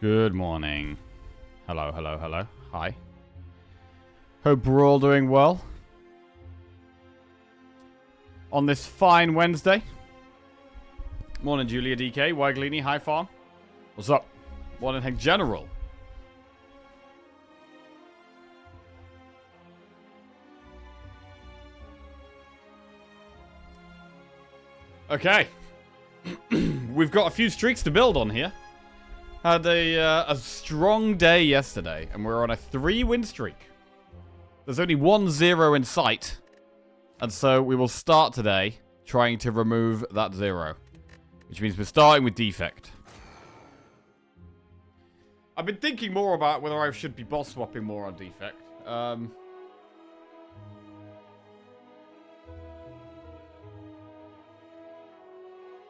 Good morning. Hello, hello, hello. Hi. Hope we're all doing well. On this fine Wednesday. Morning, Julia DK. Wiglini. Hi, Farm. What's up? Morning, Hank General. Okay. We've got a few streaks to build on here. Had a strong day yesterday, and we're on a 3-win streak. There's only 1-0 in sight, and so we will start today trying to remove that 0, which means we're starting with defect. I've been thinking more about whether I should be boss swapping more on defect.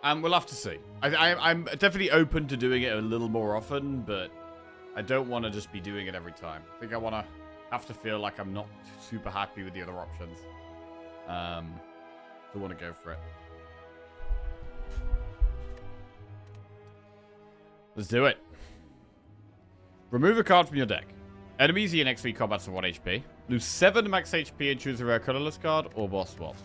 And we'll have to see. I'm definitely open to doing it a little more often, but I don't want to just be doing it every time. I think I want to have to feel like I'm not super happy with the other options. So want to go for it. Let's do it. Remove a card from your deck. Enemies in next 3 combats of 1 HP. Lose 7 max HP and choose a rare colorless card or boss swap.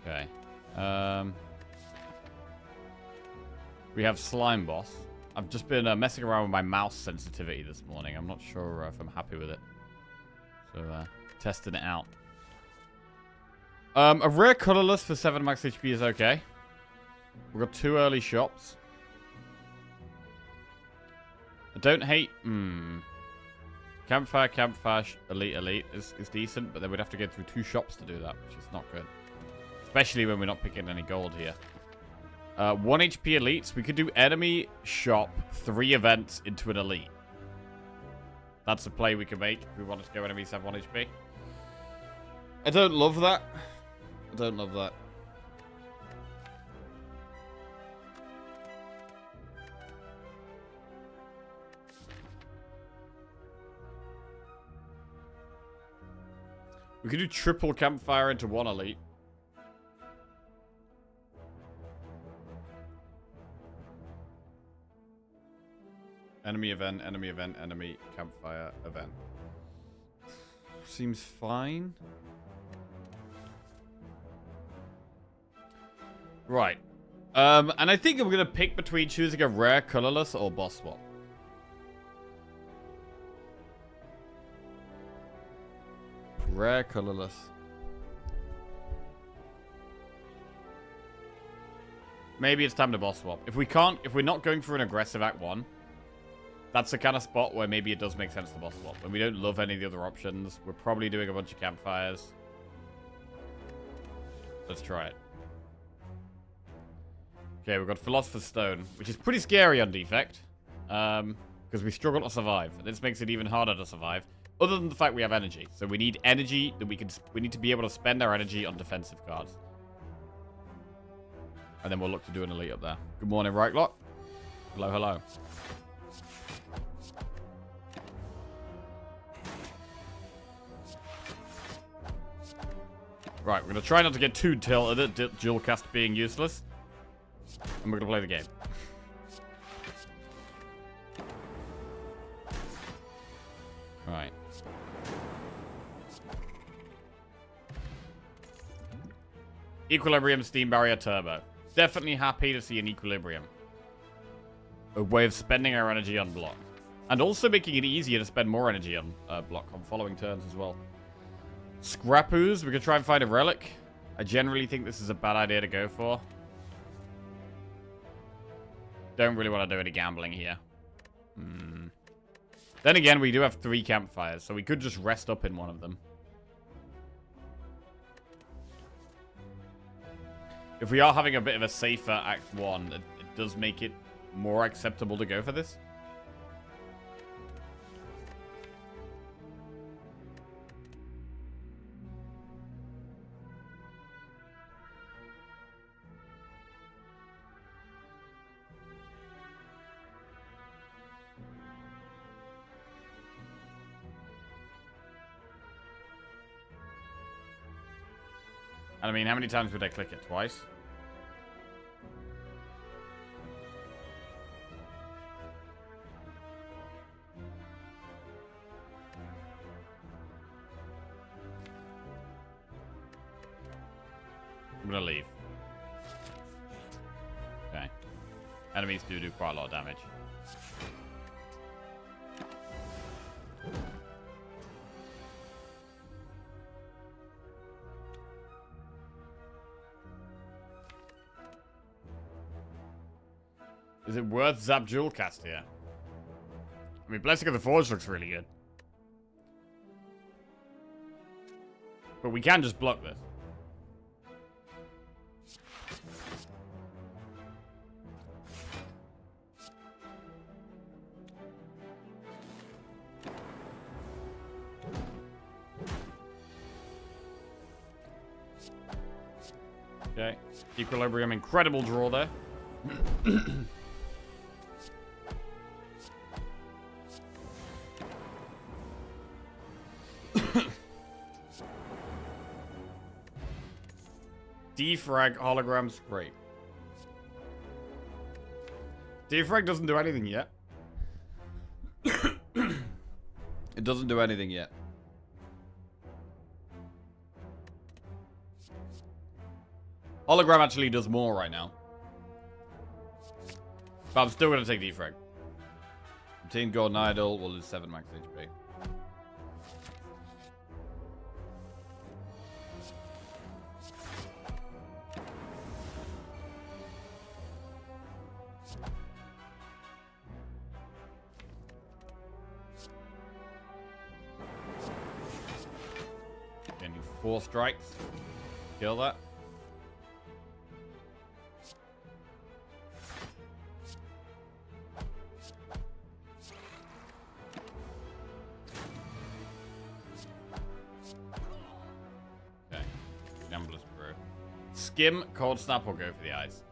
Okay. We have Slime Boss. I've just been messing around with my mouse sensitivity this morning. I'm not sure if I'm happy with it. So, testing it out. A rare colorless for 7 max HP is okay. We've got 2 early shops. I don't hate... Campfire, Elite is decent, but then we'd have to get through 2 shops to do that, which is not good. Especially when we're not picking any gold here. 1 HP elites. We could do enemy, shop, 3 events into an elite. That's a play we can make if we wanted to go enemies have 1 HP. I don't love that. I don't love that. We could do triple campfire into 1 elite. Enemy event, enemy campfire event. Seems fine. Right. And I think I'm going to pick between choosing a rare colorless or boss swap. Rare colorless. Maybe it's time to boss swap. If we're not going for an aggressive Act 1, that's the kind of spot where maybe it does make sense to boss swap. When we don't love any of the other options, we're probably doing a bunch of campfires. Let's try it. Okay, we've got Philosopher's Stone, which is pretty scary on defect. Because we struggle to survive. And this makes it even harder to survive. Other than the fact we have energy. So we need energy that we need to be able to spend our energy on defensive cards. And then we'll look to do an elite up there. Good morning, Rightlock. Hello, hello. Right, we're going to try not to get too tilted at dual cast being useless. And we're going to play the game. Right. Equilibrium, Steam Barrier, Turbo. Definitely happy to see an Equilibrium. A way of spending our energy on block. And also making it easier to spend more energy on block on following turns as well. Scrappoos, we could try and find a relic. I generally think this is a bad idea to go for. Don't really want to do any gambling here. Then again, we do have 3 campfires, so we could just rest up in one of them. If we are having a bit of a safer Act 1, it does make it more acceptable to go for this. And I mean, how many times would I click it? Twice? I'm gonna leave. Okay. Enemies do quite a lot of damage. Is it worth Zap Jewel Cast here? I mean, Blessing of the Forge looks really good. But we can just block this. Okay. Equilibrium, incredible draw there. Defrag holograms, great. Defrag doesn't do anything yet. It doesn't do anything yet. Hologram actually does more right now. But I'm still going to take Defrag. Team Golden Idol will lose 7 max HP. Getting 4 strikes. Kill that. Skim, Cold Snap, or go for the eyes.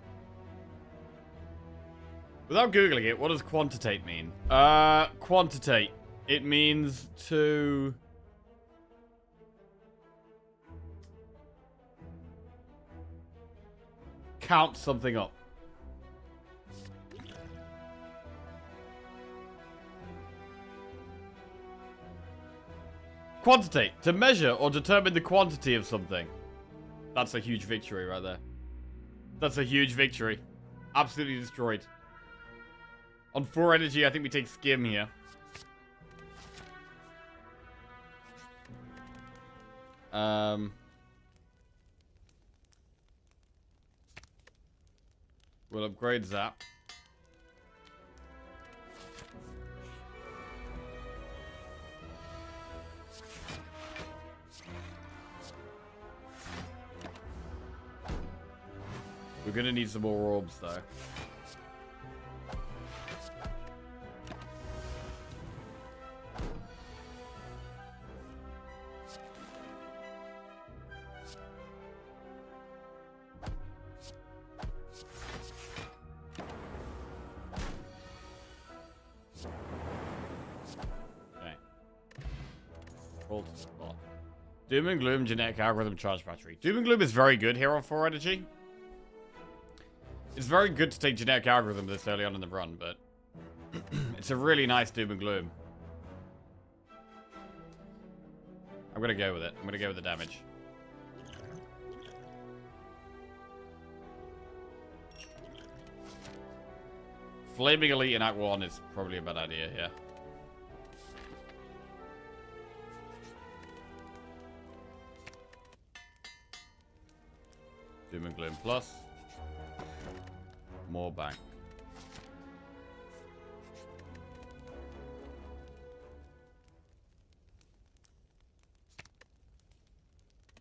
Without Googling it, what does quantitate mean? Quantitate. It means to... count something up. Quantitate. To measure or determine the quantity of something. That's a huge victory right there. That's a huge victory. Absolutely destroyed. On 4 energy, I think we take Skim here. We'll upgrade Zap. We're gonna need some more orbs, though. Okay. Full to spot. Doom and Gloom, genetic algorithm, charge battery. Doom and Gloom is very good here on 4 energy. It's very good to take genetic algorithm this early on in the run, but it's a really nice Doom and Gloom. I'm gonna go with it. I'm gonna go with the damage. Flaming Elite in Act 1 is probably a bad idea here. Doom and Gloom plus. More bank.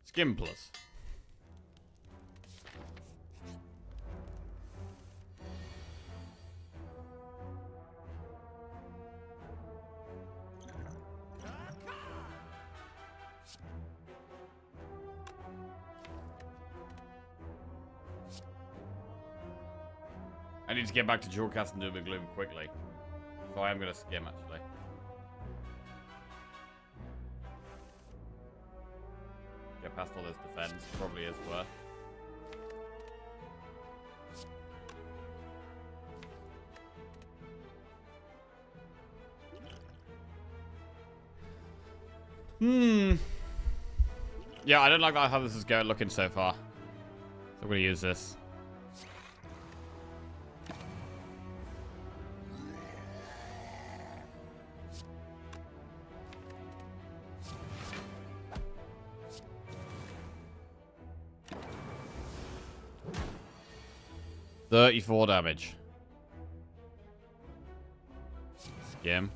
Skim plus. I need to get back to Jewelcast and Doom and Gloom quickly. So I am going to skim, actually. Get past all this defense. Probably is worth. Yeah, I don't like how this is going looking so far. So I'm going to use this. $34 damage. Skim.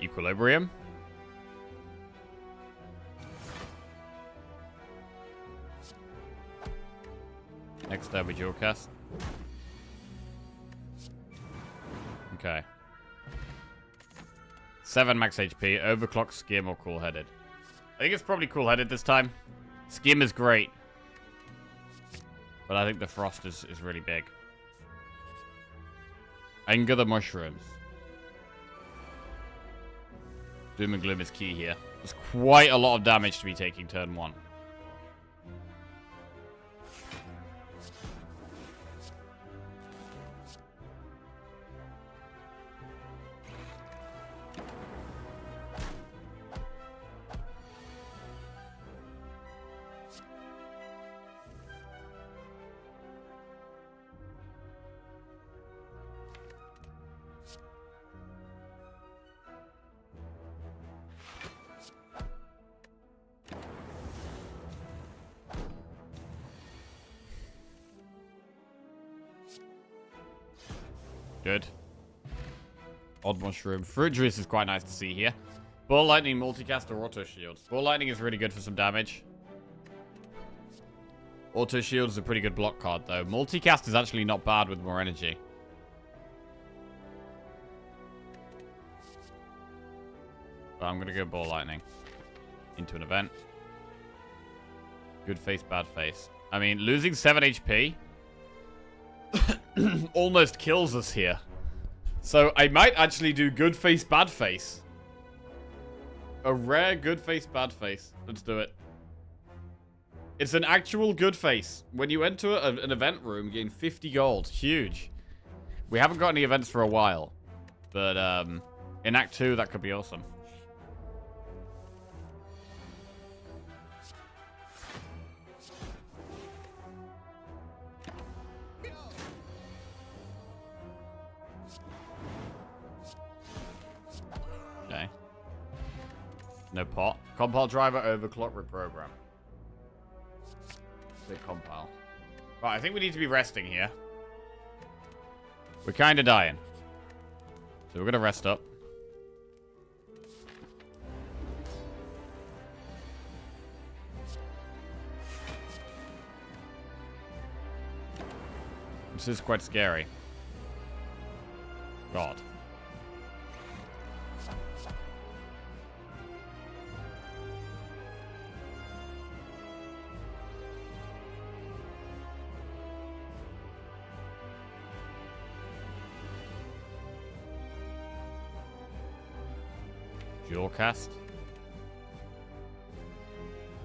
Equilibrium. Next time we dual cast. Okay. 7 max HP, overclock, skim, or cool-headed. I think it's probably cool-headed this time. Skim is great. But I think the frost is really big. Anger the mushrooms. Doom and Gloom is key here. There's quite a lot of damage to be taking turn 1. Good. Odd Mushroom. Fruit Juice is quite nice to see here. Ball Lightning, Multicast, or Auto Shield. Ball Lightning is really good for some damage. Auto Shield is a pretty good block card, though. Multicast is actually not bad with more energy. But I'm going to go Ball Lightning. Into an event. Good face, bad face. I mean, losing 7 HP... almost kills us here. So I might actually do good face, bad face. A rare good face, bad face. Let's do it. It's an actual good face. When you enter an event room, you gain 50 gold. Huge. We haven't got any events for a while. But in Act 2, that could be awesome. Okay. No pot. Compile driver overclock reprogram. Big compile. Right, I think we need to be resting here. We're kind of dying. So we're going to rest up. This is quite scary. God. Dual cast?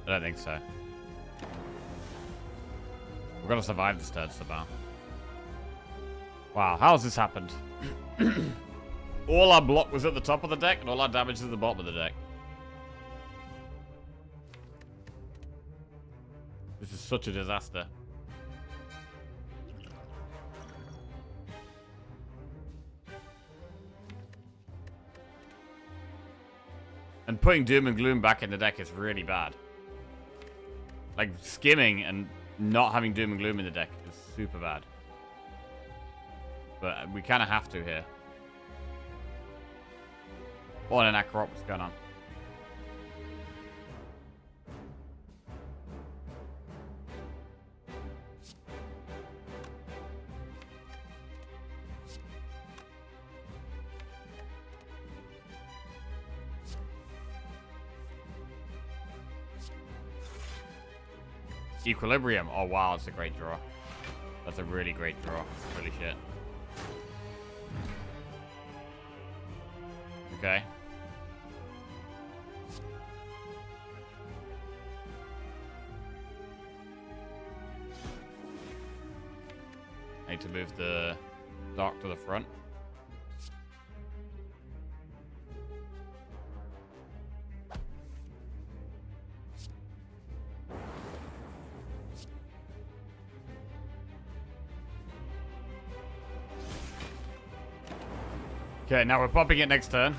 I don't think so. We're gonna survive this turn somehow. Wow, how has this happened? All our block was at the top of the deck, and all our damage is at the bottom of the deck. This is such a disaster. And putting Doom and Gloom back in the deck is really bad. Like, skimming and not having Doom and Gloom in the deck is super bad. But we kind of have to here. Oh, and an Akrop, what's going on? Equilibrium. Oh, wow. That's a great draw. That's a really great draw. Really shit. Okay. move the dock to the front. Okay, now we're popping it next turn.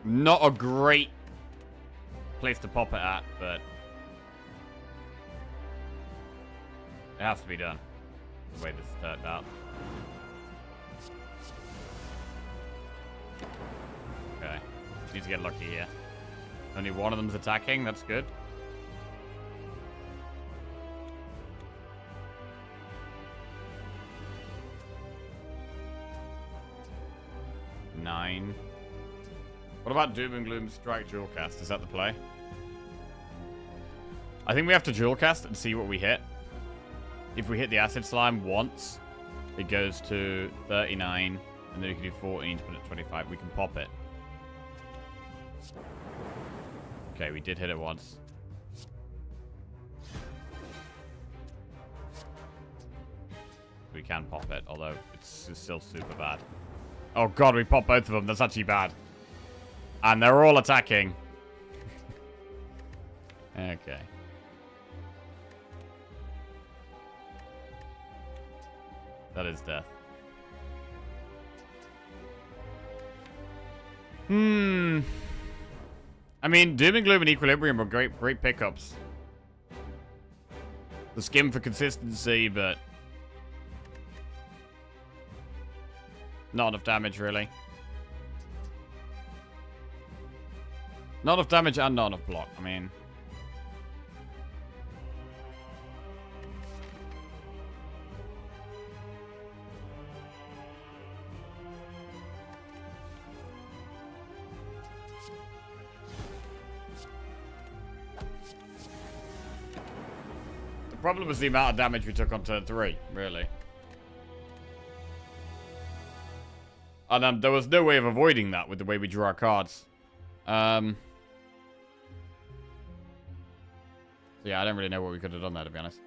Not a great place to pop it at, but it has to be done. The way this turned out. Okay. Need to get lucky here. Only one of them's attacking, that's good. Nine. What about Doom and Gloom Strike Dual Cast? Is that the play? I think we have to dual cast and see what we hit. If we hit the Acid Slime once, it goes to 39, and then we can do 14 to put it at 25. We can pop it. Okay, we did hit it once. We can pop it, although it's still super bad. Oh god, we popped both of them. That's actually bad. And they're all attacking. Okay. That is death. I mean, Doom and Gloom and Equilibrium are great pickups. The skim for consistency, but not enough damage, really. Not enough damage and not enough block. I mean, the problem was the amount of damage we took on turn 3, really. And there was no way of avoiding that with the way we drew our cards. Yeah, I don't really know what we could have done there, to be honest.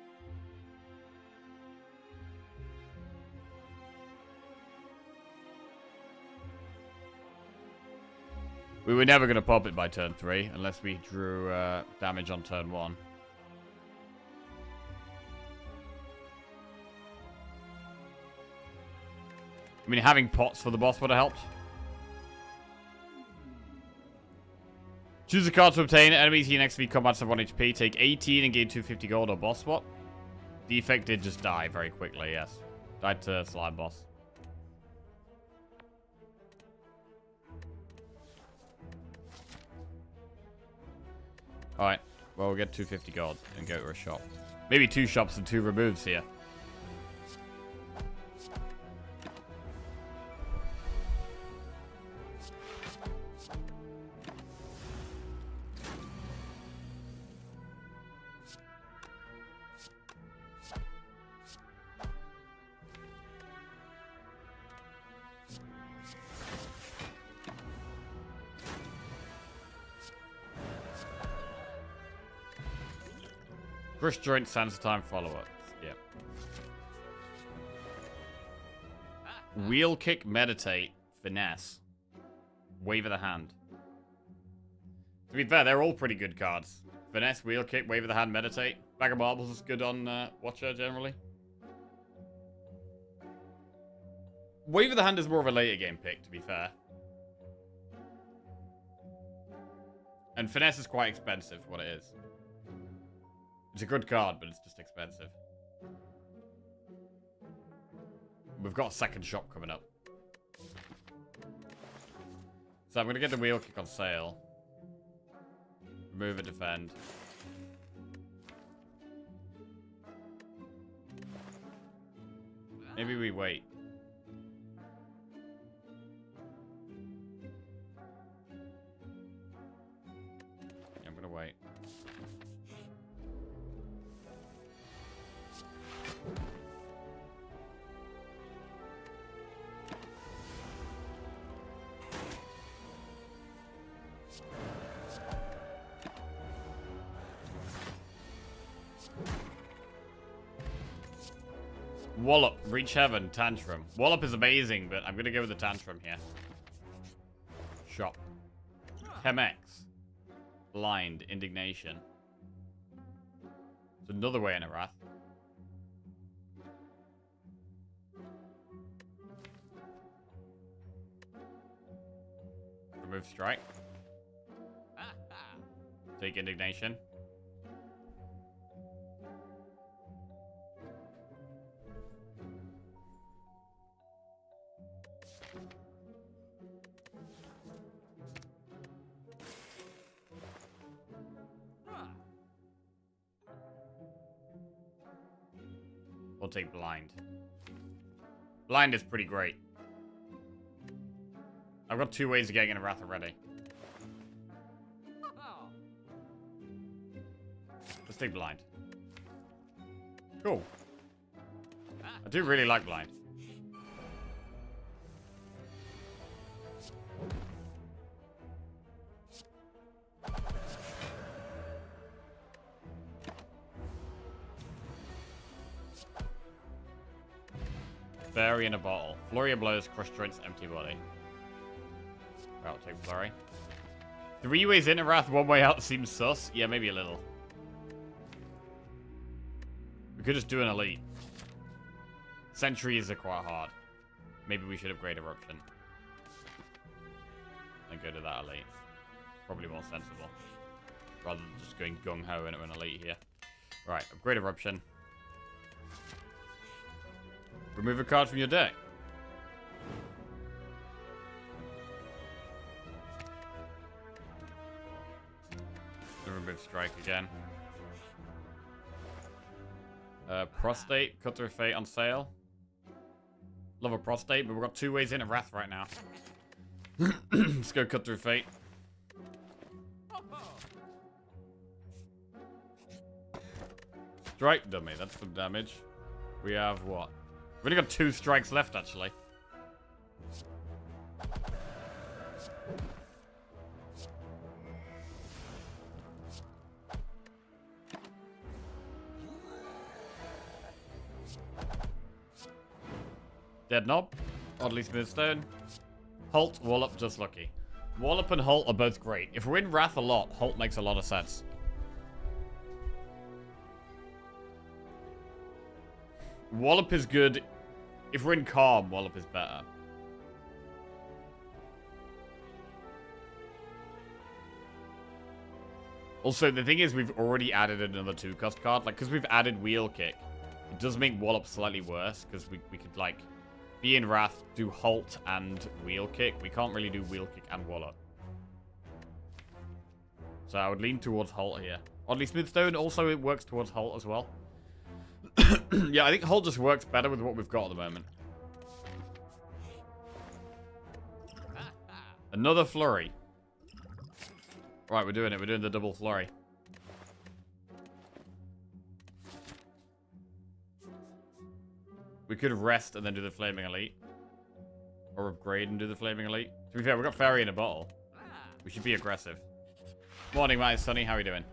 We were never going to pop it by turn 3, unless we drew damage on turn 1. I mean, having pots for the boss would have helped. Choose a card to obtain. Enemies here next to me combats have 1 HP. Take 18 and gain 250 gold or boss swap. The effect did just die very quickly, yes. Died to slime boss. Alright. Well, we'll get 250 gold and go to a shop. Maybe 2 shops and 2 removes here. Crush joint, Sands time follow-ups. Yep. Wheel kick, meditate, finesse. Wave of the hand. To be fair, they're all pretty good cards. Finesse, wheel kick, wave of the hand, meditate. Bag of marbles is good on Watcher generally. Wave of the hand is more of a later game pick, to be fair. And finesse is quite expensive for what it is. It's a good card, but it's just expensive. We've got a second shop coming up. So I'm going to get the wheel kick on sale. Remove and defend. Maybe we wait. Yeah, I'm going to wait. Wallop, Reach Heaven, Tantrum. Wallop is amazing, but I'm going to go with the Tantrum here. Shop. Chemex. Blind, Indignation. It's another way in a Wrath. Remove Strike. Take Indignation. We'll take Blind. Blind is pretty great. I've got 2 ways of getting in a Wrath already. Let's take Blind. Cool. I do really like Blind. Fairy in a bottle. Flurry of blows, crush joints, empty body. I'll take Flurry. 3 ways in a Wrath, 1 way out seems sus. Yeah, maybe a little. We could just do an elite. Sentries are quite hard. Maybe we should upgrade Eruption. And go to that elite. Probably more sensible. Rather than just going gung-ho into an elite here. Right, upgrade Eruption. Remove a card from your deck. Remove Strike again. Prostate, Cut Through Fate on sale. Love a Prostate, but we've got 2 ways in a Wrath right now. Let's go Cut Through Fate. Strike dummy, that's some damage. We have what? We've only got 2 strikes left, actually. Dead Knob. Oddly Smooth Stone. Halt, Wallop, Just Lucky. Wallop and Halt are both great. If we're in Wrath a lot, Halt makes a lot of sense. Wallop is good. If we're in Calm, Wallop is better. Also, the thing is, we've already added another 2-cost card. Like, because we've added Wheel Kick, it does make Wallop slightly worse. Because we could, like, be in Wrath, do Halt and Wheel Kick. We can't really do Wheel Kick and Wallop. So I would lean towards Halt here. Oddly Smooth Stone also it works towards Halt as well. Yeah, I think Halt just works better with what we've got at the moment. Another Flurry. Right, we're doing it. We're doing the double Flurry. We could rest and then do the Flaming Elite. Or upgrade and do the Flaming Elite. To be fair, we've got Fairy in a bottle. We should be aggressive. Morning, my Sonny. How are you doing?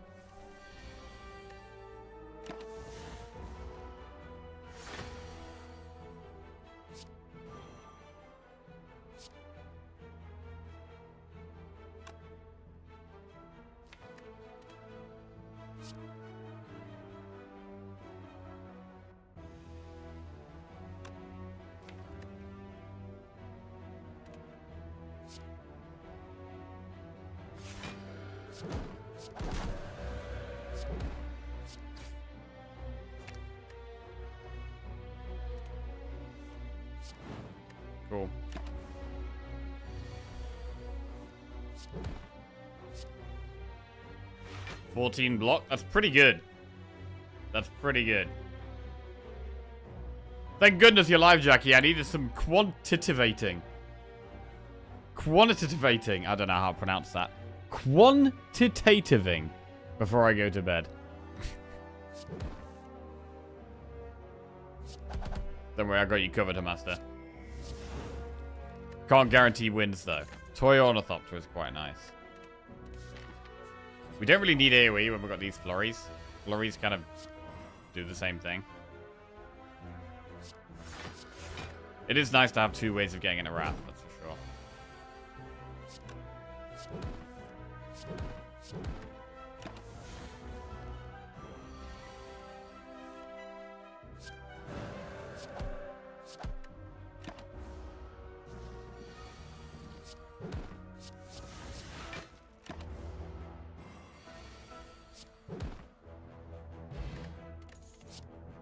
Cool. $14 block. That's pretty good. That's pretty good. Thank goodness you're live, Jackie. I needed some quantitating. Quantitating. I don't know how to pronounce that. Quantitating before I go to bed. Don't worry, I got you covered, Master. Can't guarantee wins, though. Toy Ornithopter is quite nice. We don't really need AoE when we've got these flurries. Flurries kind of do the same thing. It is nice to have two ways of getting in a Wrath, that's for sure.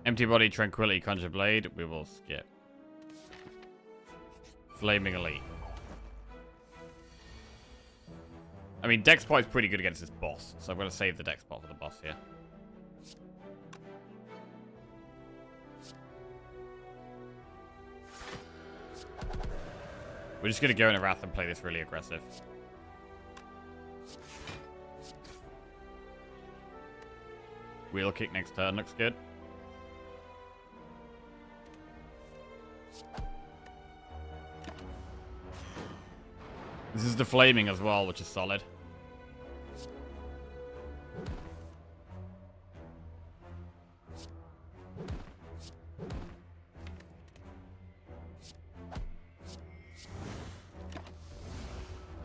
Empty Body, Tranquility, Conjure Blade. We will skip. Flaming Elite. I mean, Dex Spot is pretty good against this boss, so I'm going to save the Dex Spot for the boss here. We're just going to go in a Wrath and play this really aggressive. Wheel Kick next turn looks good. This is the flaming as well, which is solid.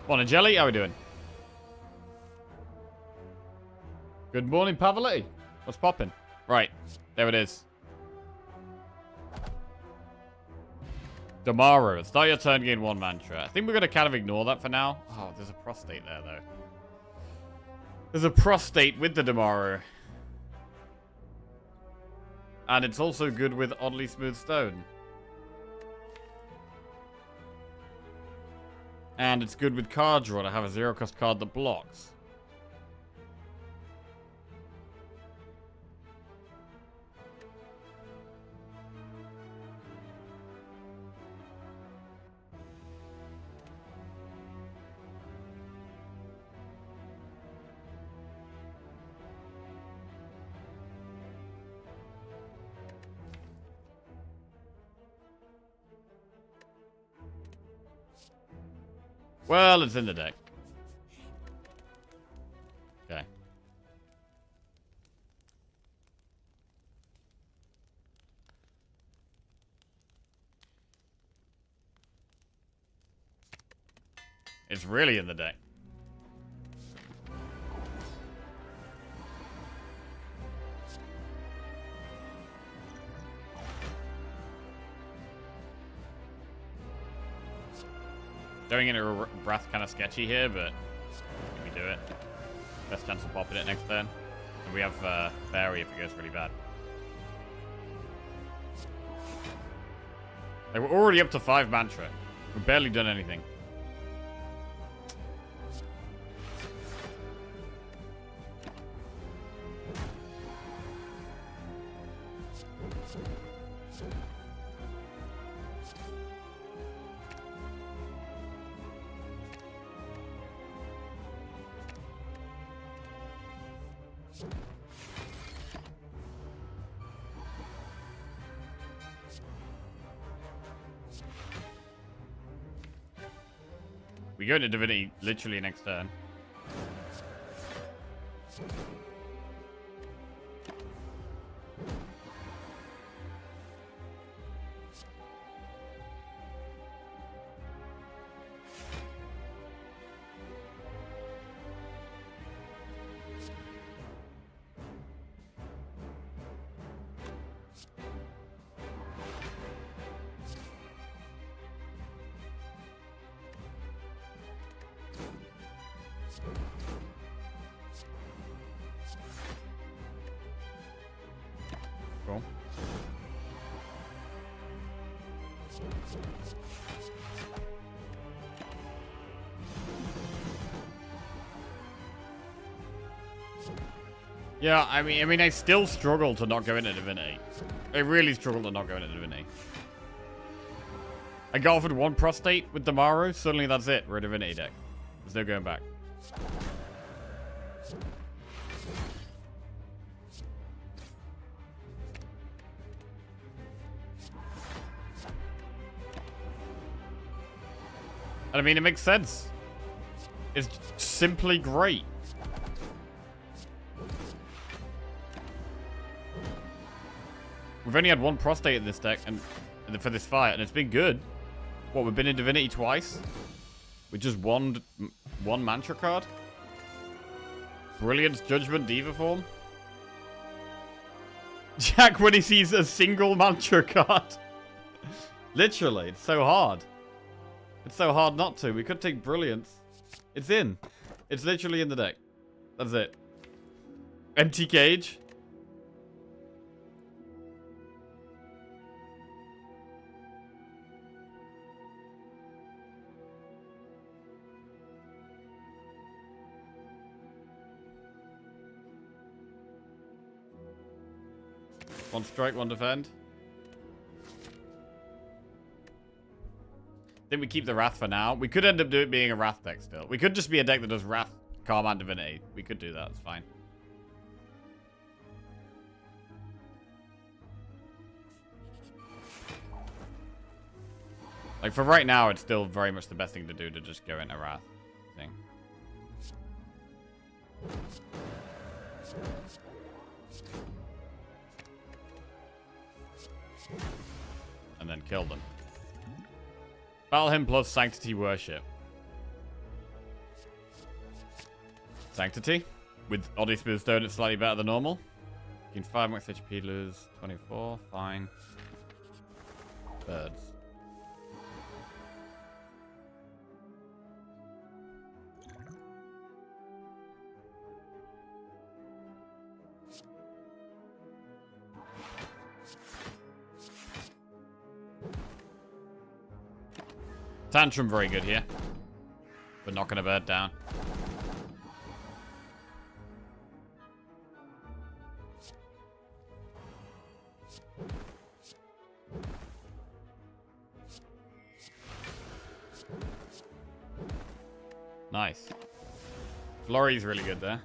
Morning, Jelly. How are we doing? Good morning, Pavaletti. What's popping? Right. There it is. Damaru. Start your turn, gain 1 mantra. I think we're going to kind of ignore that for now. Oh, there's a prostate there, though. There's a prostate with the Damaru. And it's also good with oddly smooth stone. And it's good with card draw to have a 0-cost card that blocks. Well, it's in the deck. Okay. It's really in the deck. Going into a Wrath kind of sketchy here, but we do it. Best chance of popping it next turn. And we have Fairy if it goes really bad. Like, we're already up to 5 mantra. We've barely done anything. We go to Divinity literally next turn. Cool. Yeah, I mean, I still struggle to not go into Divinity. I really struggle to not go into Divinity. I got offered 1 prostate with Damaru, suddenly that's it. We're a Divinity deck. There's no going back. And I mean, it makes sense. It's simply great. We've only had 1 prostate in this deck, and for this fight, and it's been good. What, we've been in Divinity twice? With just one mantra card? Brilliance, Judgment, Diva form? Jack when he sees a single mantra card. Literally, it's so hard. It's so hard not to. We could take Brilliance. It's in. It's literally in the deck. That's it. Empty cage. One strike, one defend. I think we keep the Wrath for now. We could end up being a Wrath deck still. We could just be a deck that does Wrath, Karma, and Divinity. We could do that. It's fine. Like, for right now, it's still very much the best thing to do to just go into Wrath thing. And then kill them. Battle him plus Sanctity Worship. Sanctity. With Odyssey Smooth Stone, it's slightly better than normal. Gain 5 max HP, lose 24. Fine. Birds. Tantrum very good here. For knocking a bird down. Nice. Flurry's really good there.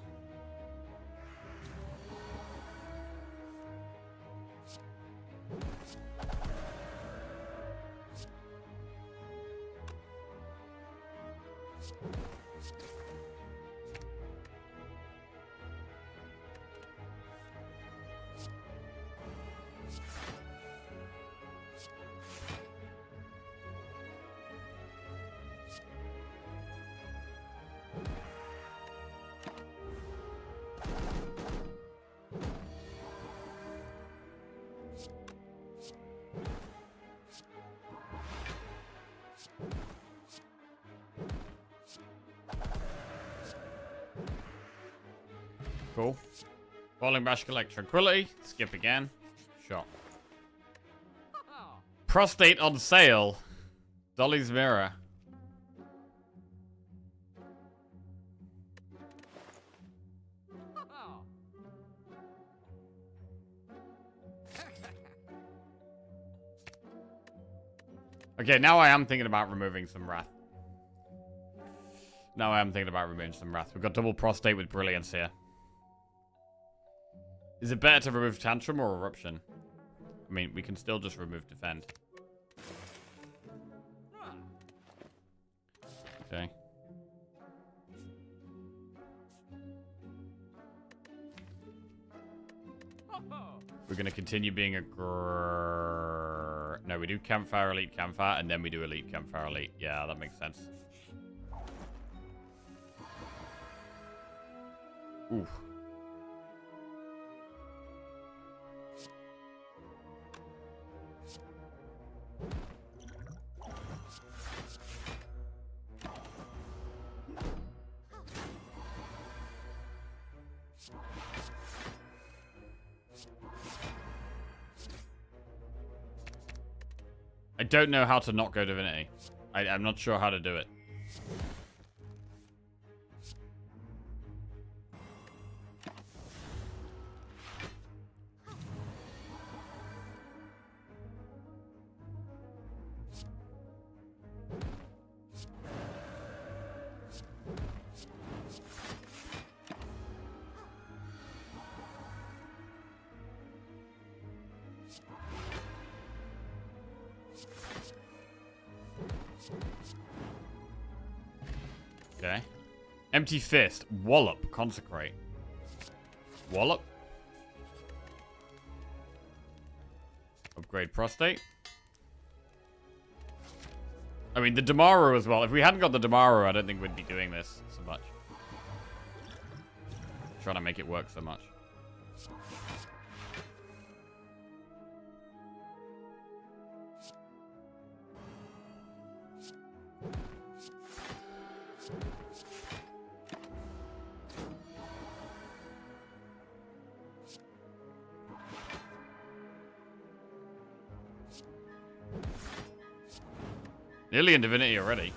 Cool. Falling Bash, collect Tranquility. Skip again. Shot. Prostate on sale. Dolly's Mirror. Okay, now I am thinking about removing some Wrath. Now I am thinking about removing some Wrath. We've got double Prostate with Brilliance here. Is it better to remove Tantrum or Eruption? I mean, we can still just remove Defend. Okay. We're going to continue being a No, we do Campfire, Elite Campfire, and then we do Elite Campfire, Elite. Yeah, that makes sense. Oof. I don't know how to not go Divinity. I'm not sure how to do it. Okay. Empty Fist. Wallop. Consecrate. Wallop. Upgrade Prostate. I mean, the Damaro as well. If we hadn't got the Damaro, I don't think we'd be doing this so much. Trying to make it work so much. Nearly in Divinity already.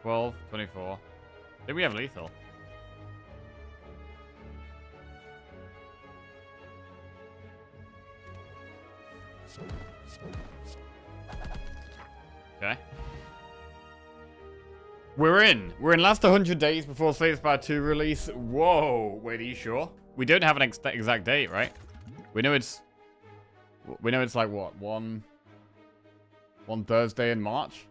Twelve, 24. Did we have lethal? Okay. We're in last 100 days before Slay the Spire 2 release. Whoa. Wait, are you sure? We don't have an exact date, right? We know it's like what? One Thursday in March?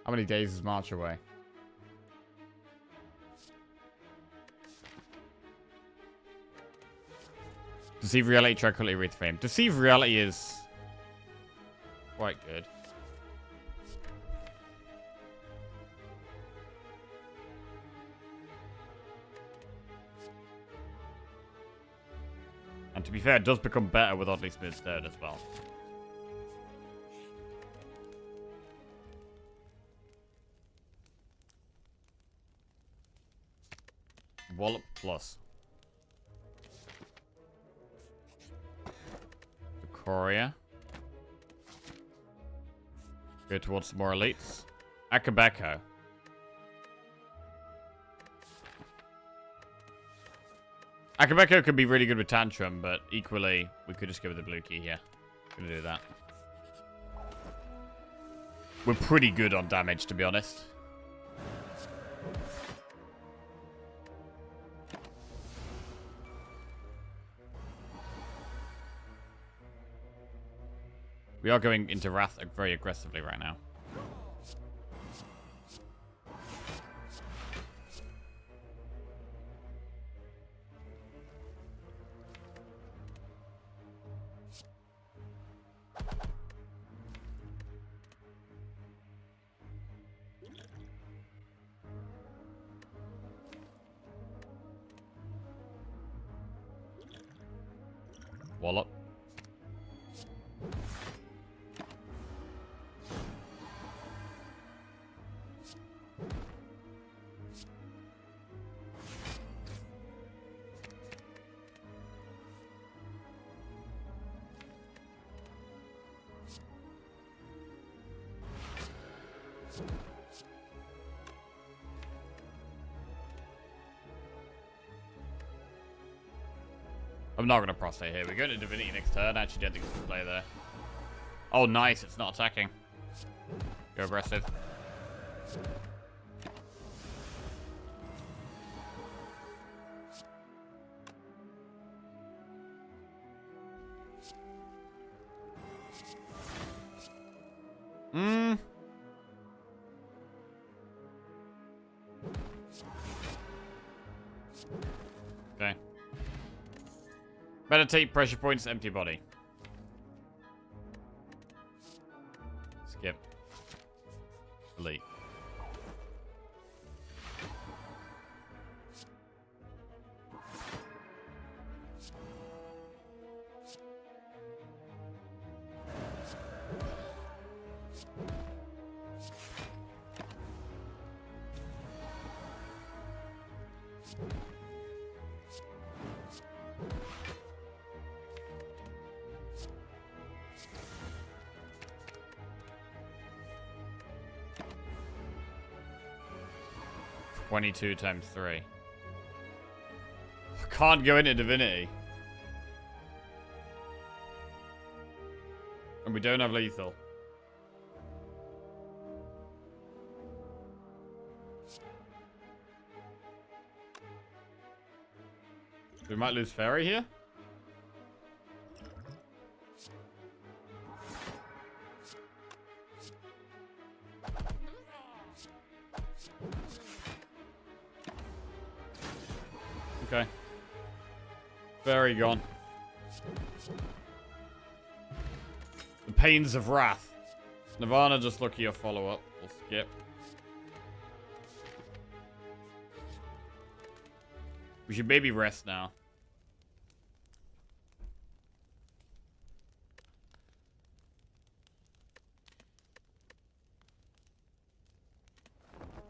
How many days is March away? Deceive Reality, Tranquility, Wraith Fame. Deceive Reality is quite good. And to be fair, it does become better with Oddly Smooth Third as well. Wallop plus. Courier. Go towards some more elites. Akabeko. Akabeko could be really good with Tantrum, but equally, we could just go with the blue key here. Gonna do that. We're pretty good on damage, to be honest. We are going into Wrath very aggressively right now. Wallop. I'm not going to prostate here. We're going to Divinity next turn. I actually don't think it's going to play there. Oh, nice. It's not attacking. Go aggressive. Okay. Meditate, pressure points, empty body. Skip. Elite. $22 times 3. I can't go into Divinity. And we don't have lethal. We might lose Fairy here. Okay. Fairy gone. The pains of wrath. Nirvana, just lucky your follow-up. We'll skip. We should maybe rest now.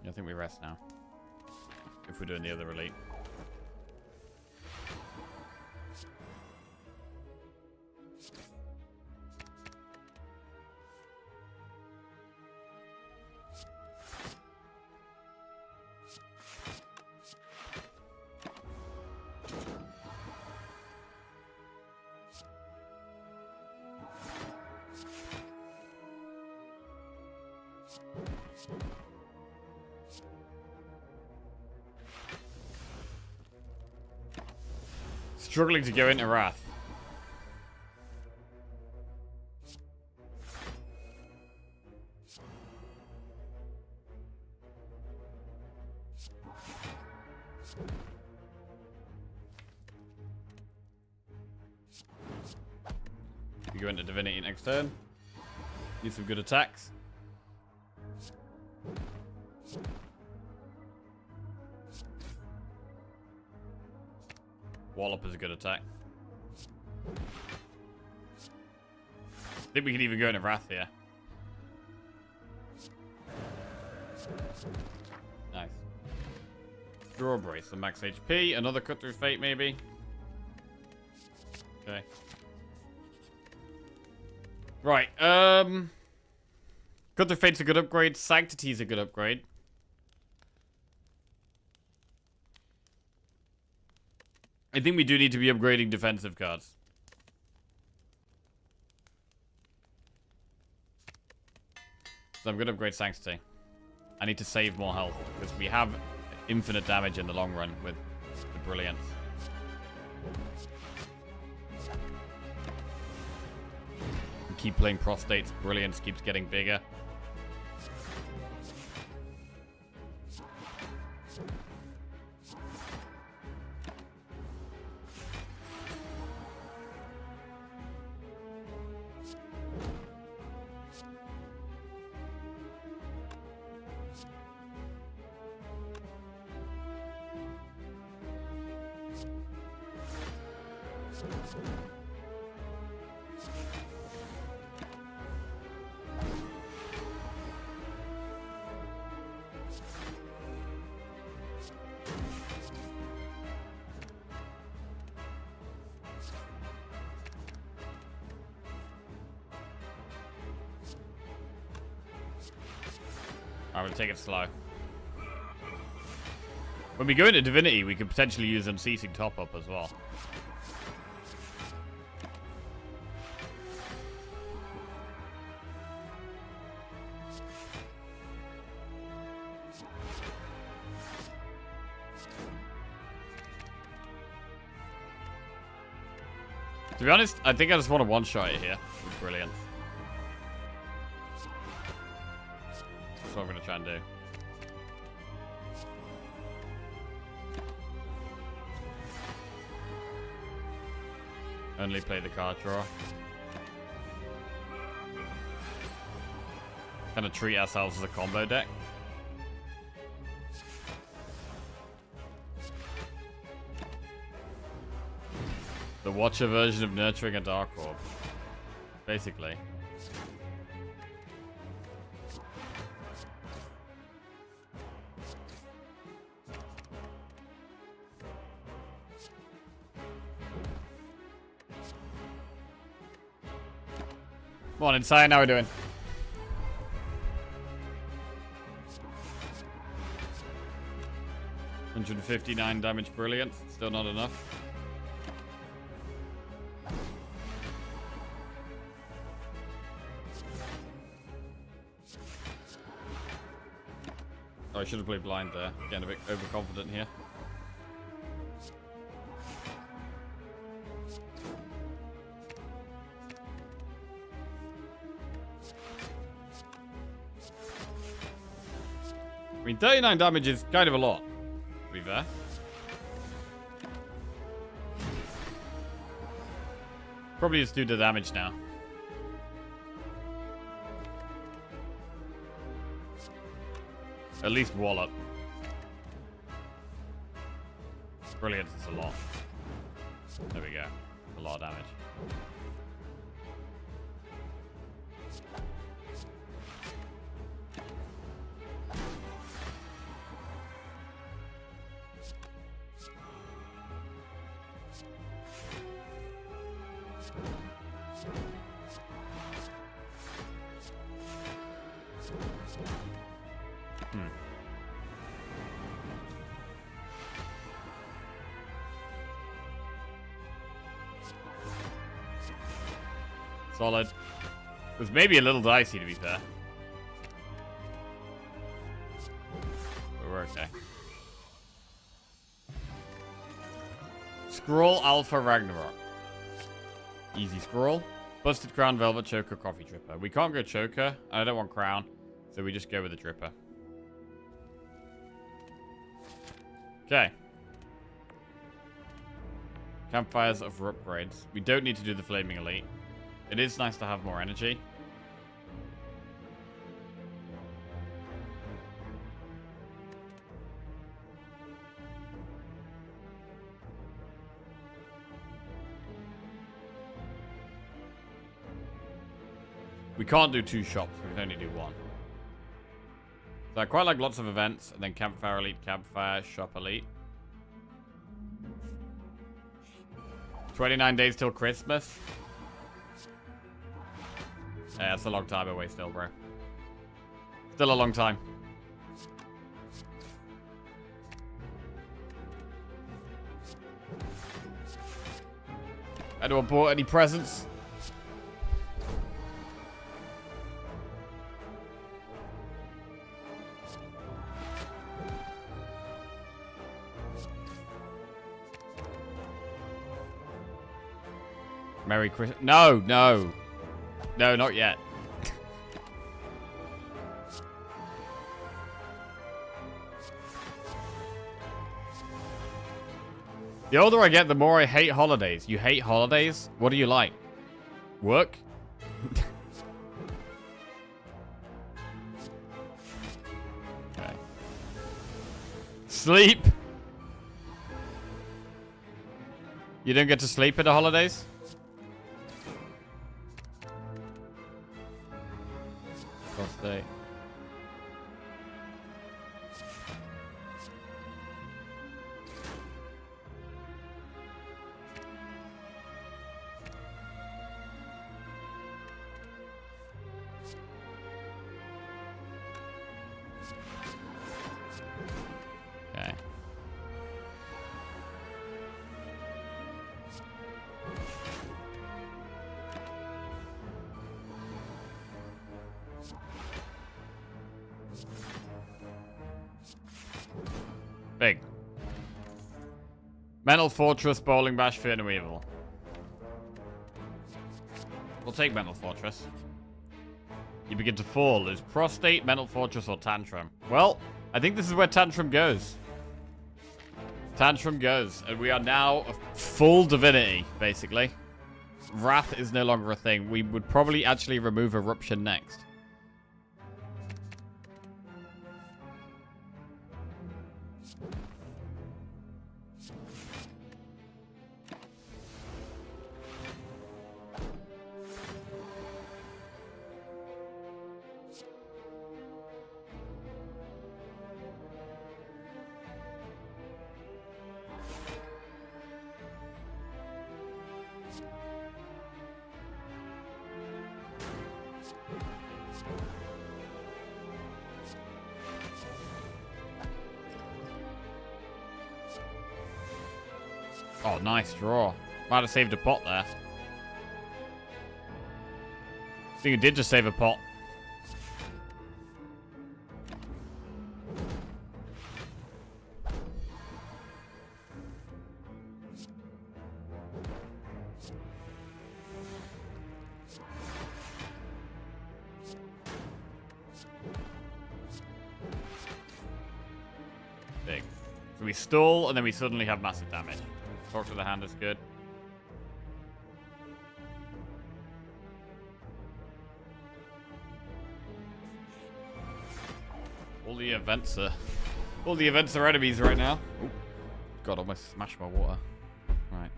I think we rest now. If we're doing the other elite. Struggling to go into Wrath. We go into Divinity next turn. Need some good attacks. Wallop is a good attack. I think we can even go into Wrath here. Nice. Draw Brace, some max HP. Another Cut Through Fate, maybe. Okay. Right, Cut Through Fate's a good upgrade. Sanctity's a good upgrade. I think we do need to be upgrading defensive cards. So I'm going to upgrade Sanctity. I need to save more health, because we have infinite damage in the long run with the Brilliance. We keep playing Prostates. Brilliance keeps getting bigger. I'm going to take it slow. When we go into Divinity, we could potentially use Unceasing Top-Up as well. To be honest, I think I just want to one-shot it here with Brilliance. That's what I'm going to try and do. Only play the card draw. Kind of treat ourselves as a combo deck. The Watcher version of Nurturing a Dark Orb. Basically. Come on, Insane, how are we doing? $159 damage, brilliant. Still not enough. Oh, I should have played blind there. Getting a bit overconfident here. I mean, 39 damage is kind of a lot, to be fair. Probably just do the damage now. At least wallop. Brilliant, it's a lot. There we go. A lot of damage. Solid. It was maybe a little dicey, to be fair. But we're okay. Scroll Alpha Ragnarok. Easy scroll. Busted Crown, Velvet, Choker, Coffee Dripper. We can't go Choker. I don't want Crown. So we just go with the Dripper. Okay. Campfires of upgrades. We don't need to do the Flaming Elite. It is nice to have more energy. We can't do 2 shops. We can only do 1. So I quite like lots of events. And then Campfire Elite, Campfire, Shop Elite. 29 days till Christmas. Yeah, that's a long time away still, bro. Still a long time. Anyone bought any presents? Merry Christmas. No, no. No, not yet. The older I get, the more I hate holidays. You hate holidays? What do you like? Work? Okay. Sleep? You don't get to sleep at the holidays? Prostate. Okay. Big. Mental Fortress, Bowling Bash, Fear No Evil. We'll take Mental Fortress. You begin to fall. Lose Prostate, Mental Fortress, or Tantrum. Well, I think this is where Tantrum goes. Tantrum goes. And we are now a full divinity, basically. Wrath is no longer a thing. We would probably actually remove Eruption next. Oh, nice draw. Might have saved a pot there. I think it did just save a pot. we stall, and then we suddenly have massive damage. Talk to the hand is good. All the events are enemies right now. Ooh. God, almost smashed my water. Right.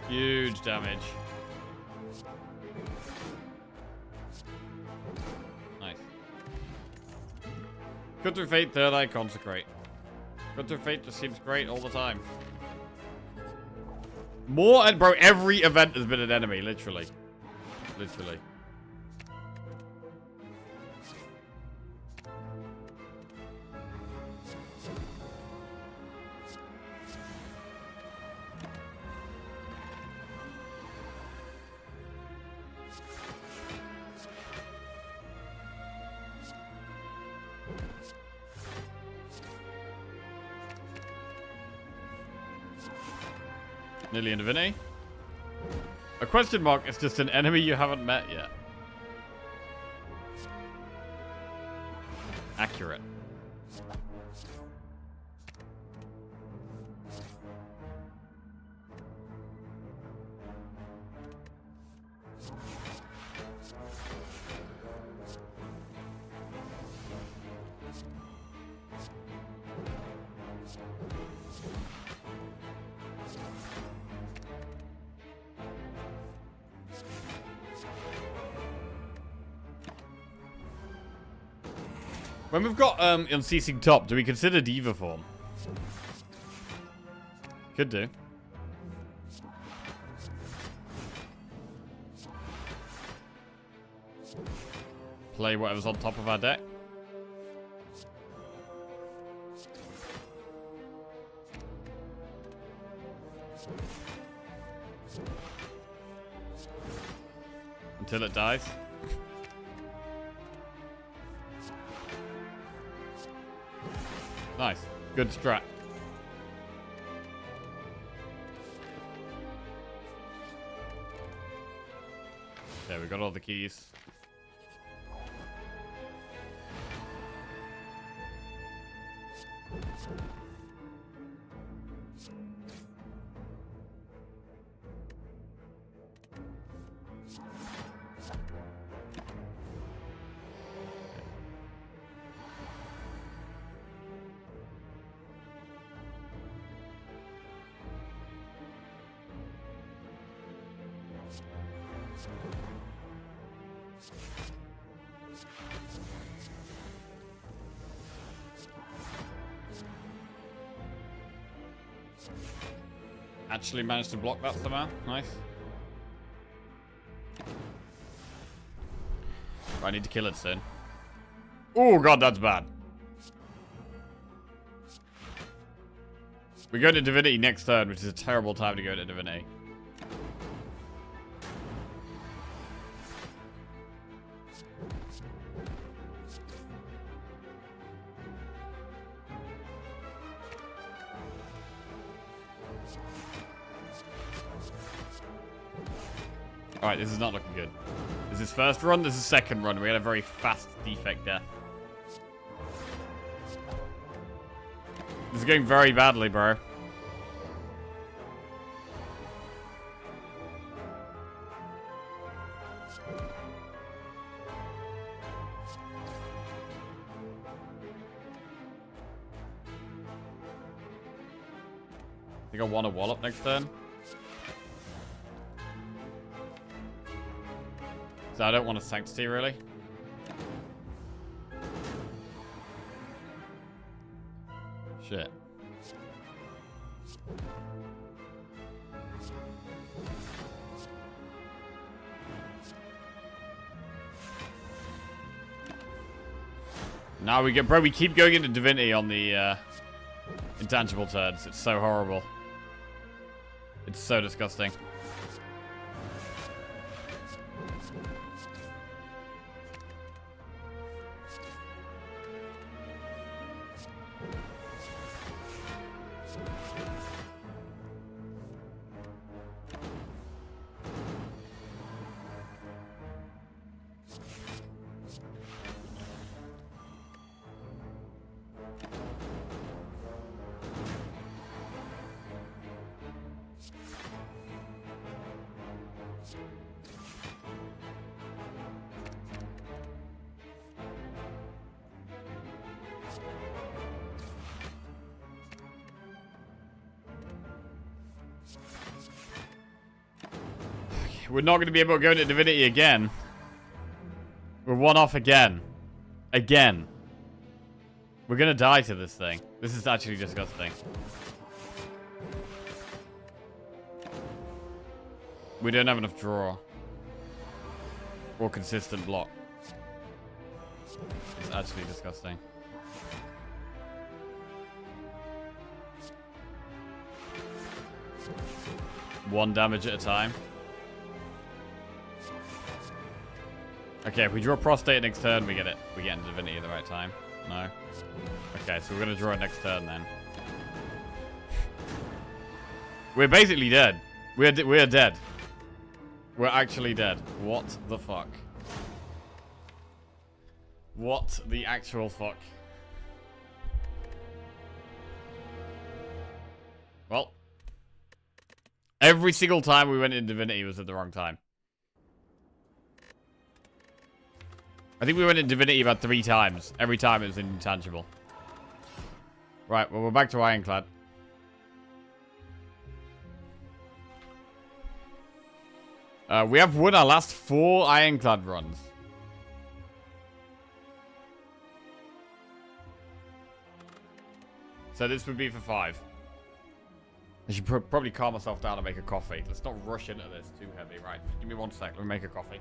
Huge damage. Nice. Cut through fate, third eye, consecrate. Cut through fate just seems great all the time. More and bro, every event has been an enemy, literally. Literally. Nearly in Divinity. A question mark is just an enemy you haven't met yet. Accurate. When we've got unceasing top, do we consider diva form? Could do. Play whatever's on top of our deck. Until it dies. Nice. Good strat. There, we got all the keys. Actually managed to block that somehow. Nice. I need to kill it soon. Oh god, that's bad. We go to Divinity next turn, which is a terrible time to go to Divinity. Alright, this is not looking good. This is first run, this is second run. We had a very fast defect death. This is going very badly, bro. I think I want a wallop next turn. So I don't want a Sanctity, really. Shit. Now we get, bro, we keep going into Divinity on the intangible turns. It's so horrible. It's so disgusting. We're not going to be able to go into Divinity again. We're one off again. Again. We're going to die to this thing. This is actually disgusting. We don't have enough draw. Or consistent block. It's actually disgusting. One damage at a time. Okay, if we draw Prostate next turn, we get it. We get into Divinity at the right time. No. Okay, so we're going to draw it next turn then. We're basically dead. We're dead. We're actually dead. What the fuck? What the actual fuck? Well. Every single time we went in Divinity was at the wrong time. I think we went in Divinity about 3 times. Every time it was intangible. Right, well, we're back to Ironclad. We have won our last 4 Ironclad runs. So this would be for 5. I should probably calm myself down and make a coffee. Let's not rush into this too heavy. Right, give me 1 sec. Let me make a coffee.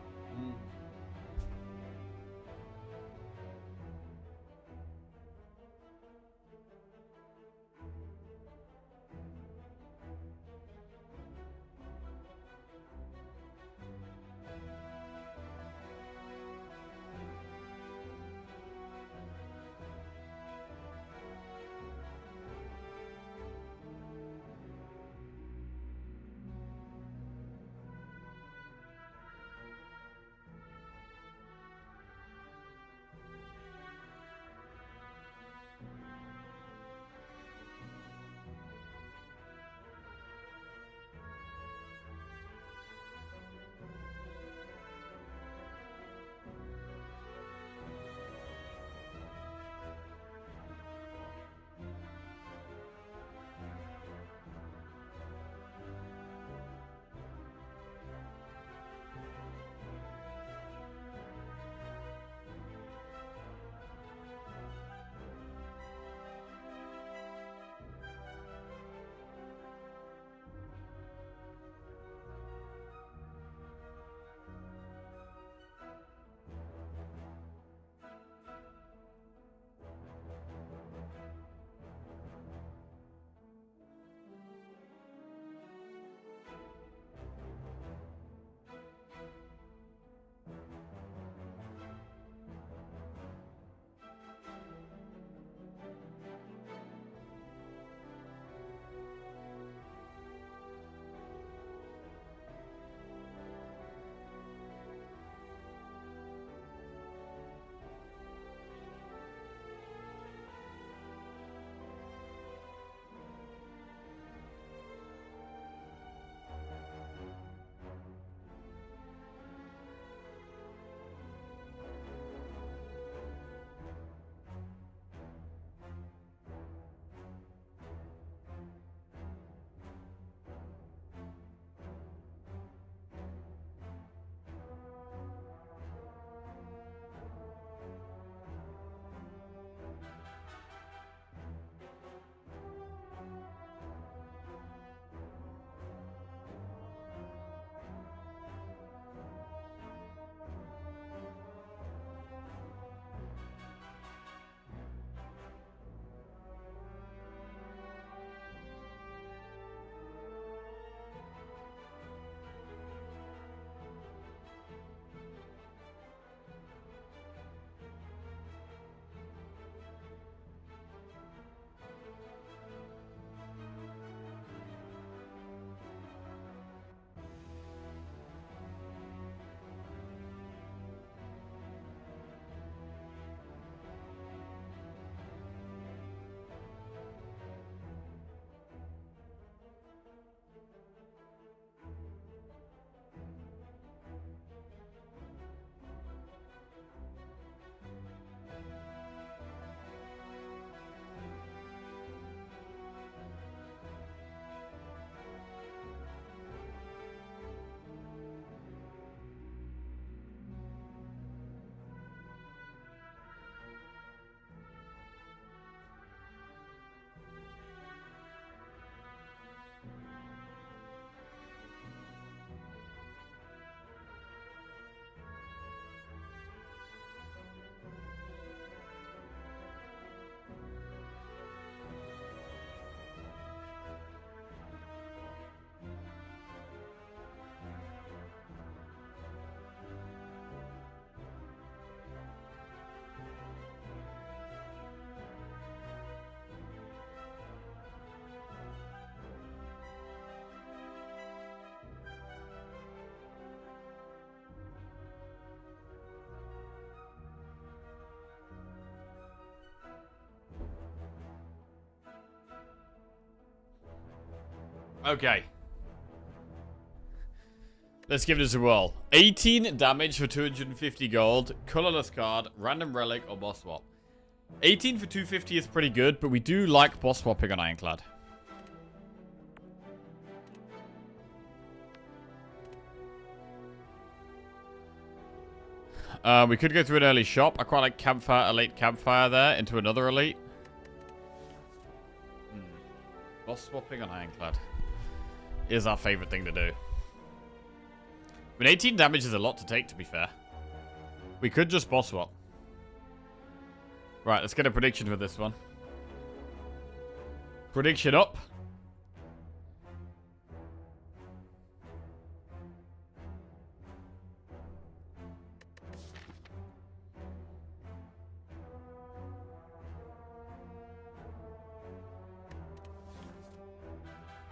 Okay. Let's give this a whirl. 18 damage for 250 gold, colorless card, random relic, or boss swap. 18 for 250 is pretty good, but we do like boss swapping on Ironclad. We could go through an early shop. I quite like campfire, a late campfire there into another elite. Boss swapping on Ironclad is our favorite thing to do. I mean, 18 damage is a lot to take, to be fair. We could just boss swap. Right, let's get a prediction for this one. Prediction up.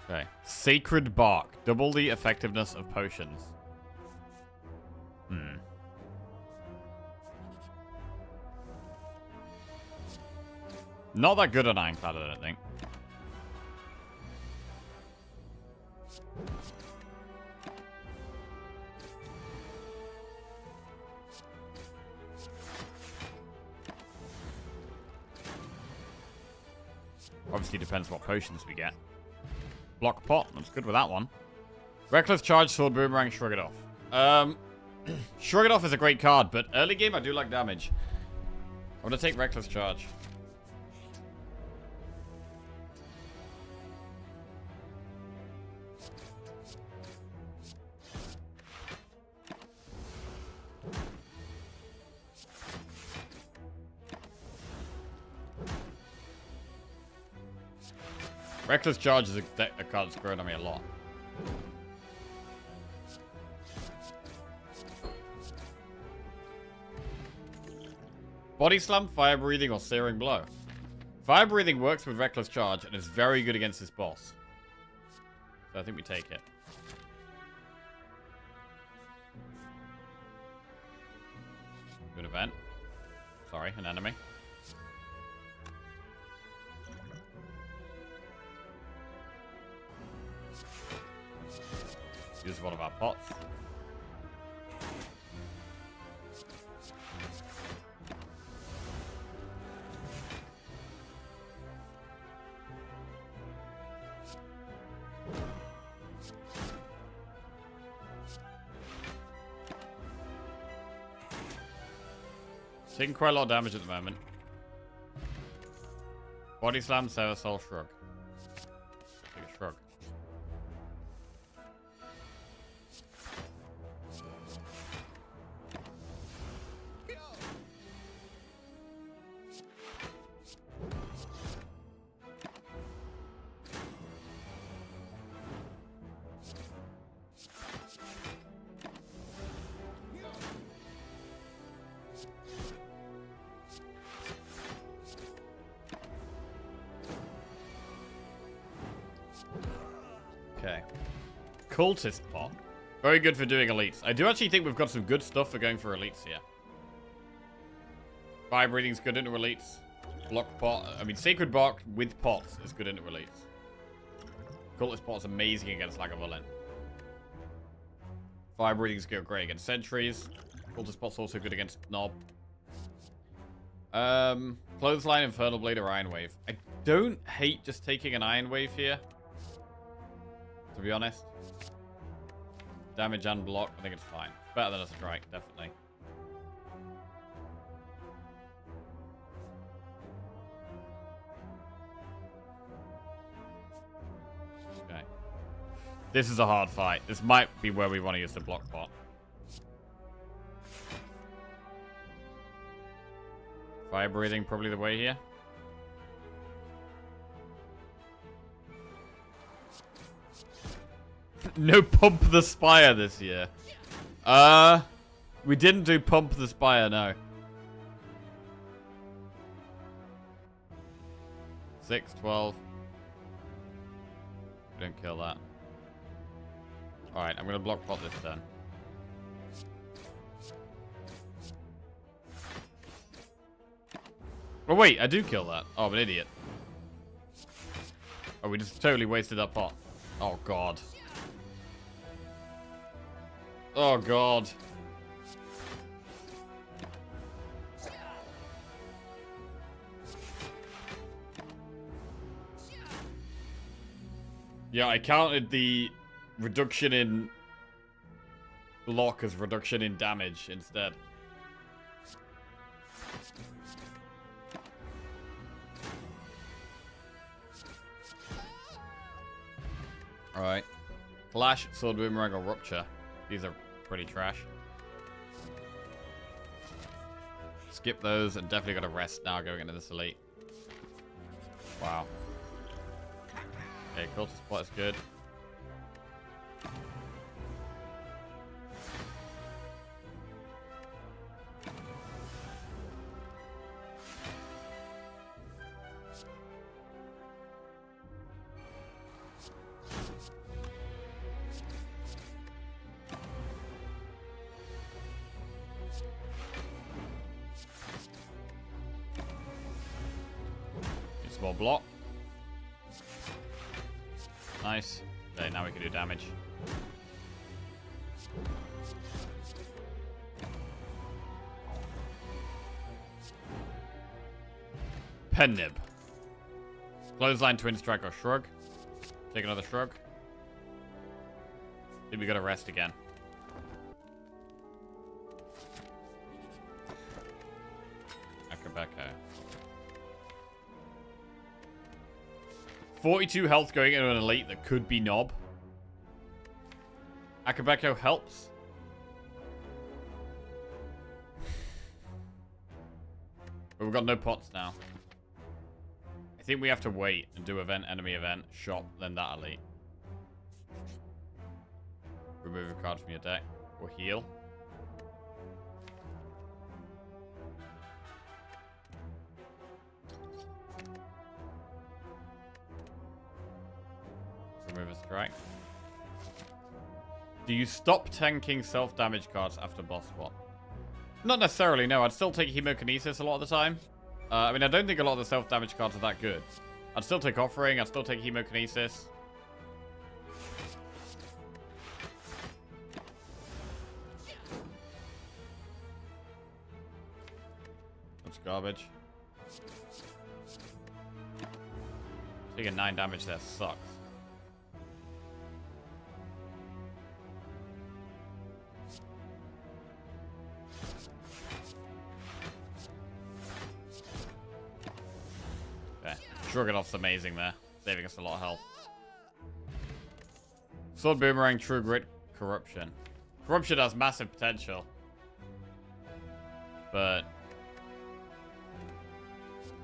Okay. Sacred Bark. Double the effectiveness of potions. Not that good on Ironclad, I don't think. Obviously depends what potions we get. Block pot. That's good with that one. Reckless Charge, Sword Boomerang, Shrug It Off. Shrug It Off is a great card, but early game I do like damage. I'm going to take Reckless Charge. Reckless Charge is a card that's grown on me a lot. Body Slam, Fire Breathing, or Searing Blow. Fire Breathing works with Reckless Charge and is very good against this boss. So I think we take it. Good event. Sorry, an enemy. Use one of our pots. Taking quite a lot of damage at the moment. Body Slam, Sever Soul, Shrug. Take a Shrug. Okay. Cultist pot. Very good for doing elites. I do actually think we've got some good stuff for going for elites here. Fire Breathing's good into elites. Block pot. I mean, Sacred Bark with pots is good into elites. Cultist pot's amazing against Lagavulin. Fire Breathing's good, great against sentries. Cultist pot's also good against Knob. Clothesline, Infernal Blade, or Iron Wave. I don't hate just taking an Iron Wave here, to be honest. Damage and block, I think it's fine. Better than a strike, definitely. Okay. This is a hard fight. This might be where we want to use the block pot. Fire Breathing, probably the way here. No Pump the Spire this year. We didn't do Pump the Spire, no. 6, 12. We don't kill that. Alright, I'm gonna block pot this turn. Oh wait, I do kill that. Oh, I'm an idiot. Oh, we just totally wasted that pot. Oh, God. Oh, God. Yeah, I counted the reduction in block as reduction in damage instead. Alright. Flash, Sword, Boomerang, or Rupture. These are pretty trash. Skip those and definitely got to rest now going into this elite. Wow. Okay, Cultist Plot is good. Small block. Nice. Okay, now we can do damage. Pen Nib. Clothesline, Twin Strike, or Shrug. Take another Shrug. Then we gotta rest again. Akabeko. 42 health going into an elite that could be Nob. Akabeko helps. But we've got no pots now. I think we have to wait and do event, enemy event, shop, then that elite. Remove a card from your deck. Or heal. Remove a strike. Do you stop tanking self-damage cards after boss spot? Not necessarily, no. I'd still take Hemokinesis a lot of the time. I mean, I don't think a lot of the self-damage cards are that good. I'd still take Offering. I'd still take Hemokinesis. That's garbage. Taking 9 damage there sucks. Shrug it off's amazing there. Saving us a lot of health. Sword, Boomerang, True Grit, Corruption. Corruption has massive potential. But...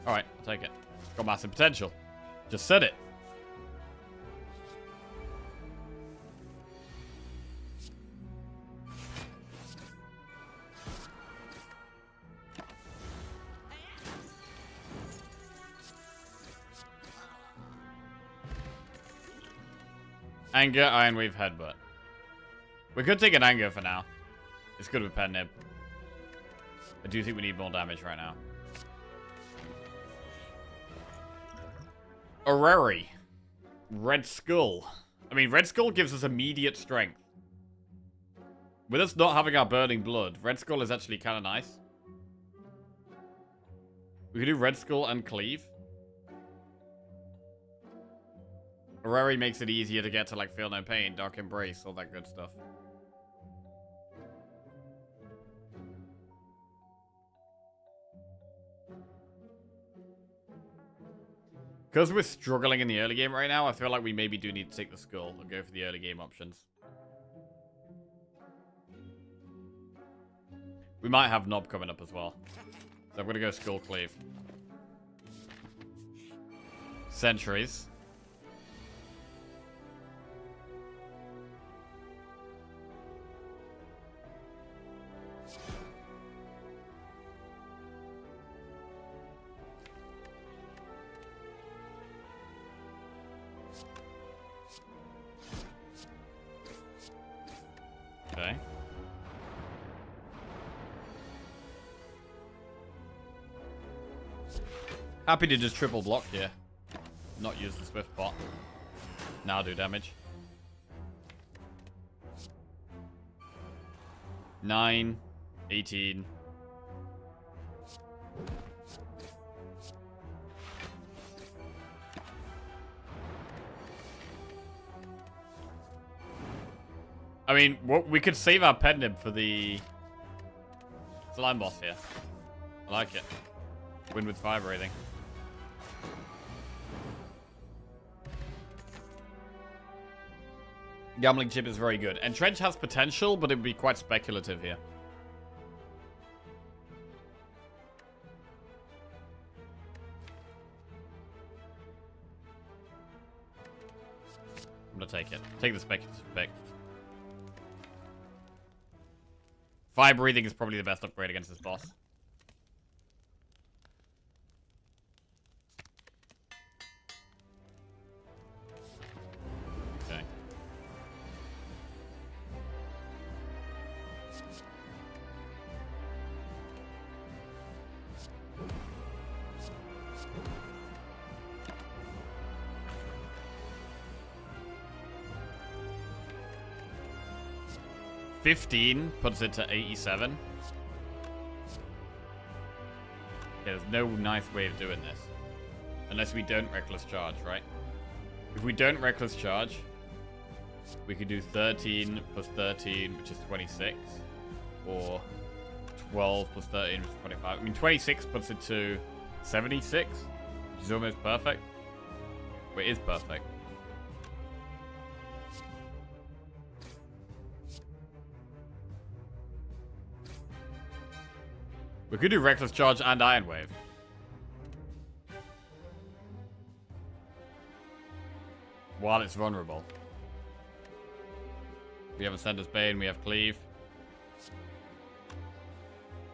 alright, I'll take it. Got massive potential. Just said it. Anger, Ironweave, Headbutt. We could take an Anger for now. It's good with Pen Nib. I do think we need more damage right now. Orrery. Red Skull. I mean, Red Skull gives us immediate strength. With us not having our Burning Blood, Red Skull is actually kind of nice. We could do Red Skull and Cleave. Orrery makes it easier to get to, like, Feel No Pain, Dark Embrace, all that good stuff. Because we're struggling in the early game right now, I feel like we maybe do need to take the Skull and go for the early game options. We might have Nob coming up as well. So I'm going to go Skull Cleave. Sentries. Okay. Happy to just triple block here. Not use the Swift bot. Now do damage. 9, 18. I mean, we could save our pet nib for the slime boss here. I like it. Win with fire breathing. Gambling chip is very good. Entrench has potential, but it would be quite speculative here. I'm gonna take it. Take the speculative pick. Fire breathing is probably the best upgrade against this boss. Okay. $15 puts it to 87. Okay, there's no nice way of doing this. Unless we don't reckless charge, right? If we don't reckless charge, we could do 13 plus 13, which is 26. Or 12 plus 13, which is 25. I mean, 26 puts it to 76, which is almost perfect. Well, it is perfect. We could do Reckless Charge and Iron Wave. While it's vulnerable. We have Ascender's Bane, we have Cleave.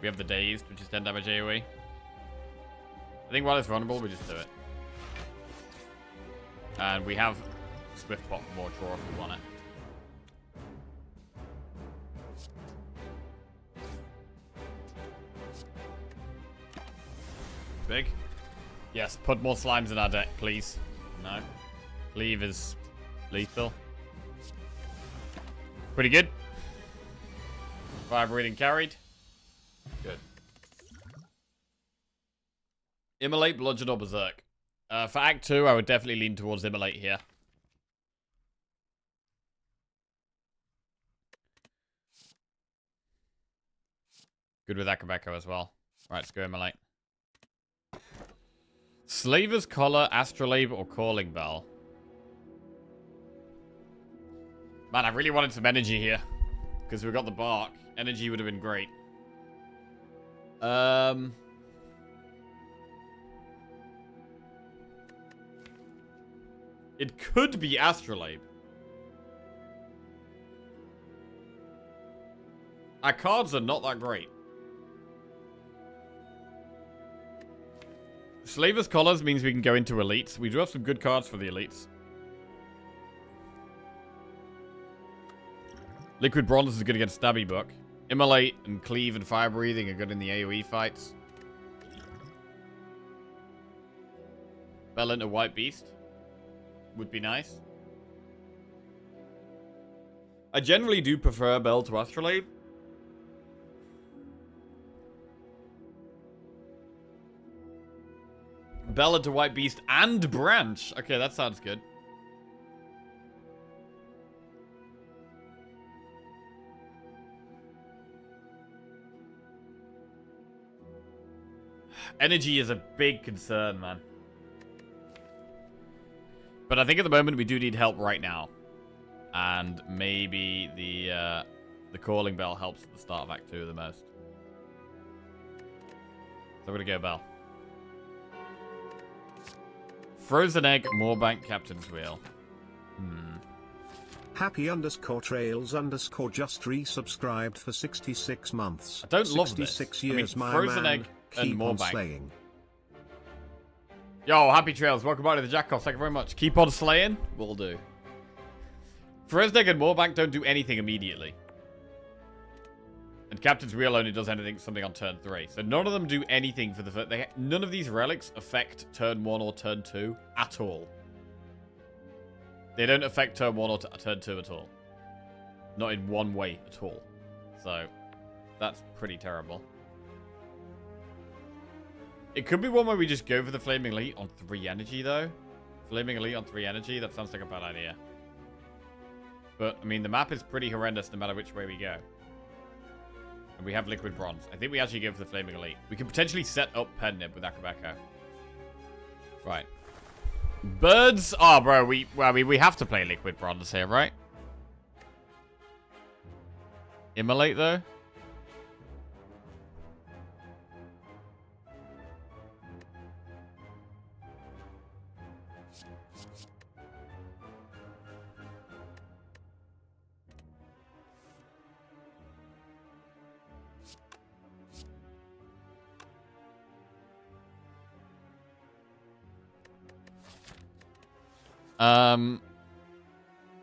We have the Dazed, which is 10 damage AoE. I think while it's vulnerable, we just do it. And we have Swift Pop for more draw if we want it. Big. Yes, put more slimes in our deck, please. No. Cleave is lethal. Pretty good. Fire breathing carried. Good. Immolate, Bludgeon, or Berserk. For Act 2, I would definitely lean towards Immolate here. Good with Akabeko as well. Right, let's go Immolate. Slaver's Collar, Astrolabe, or Calling Bell? Man, I really wanted some energy here. Because we got the bark. Energy would have been great. It could be Astrolabe. Our cards are not that great. Slaver's Collars means we can go into elites. We do have some good cards for the elites. Liquid Bronze is good against Stabby Book. Immolate and Cleave and Fire Breathing are good in the AoE fights. Bell into White Beast would be nice. I generally do prefer Bell to Astrolabe. Bell into White Beast and Branch. Okay, that sounds good. Energy is a big concern, man. But I think at the moment we do need help right now. And maybe the Calling Bell helps at the start of Act 2 the most. So we're going to go Bell. Frozen Egg, Moorbank, Captain's Wheel. Happy_trails_ just resubscribed for 66 months. I don't love this. 66 years, I mean, my Frozen man. Egg and Keep on Moorbank. slaying. Yo, Happy Trails. Welcome back to the Jackoff. Thank you very much. Keep on slaying. Will do. Frozen Egg and Moorbank don't do anything immediately. And Captain's Wheel only does something on turn 3. So none of them do anything for the first... None of these relics affect turn 1 or turn 2 at all. They don't affect turn 1 or turn 2 at all. Not in one way at all. So, That's pretty terrible. It could be one where we just go for the Flaming Elite on 3 energy, though. Flaming Elite on 3 energy, that sounds like a bad idea. But, I mean, the map is pretty horrendous no matter which way we go. And we have Liquid Bronze. I think we actually go for the Flaming Elite. We could potentially set up Pennip with Akabeko. Right. Birds? Oh, bro, we have to play Liquid Bronze here, right? Immolate, though?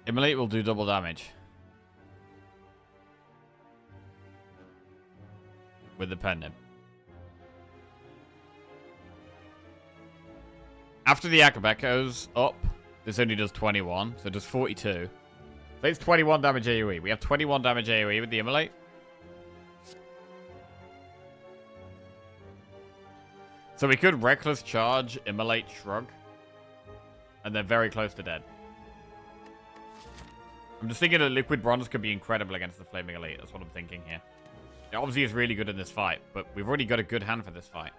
Immolate will do double damage. With the Pennip. After the Akabeko's up, this only does 21, so it does 42. So it's 21 damage AoE. We have 21 damage AoE with the Immolate. So we could Reckless Charge, Immolate, Shrug. And they're very close to dead. I'm just thinking that Liquid Bronze could be incredible against the Flaming Elite. That's what I'm thinking here. It obviously is really good in this fight, but we've already got a good hand for this fight.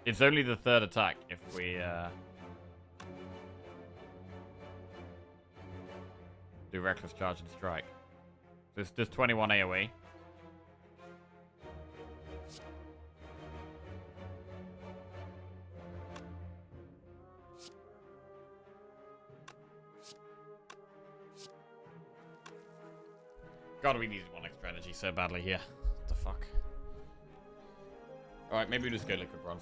It's only the 3rd attack if we do Reckless Charge and Strike. This does 21 AoE. God, we needed 1 extra energy so badly here. What the fuck? Alright, maybe we just go Liquid Bronze.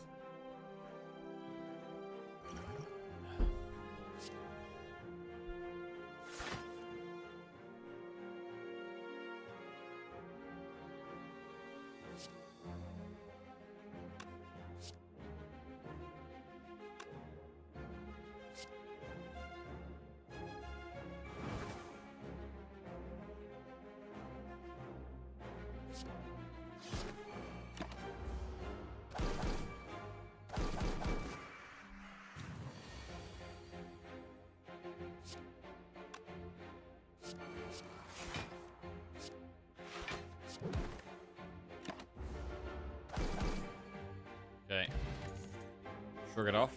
Okay. Shrug it off.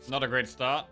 Not a great start.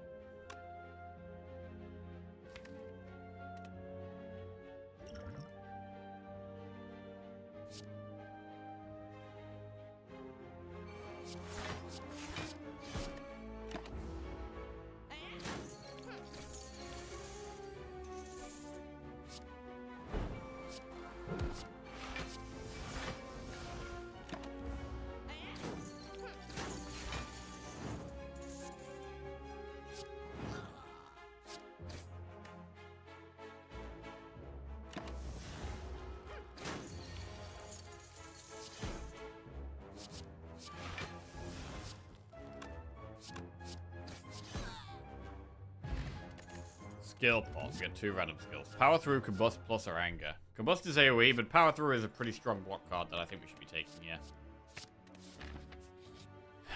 Skill pot. We get 2 random skills. Power Through, Combust Plus, or Anger. Combust is AoE, but Power Through is a pretty strong block card that I think we should be taking, yeah.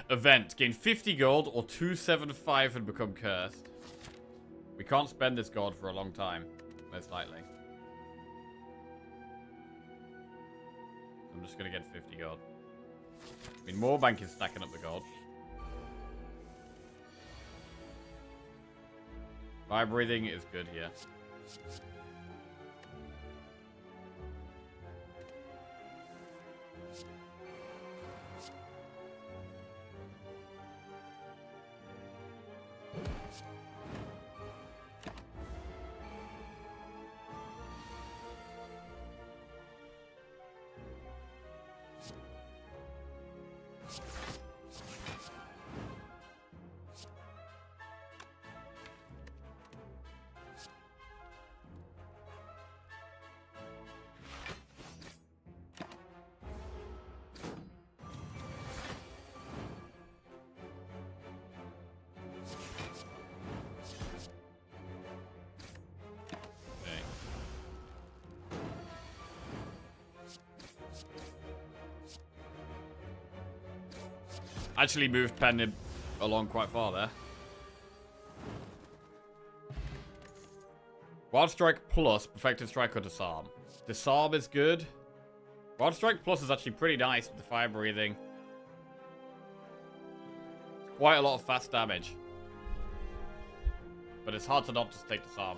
Event. Gain 50 gold or 275 and become cursed. We can't spend this gold for a long time, most likely. I'm just going to get 50 gold. I mean, Moorbank is stacking up the gold. Fire breathing is good here. Actually moved Pen along quite far there. Wild Strike Plus, Perfected Strike or Disarm. Disarm is good. Wild Strike Plus is actually pretty nice with the fire breathing. It's quite a lot of fast damage. But it's hard to not just take Disarm.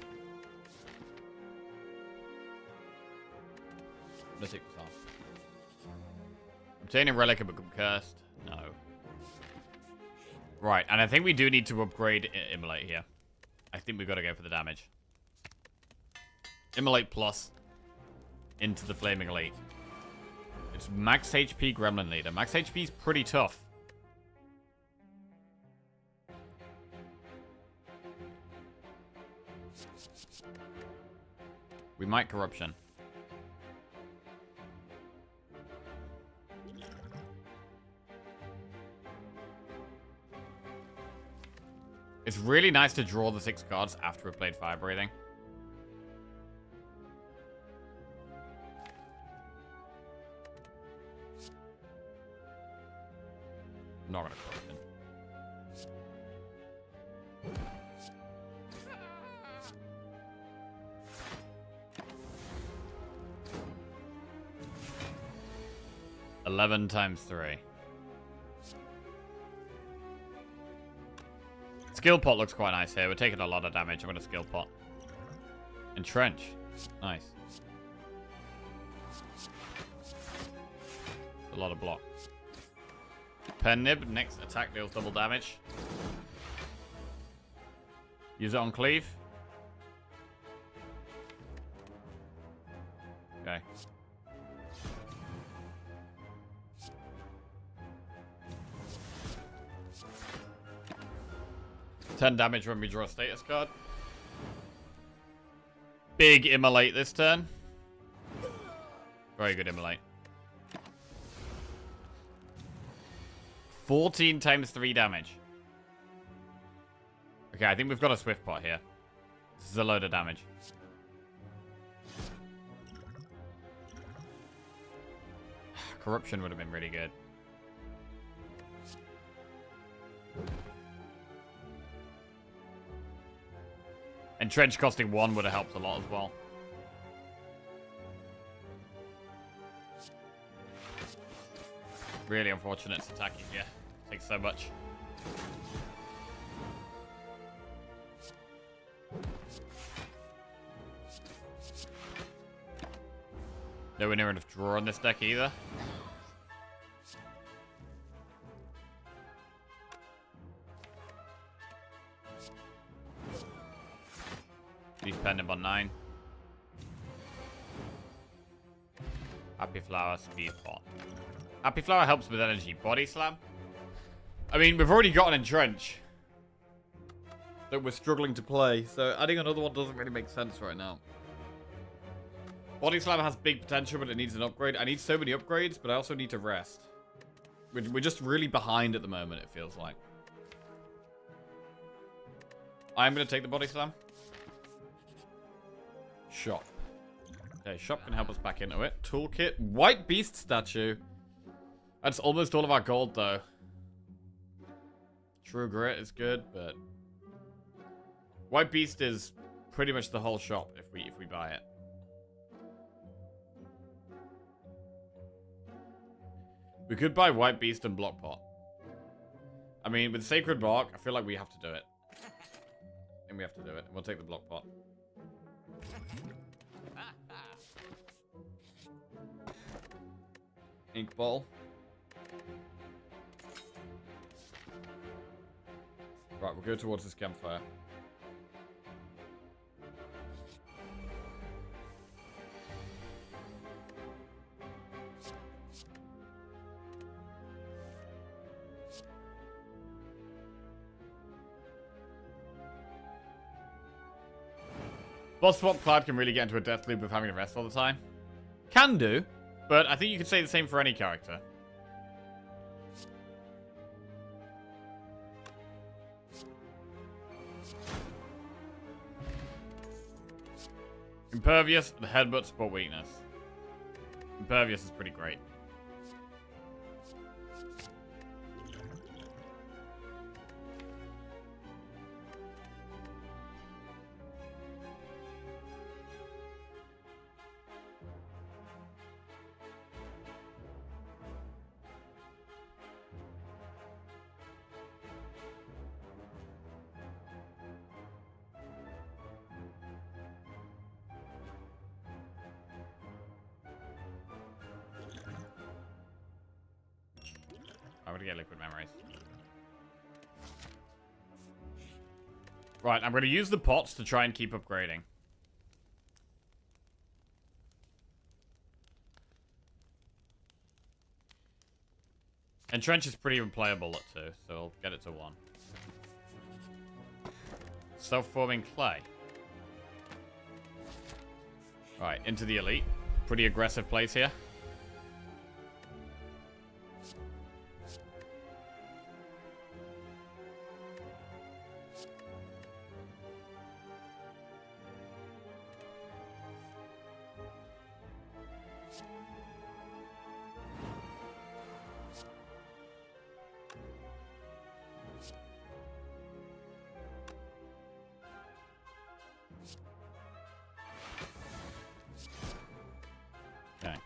Let's take Disarm. Obtaining Relic and become cursed? No. Right, and I think we do need to upgrade Immolate here. I think we've got to go for the damage. Immolate Plus into the Flaming Elite. It's max HP Gremlin Leader. Max HP is pretty tough. We might Corruption. It's really nice to draw the 6 cards after we've played Fire Breathing. I'm not gonna Corruption. $11 times 3. Skill pot looks quite nice here. We're taking a lot of damage. I'm going to skill pot. Entrench. Nice. A lot of block. Pen Nib. Next attack deals double damage. Use it on Cleave. Okay. $10 damage when we draw a status card. Big Immolate this turn. Very good Immolate. 14 times 3 damage. Okay, I think we've got a Swift Pot here. This is a load of damage. Corruption would have been really good. And Trench costing 1 would have helped a lot as well. Really unfortunate it's attacking here. Takes so much. Nowhere near enough draw on this deck either. He's pending on 9. Happy Flower, Speed Pot. Happy Flower helps with energy. Body Slam. I mean, we've already got an Entrench that we're struggling to play, so adding another one doesn't really make sense right now. Body Slam has big potential, but it needs an upgrade. I need so many upgrades, but I also need to rest. We're just really behind at the moment, it feels like. I'm going to take the Body Slam. Shop. Okay, shop can help us back into it. Toolkit. White Beast statue. That's almost all of our gold, though. True Grit is good, but White Beast is pretty much the whole shop if we buy it. We could buy White Beast and Block Pot. I mean, with Sacred Bark, I feel like we have to do it. And we have to do it. We'll take the Block Pot. Ink Ball. Right, we'll go towards this campfire. Boss Swap Cloud can really get into a death loop of having to rest all the time. Can do, but I think you could say the same for any character. Impervious, the headbutt, spot weakness. Impervious is pretty great. I'm gonna get liquid memories. Right, I'm gonna use the pots to try and keep upgrading. Entrench is pretty unplayable at 2, so I'll get it to 1. Self-forming clay. Alright, into the elite. Pretty aggressive place here. Okay.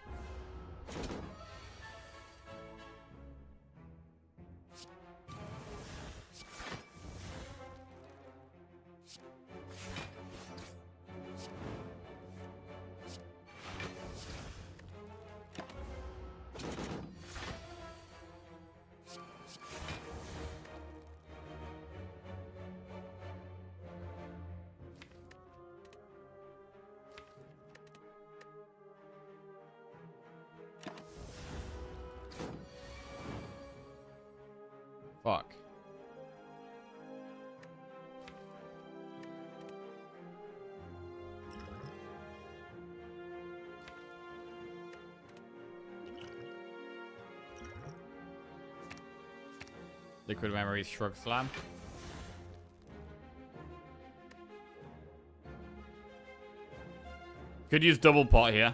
Fuck. Liquid memories, shrug slam. Could use double pot here.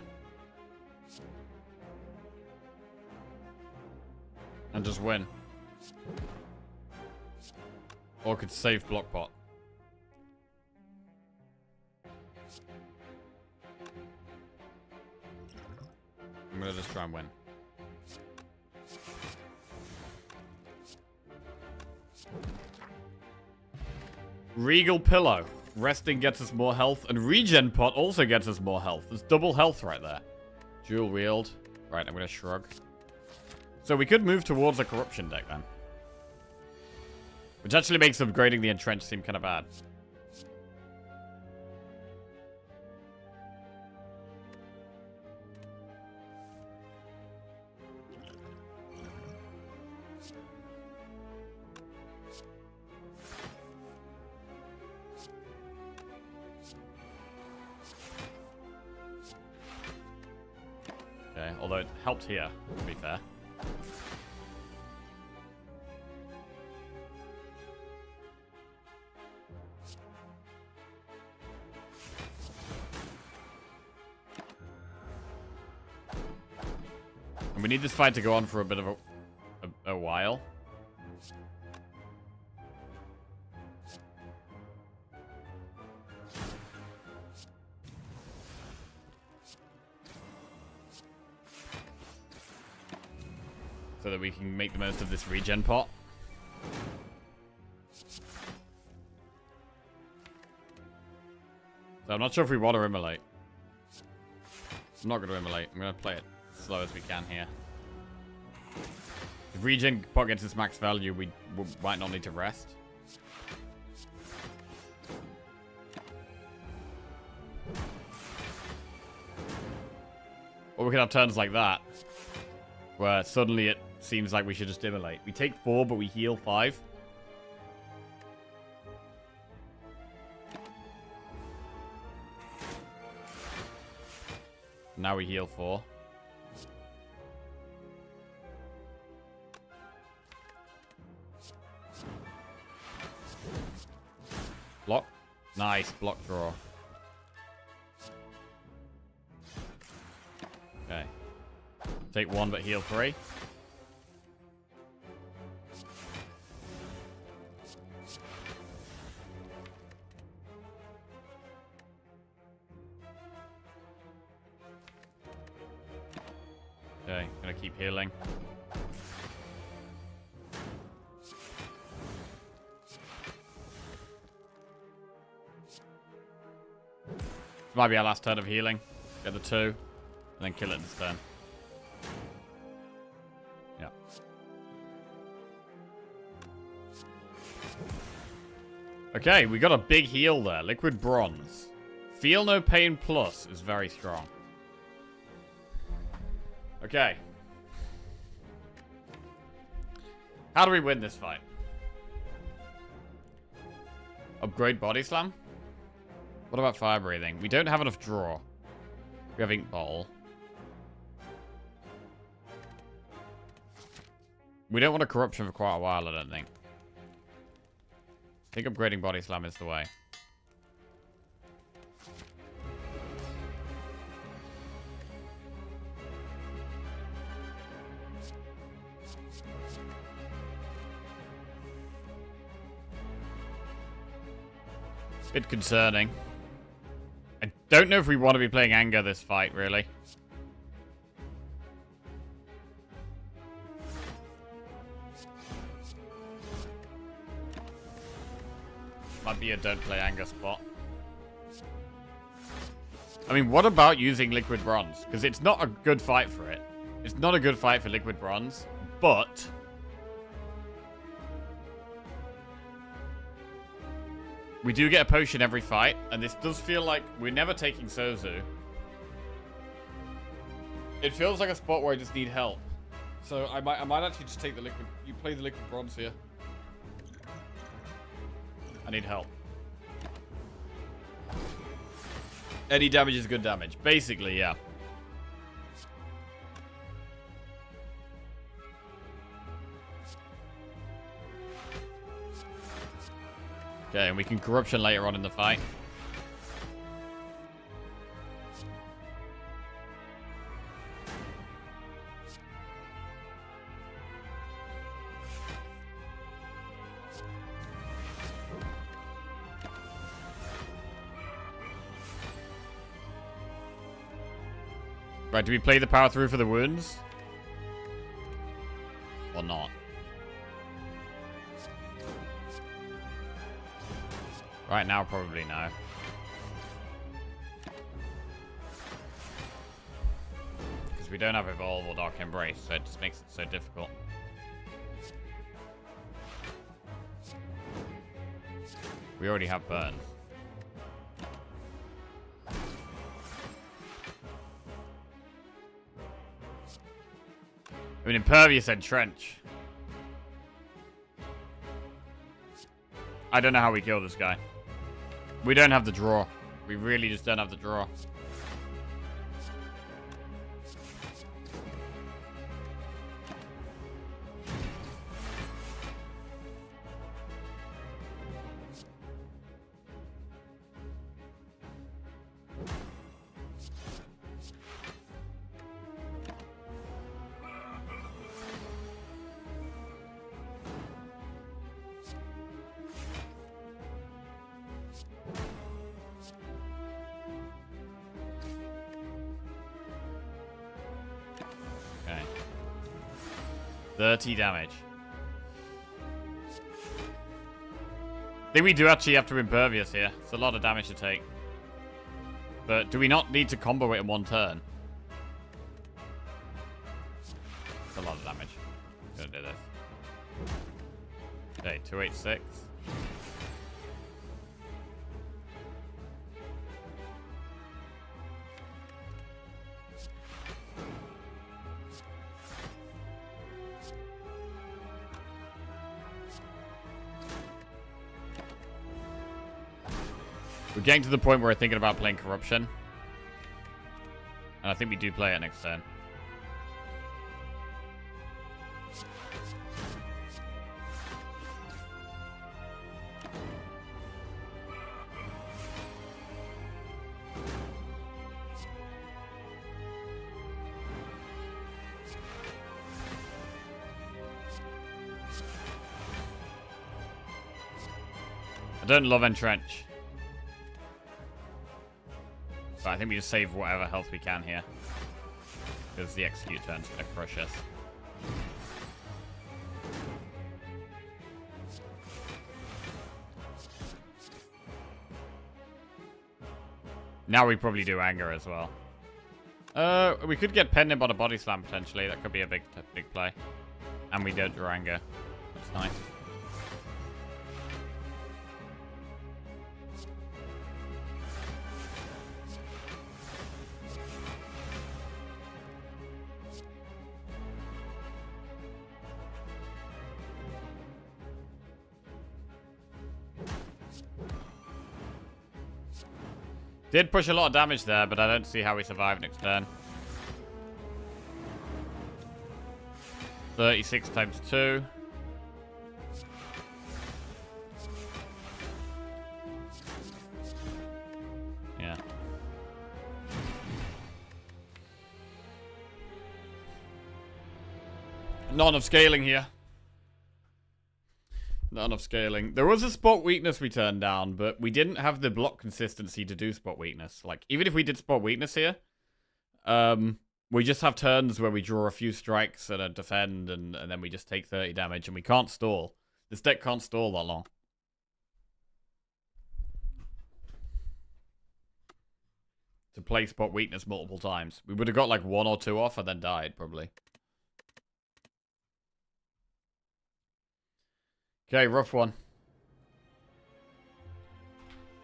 And just win. Or could save block pot. I'm gonna just try and win. Regal Pillow. Resting gets us more health. And Regen Pot also gets us more health. There's double health right there. Dual wield. Right, I'm gonna shrug. So we could move towards a corruption deck then. Which actually makes upgrading the Entrench seem kind of bad. Okay, although it helped here, to be fair. We need this fight to go on for a bit of a while. So that we can make the most of this regen pot. So I'm not sure if we want to immolate. I'm not going to immolate. I'm going to play it slow as we can here. If regen pot gets its max value, we might not need to rest. Or we could have turns like that, where suddenly it seems like we should just immolate. We take 4, but we heal 5. Now we heal 4. Block. Nice. Block draw. Okay. Take 1 but heal 3. Okay, gonna keep healing. This might be our last turn of healing. Get the 2, and then kill it this turn. Yeah. Okay, we got a big heal there. Liquid bronze. Feel no pain plus is very strong. Okay. How do we win this fight? Upgrade body slam? What about fire breathing? We don't have enough draw. We have ink bottle. We don't want a corruption for quite a while, I don't think. I think upgrading body slam is the way. Bit concerning. I don't know if we want to be playing anger this fight, really. Might be a don't play anger spot. I mean, what about using liquid bronze? Because it's not a good fight for it. It's not a good fight for liquid bronze, but we do get a potion every fight, and this does feel like we're never taking Sozu. It feels like a spot where I just need help. So I might actually just take the liquid. You play the liquid bronze here. I need help. Any damage is good damage. Basically, yeah. Okay, and we can corruption later on in the fight. Right, do we play the power through for the wounds? Or not? Right now, probably no. Because we don't have Evolve or Dark Embrace, so it just makes it so difficult. We already have Burn. I mean, Impervious and Trench. I don't know how we kill this guy. We don't have the draw. We really just don't have the draw. Okay. 30 damage. I think we do actually have to Impervious here. It's a lot of damage to take. But do we not need to combo it in one turn? It's a lot of damage. I'm gonna do this. Okay, 286. We're getting to the point where we're thinking about playing Corruption. And I think we do play it next turn. I don't love Entrench. But I think we just save whatever health we can here. Because the execute turn's going to crush us. Now we probably do anger as well. We could get Pendant on a body slam potentially. That could be a big play. And we don't draw anger. That's nice. Did push a lot of damage there, but I don't see how we survive next turn. 36 times 2. Yeah. Not enough scaling here. Not enough scaling. There was a spot weakness we turned down, but we didn't have the block consistency to do spot weakness. Like, even if we did spot weakness here, we just have turns where we draw a few strikes and a defend, and then we just take 30 damage, and we can't stall. This deck can't stall that long. To play spot weakness multiple times. We would have got like 1 or 2 off and then died, probably. Okay, rough one.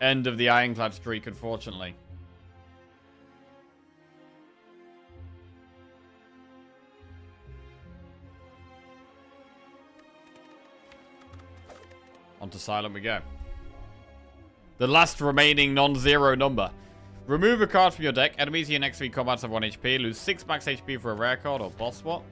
End of the Ironclad streak, unfortunately. Onto silent we go. The last remaining non-zero number. Remove a card from your deck. Enemies in your next 3 combats have 1 HP. Lose 6 max HP for a rare card or boss swap.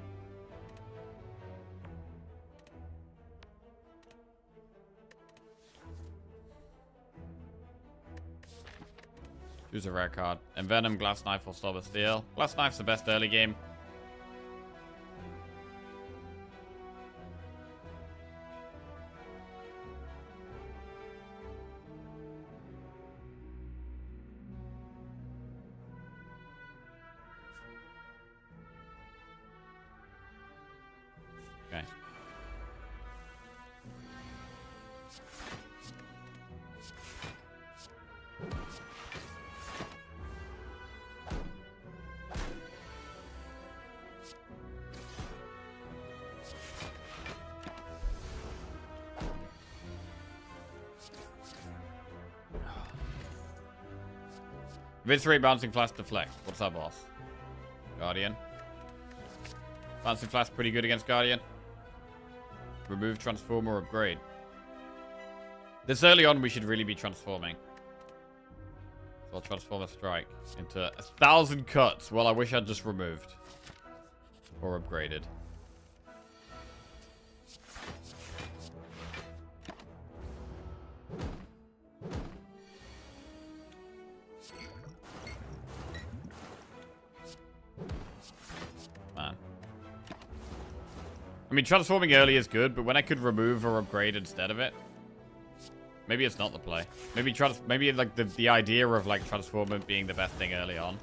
Choose a rare card. Envenom, Glass Knife, or Stubber Steel. Glass Knife's the best early game. Okay. Eviscerate, Bouncing Flash, Deflect. What's our boss? Guardian. Bouncing Flash pretty good against Guardian. Remove, Transform, or Upgrade. This early on, we should really be transforming. So I'll transform a strike into 1,000 cuts. Well, I wish I'd just removed. Or upgraded. Man. I mean, transforming early is good, but when I could remove or upgrade instead of it, maybe it's not the play. Maybe like the idea of like transforming being the best thing early on,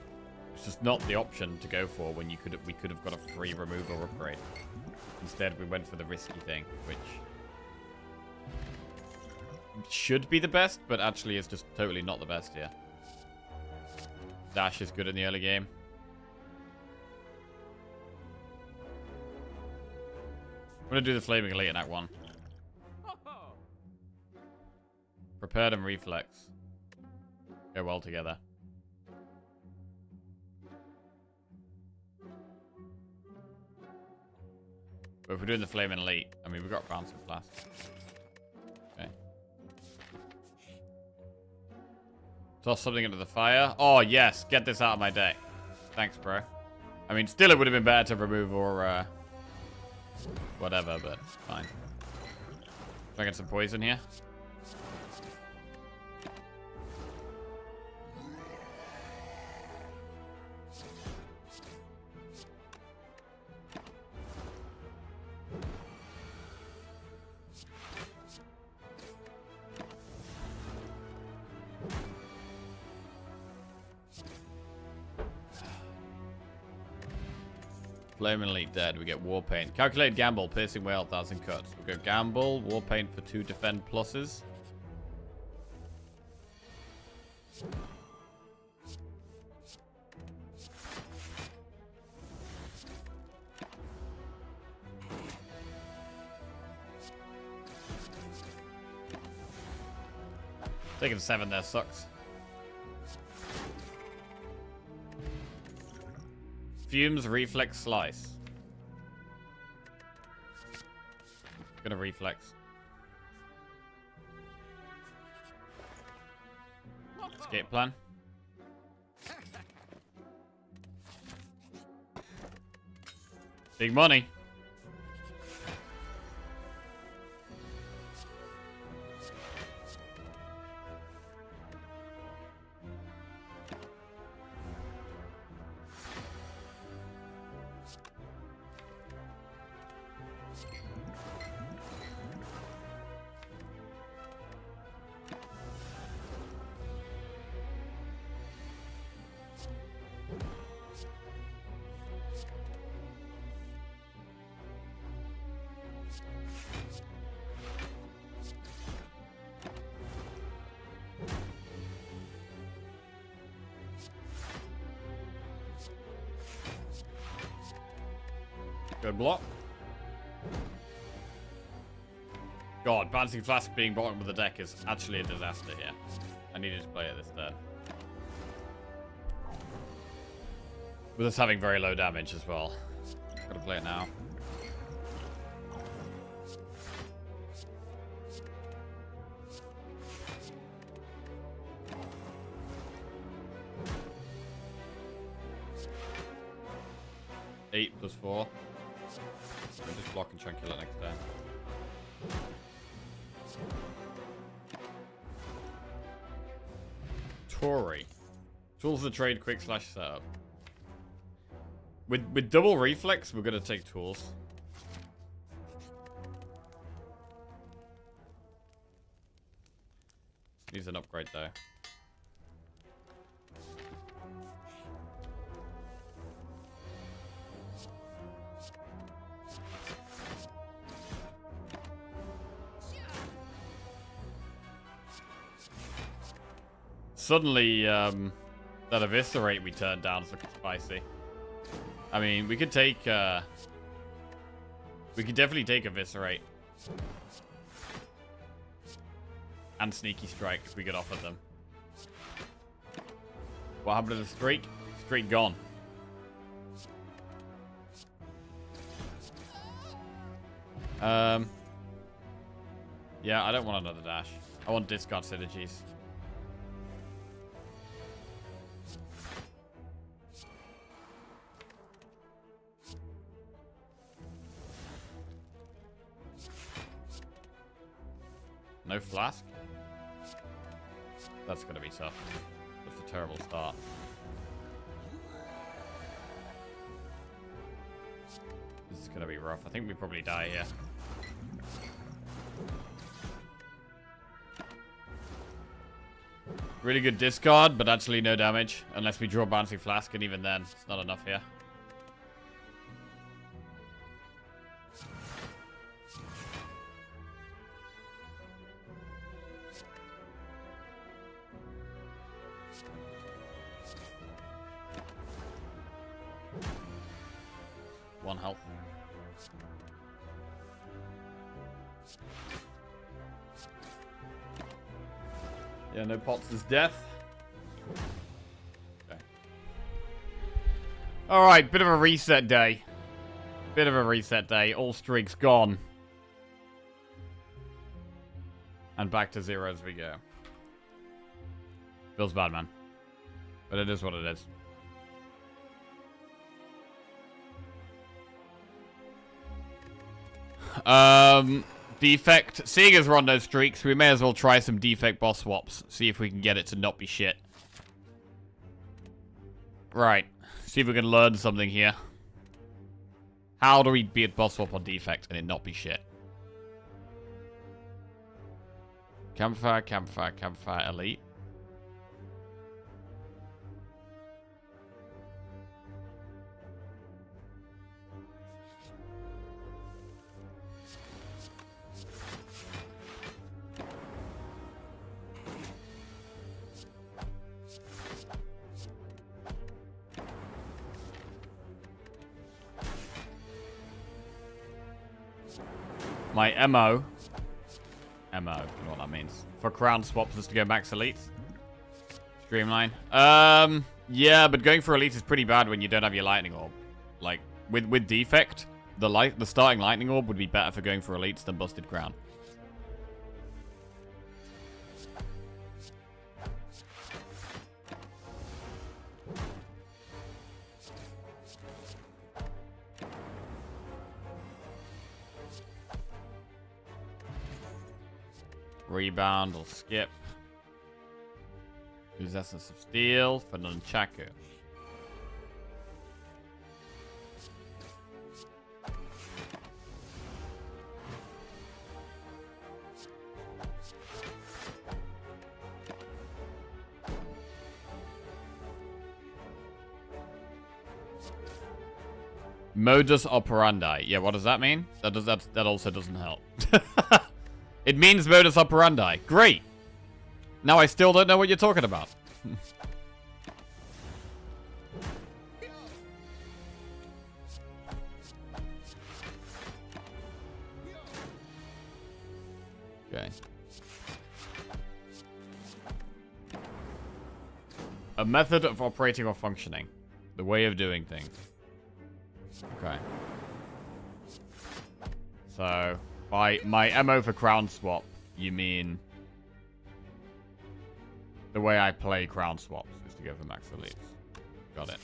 it's just not the option to go for when we could have got a free remove or upgrade. Instead, we went for the risky thing, which should be the best, but actually is just totally not the best here. Dash is good in the early game. I'm going to do the Flaming Elite in Act 1. Prepared and Reflex. Go well together. But if we're doing the Flaming Elite, I mean, we've got Bouncing Flash. Okay. Toss something into the fire. Oh, yes. Get this out of my deck. Thanks, bro. I mean, still it would have been better to remove or whatever, but fine. Can I get some poison here? Flaming Elite dead. We get War Paint. Calculated Gamble. Piercing Whale, 1,000 cuts. We go Gamble. War Paint for 2 defend pluses. Taking 7 there sucks. Fumes, Reflex, Slice. Gonna Reflex. Escape plan. Big money. Good block. God, Bouncing Flask being bottom of the deck is actually a disaster here. I needed to play it this turn. With us having very low damage as well. Gotta play it now. Eight plus 4. I'll just block and try and kill it next time. Tory. Tools of the trade, quick slash setup. With double reflex, we're gonna take tools. Needs an upgrade though. Suddenly, that eviscerate we turned down is looking spicy. I mean, we could take, we could definitely take eviscerate. And sneaky strike if we get offered them. What happened to the streak? Streak gone. Yeah, I don't want another dash. I want discard synergies. No flask? That's gonna be tough. That's a terrible start. This is gonna be rough. I think we probably die here. Really good discard, but actually no damage. Unless we draw Bouncing Flask, and even then, it's not enough here. One health. Yeah, no pots is death. Okay. Alright, bit of a reset day. Bit of a reset day. All streaks gone. And back to 0 as we go. Feels bad, man. But it is what it is. Defect. Seeing as we're on those streaks, we may as well try some defect boss swaps. See if we can get it to not be shit. Right. See if we can learn something here. How do we beat boss swap on defect and it not be shit? Campfire, campfire, campfire, elite. My MO. MO, I don't know what that means. For crown swaps is to go max elite. Streamline. Yeah, but going for elite is pretty bad when you don't have your lightning orb. Like, with defect, the starting lightning orb would be better for going for elites than busted crown. Rebound will skip. Use Essence of Steel for Nunchaku. Modus operandi. Yeah, what does that mean? That also doesn't help. It means modus operandi. Great. Now I still don't know what you're talking about. Okay. A method of operating or functioning. The way of doing things. Okay. So, by my MO for crown swap, you mean the way I play crown swaps is to go for max elites. Got it.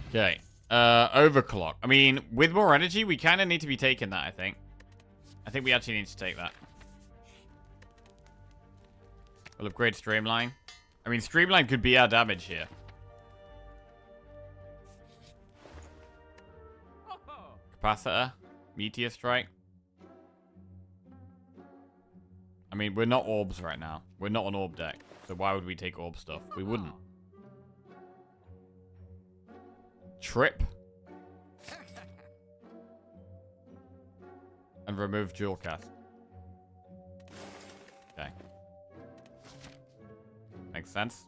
Okay. Overclock. I mean, with more energy, we kind of need to be taking that, I think. I think we actually need to take that. We'll upgrade Streamline. I mean, Streamline could be our damage here. Capacitor. Meteor Strike. I mean, we're not orbs right now. We're not on orb deck. So why would we take orb stuff? We wouldn't. Trip. And remove dual cast. Okay. Makes sense.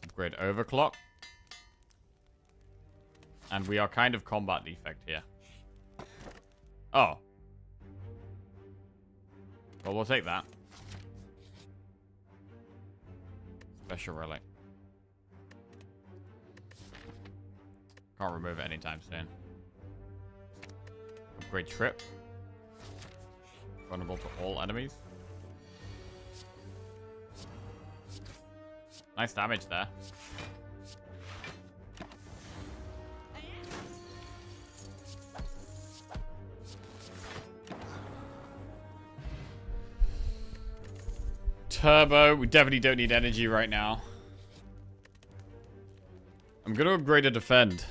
Upgrade overclock. And we are kind of combat defect here. Oh. Well, we'll take that. Special relic. Can't remove it anytime soon. Upgrade trip. Vulnerable to all enemies. Nice damage there. Turbo. We definitely don't need energy right now. I'm going to upgrade a defend.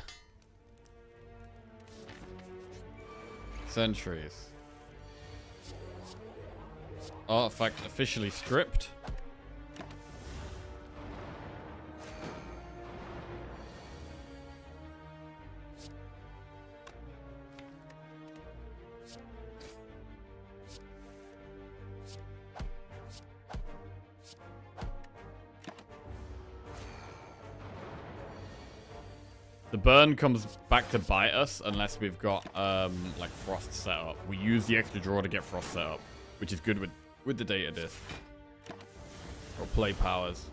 Sentries. Artifact officially stripped. The burn comes back to bite us unless we've got like frost set up. We use the extra draw to get frost set up, which is good with the data disc. Or play powers.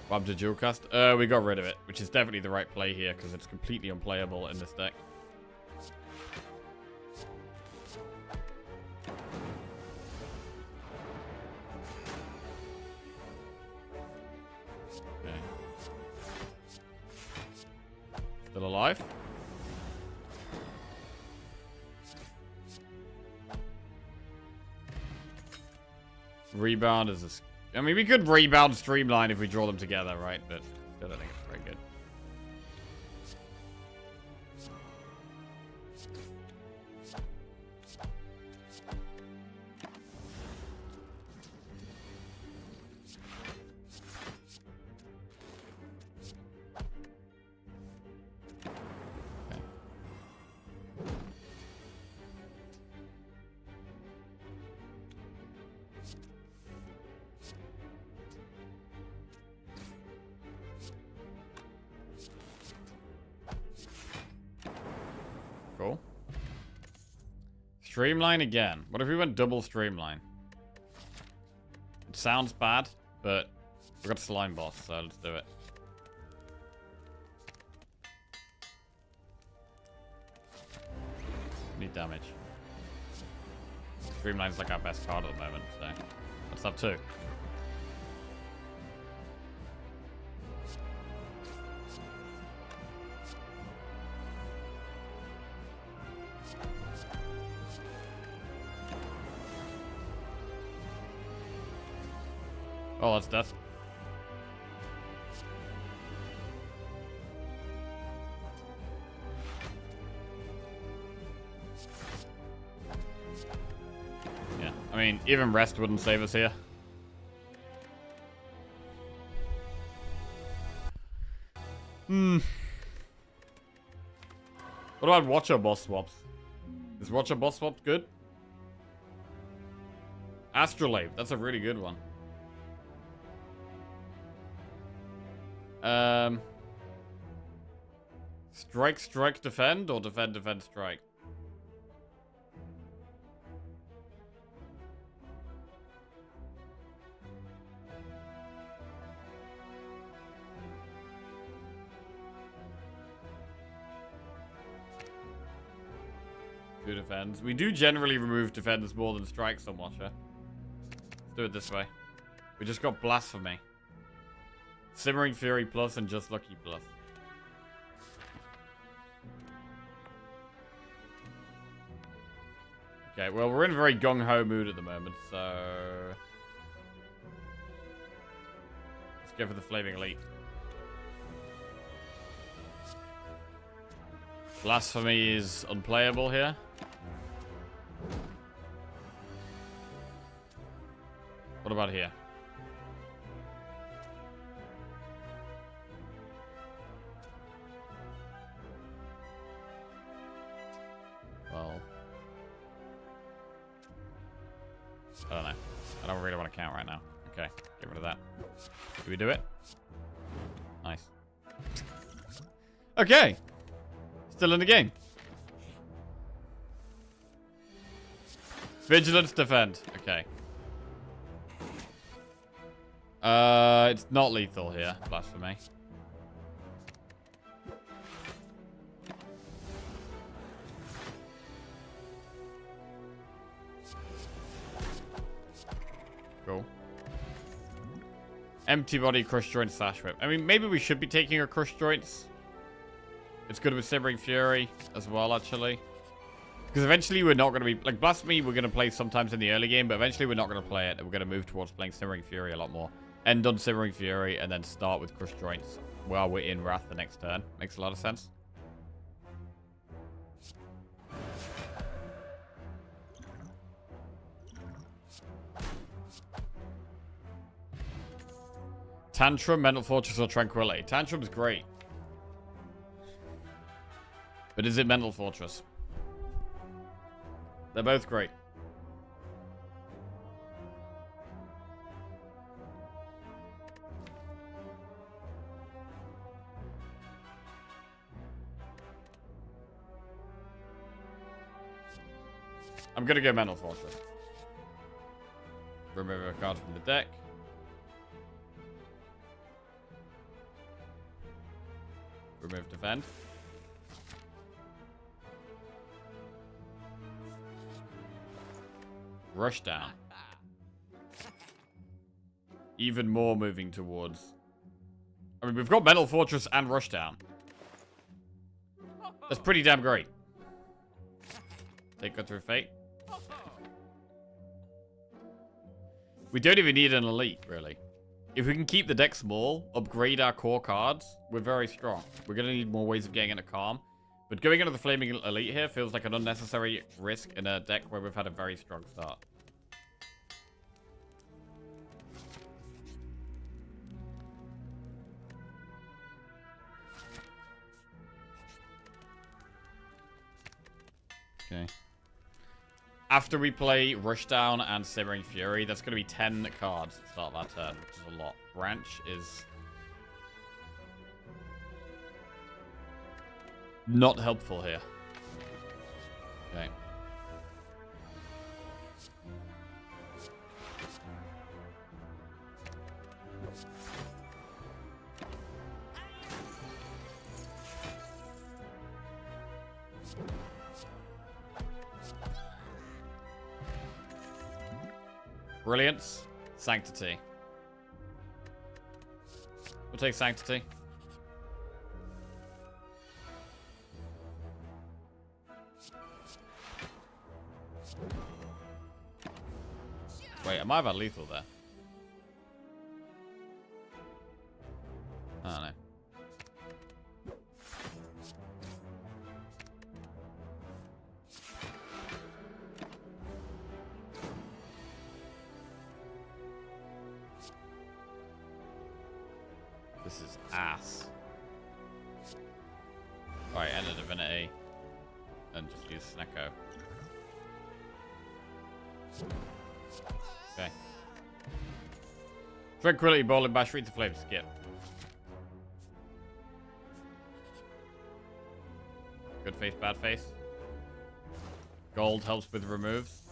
Bob to dual cast. We got rid of it, which is definitely the right play here because it's completely unplayable in this deck. Still alive? Rebound is a... I mean, we could rebound Streamline if we draw them together, right? But still don't think it's very good. Cool. Streamline again. What if we went double Streamline? It sounds bad, but we've got Slime Boss, so let's do it. Need damage. Streamline's like our best card at the moment, so let's have two. Oh, that's death. Yeah, I mean, even rest wouldn't save us here. What about Watcher boss swaps? Is Watcher boss swaps good? Astrolabe, that's a really good one. Strike, strike, defend, or defend, defend, strike? Two defends. We do generally remove defenders more than strikes on Watcher. Let's do it this way. We just got Blasphemy. Simmering Fury plus and Just Lucky plus. Okay, well, we're in a very gung-ho mood at the moment, so... let's go for the Flaming Elite. Blasphemy is unplayable here. What about here? Well... I don't know. I don't really want to count right now. Okay, get rid of that. Do we do it? Nice. Okay! Still in the game. Vigilance, defend. Okay. It's not lethal here. Blasphemy. Cool. Empty body, crush joint, slash whip. I mean, maybe we should be taking our crush joints. It's good with Simmering Fury as well, actually. Because eventually we're not going to be... like, Blasphemy we're going to play sometimes in the early game, but eventually we're not going to play it. We're going to move towards playing Simmering Fury a lot more. End on Simmering Fury, and then start with Crush Joints while we're in Wrath the next turn. Makes a lot of sense. Tantrum, Mental Fortress, or Tranquility? Tantrum's great. But is it Mental Fortress? They're both great. I'm gonna go Mental Fortress. Remove a card from the deck. Remove defend. Rush down. Even more moving towards... I mean, we've got Mental Fortress and Rush down. That's pretty damn great. Take that through Fate. We don't even need an elite, really. If we can keep the deck small, upgrade our core cards, we're very strong. We're going to need more ways of getting into Calm. But going into the Flaming Elite here feels like an unnecessary risk in a deck where we've had a very strong start. Okay. After we play Rushdown and Simmering Fury, that's going to be 10 cards to start that turn, which is a lot. Branch is not helpful here. Okay. Brilliance. Sanctity. We'll take Sanctity. Wait, I might have had lethal there. This is ass. Alright, end of Divinity. And just use Snecko. Okay. Tranquility Ball and Bash Read the Flame skip. Good face, bad face. Gold helps with removes.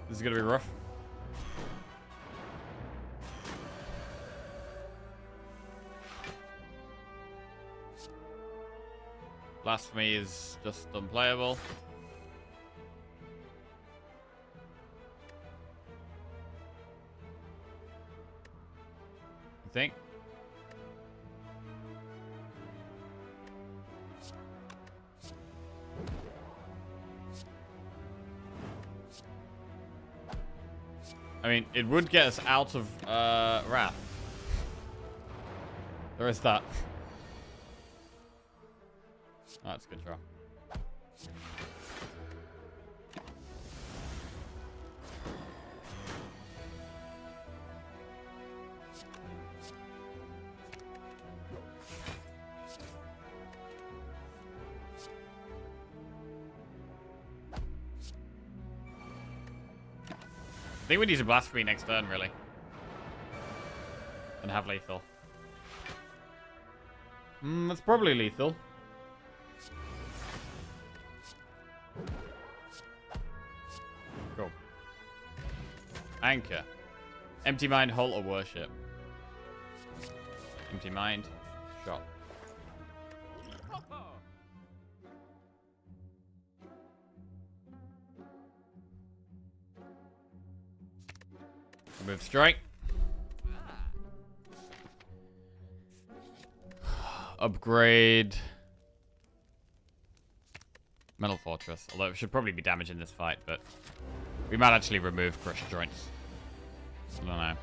This is gonna be rough. Blasphemy is just unplayable. I think. I mean, it would get us out of Wrath. There is that. Oh, that's a good draw. I think we need to Blasphemy next turn, really. And have lethal. That's probably lethal. Cool. Anchor. Empty Mind, Halt, or Worship. Empty Mind. Shot. Move strike. Upgrade. Metal Fortress. Although it should probably be damaging this fight, but we might actually remove Crushed Joints. I don't know.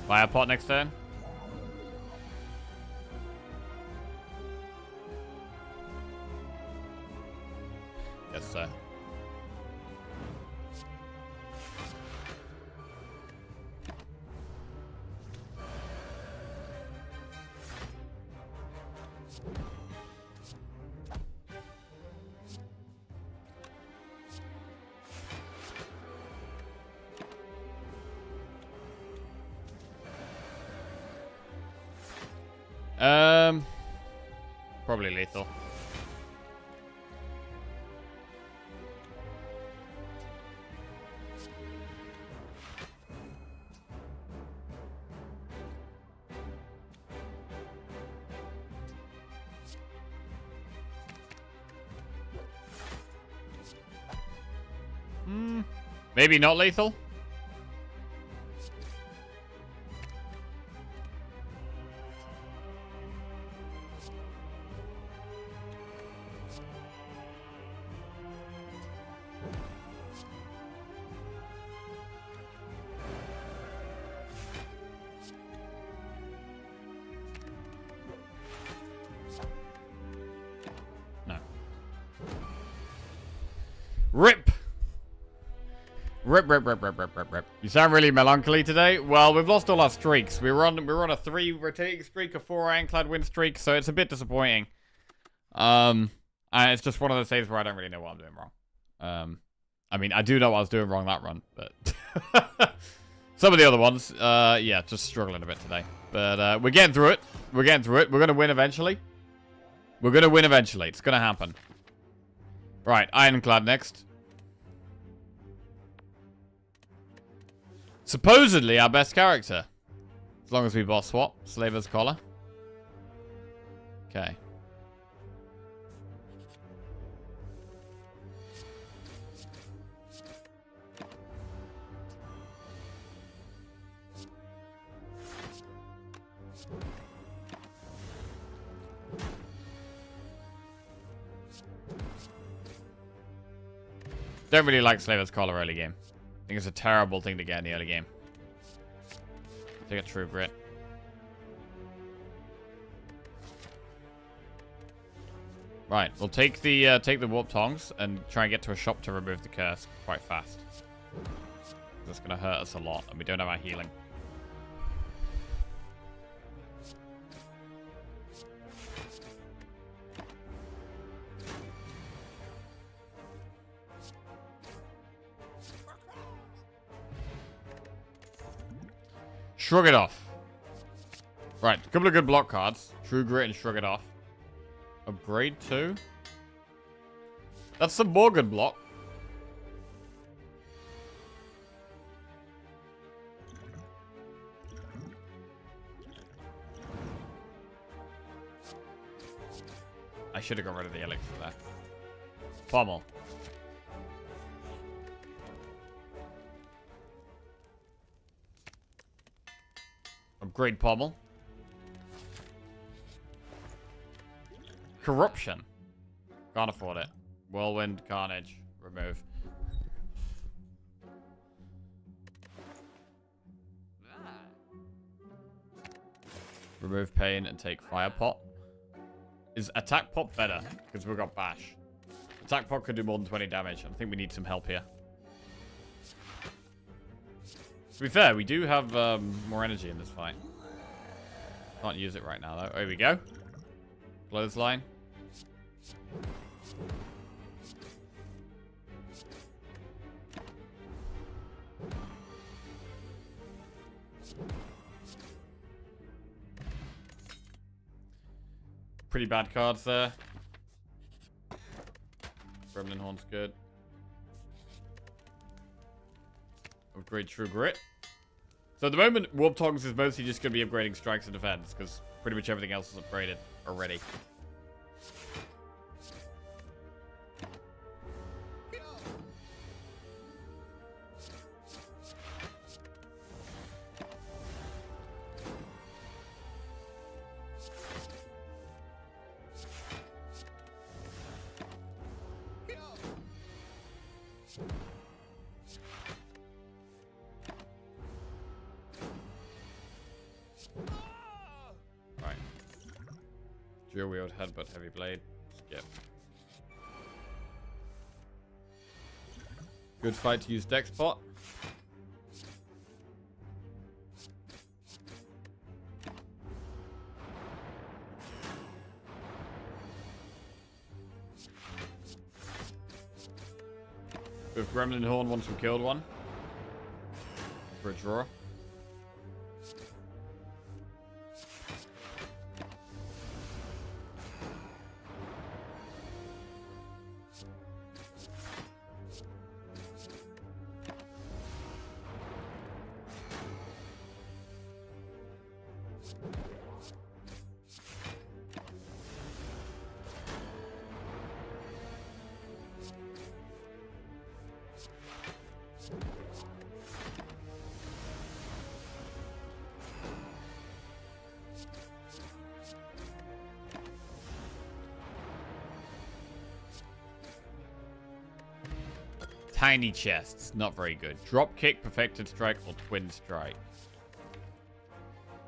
Fire pot next turn. Yes, sir. Probably lethal. Maybe not lethal. Rip. Rip. You sound really melancholy today. Well, we've lost all our streaks. We were on a 3 rotating streak, a 4 ironclad win streak, so it's a bit disappointing. And it's just one of those days where I don't really know what I'm doing wrong. I mean, I do know what I was doing wrong that run, but some of the other ones, yeah, just struggling a bit today. But we're getting through it. We're gonna win eventually. It's gonna happen. Right, Ironclad next. Supposedly our best character. As long as we boss swap. Slaver's Collar. Okay. Don't really like Slaver's Collar early game. I think it's a terrible thing to get in the early game. Take a True Grit. Right, we'll take the Warp Tongs and try and get to a shop to remove the curse quite fast. That's gonna hurt us a lot, and we don't have our healing. Shrug it off. Right, a couple of good block cards. True Grit and Shrug it off. Upgrade 2. That's some more good block. I should have got rid of the elixir there. Pommel. Upgrade Pommel. Corruption. Can't afford it. Whirlwind, Carnage, remove. Remove Pain and take Fire Pot. Is Attack Pot better? Because we've got Bash. Attack Pot could do more than 20 damage. I think we need some help here. To be fair, we do have more energy in this fight. Can't use it right now, though. Here we go. Clothesline. Pretty bad cards there. Gremlin Horn's good. Upgrade True Grit. So at the moment, Warp Tongs is mostly just going to be upgrading strikes and defense, because pretty much everything else is upgraded already. Right. Dual wield, headbutt, heavy blade. Skip. Good fight to use Dex Pot. With Gremlin Horn once we killed one. For a draw. Tiny chests, not very good. Drop kick, perfected strike, or twin strike.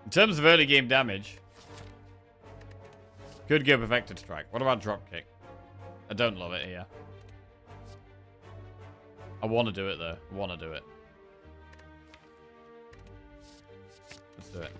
In terms of early game damage, could go perfected strike. What about drop kick? I don't love it here. I want to do it though. I want to do it. Let's do it.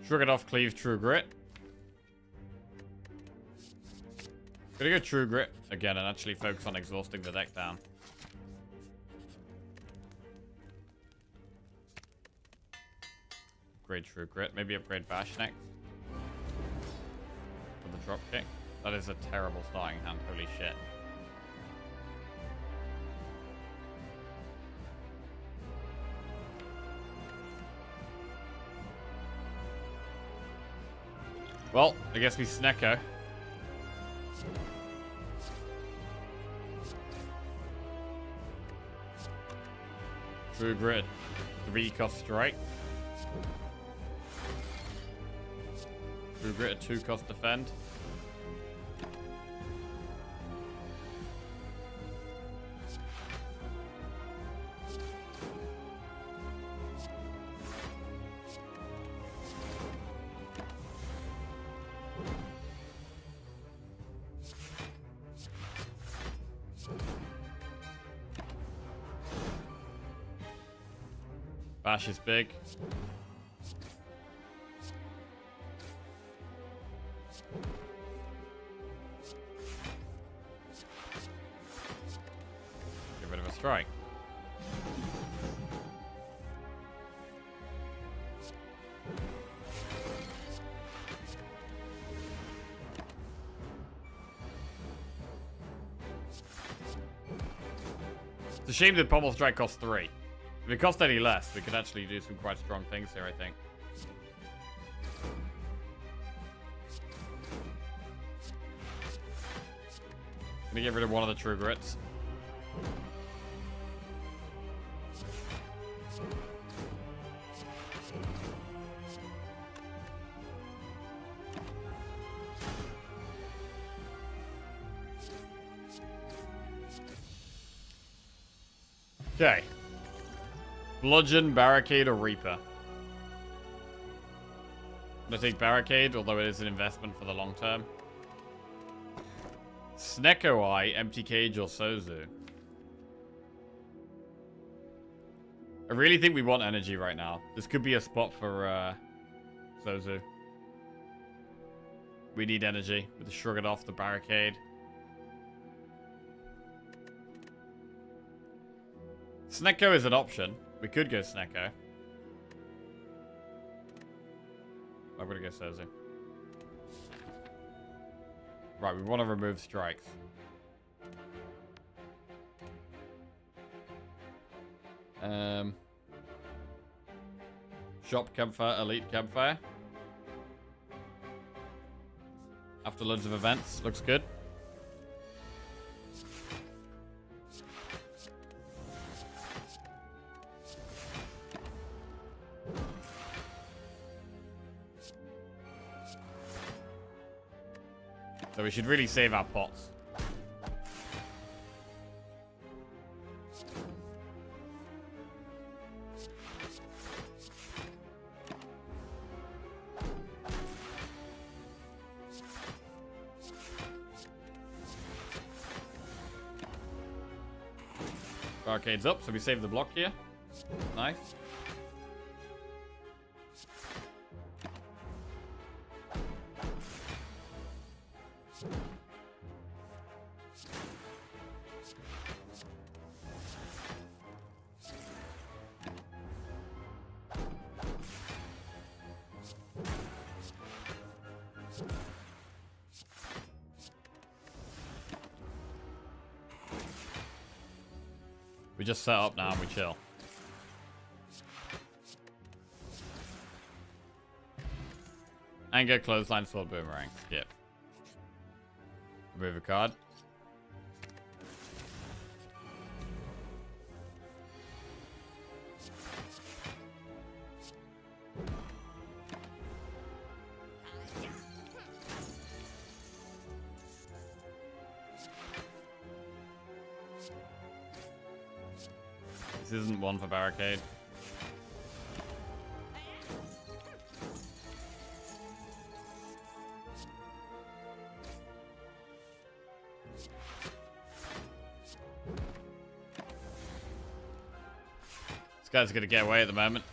Shrug it off, cleave, true grit. Gonna go true grit again and actually focus on exhausting the deck down. Upgrade true grit. Maybe upgrade bash next. For the drop kick. That is a terrible starting hand. Holy shit. Well, I guess we Snecko. True grit. 3-cost strike. True grit, a 2-cost defend. Bash is big. Get rid of a strike. It's a shame that Pommel Strike costs 3. If it cost any less, we could actually do some quite strong things here, I think. Gonna get rid of one of the true grits. Okay. Bludgeon, Barricade, or Reaper. I'm gonna take Barricade, although it is an investment for the long term. Snecko Eye, Empty Cage, or Sozu. I really think we want energy right now. This could be a spot for Sozu. We need energy with the Shrug It Off, the Barricade. Snecko is an option. We could go Snecko. I'm gonna go Sozu. Right, we want to remove strikes. Shop Campfire, Elite Campfire. After loads of events, looks good. So we should really save our pots. Barricade's up, so we save the block here. Nice. We just set up now and we chill. Anger, Clothesline, Sword, Boomerang. Skip. Remove a card. This isn't one for Barricade. This guy's gonna get away at the moment.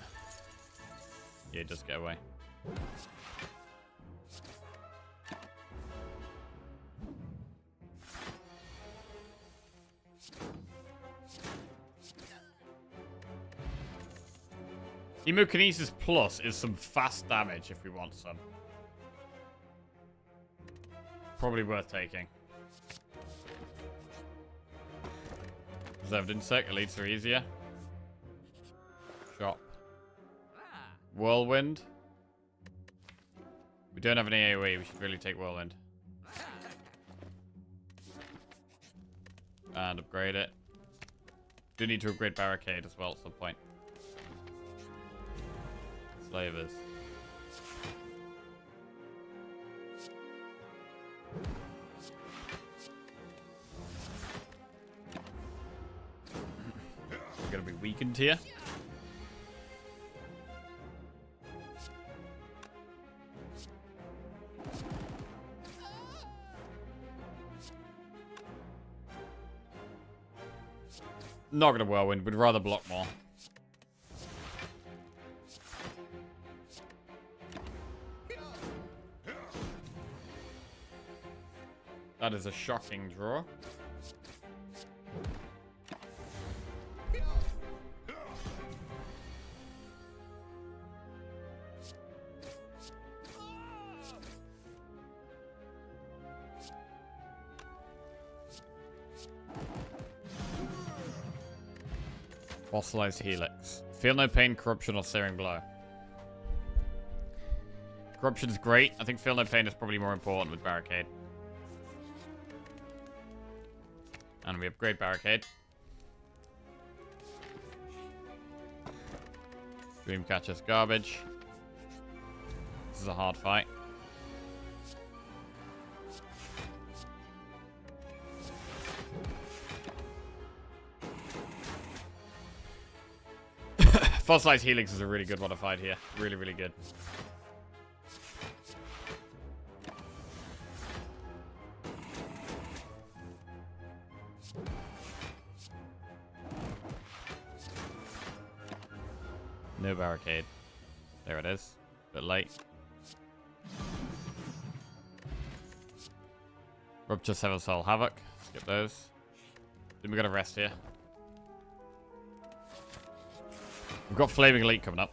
Yeah, just get away. Hemokinesis Plus is some fast damage if we want some. Probably worth taking. Reserved Insect, elites are easier. Shop. Whirlwind. We don't have any AoE, we should really take Whirlwind. And upgrade it. Do need to upgrade Barricade as well at some point. Slavers. We're gonna be weakened here. Not gonna Whirlwind, we'd rather block more. That is a shocking draw. Fossilized Helix. Feel no pain, corruption, or searing blow. Corruption is great. I think feel no pain is probably more important with Barricade. And we upgrade Barricade. Dreamcatcher's garbage. This is a hard fight. Fossilized Helix is a really good modified here. Really, really good. No Barricade. There it is. Bit late. Rupture, Sever Soul, Havoc. Skip those. Then we got a rest here. We've got Flaming Elite coming up.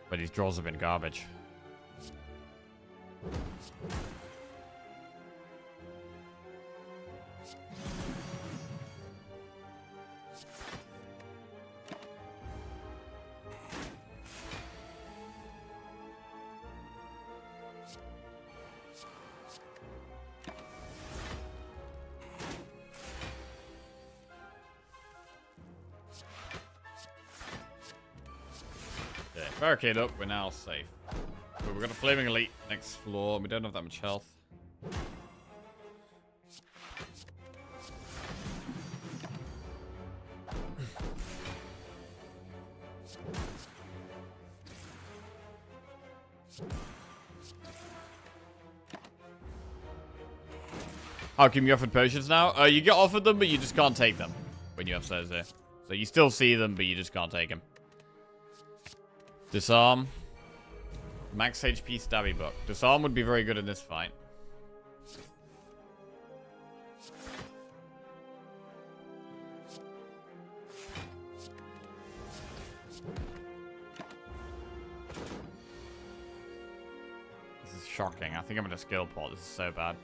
But these draws have been garbage. Barricade up, we're now safe. But we've got a Flaming Elite next floor. We don't have that much health. How come you offered potions now? You get offered them, but you just can't take them when you have Slaves here. So you still see them, but you just can't take them. Disarm. Max HP Stabby Book. Disarm would be very good in this fight. This is shocking. I think I'm gonna skill port. This is so bad.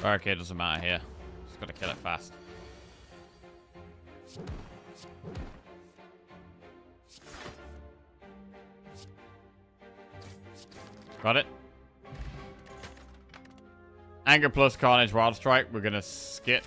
Barricade doesn't matter here. Just gotta kill it fast. Got it. Anger plus Carnage Wild Strike. We're gonna skip.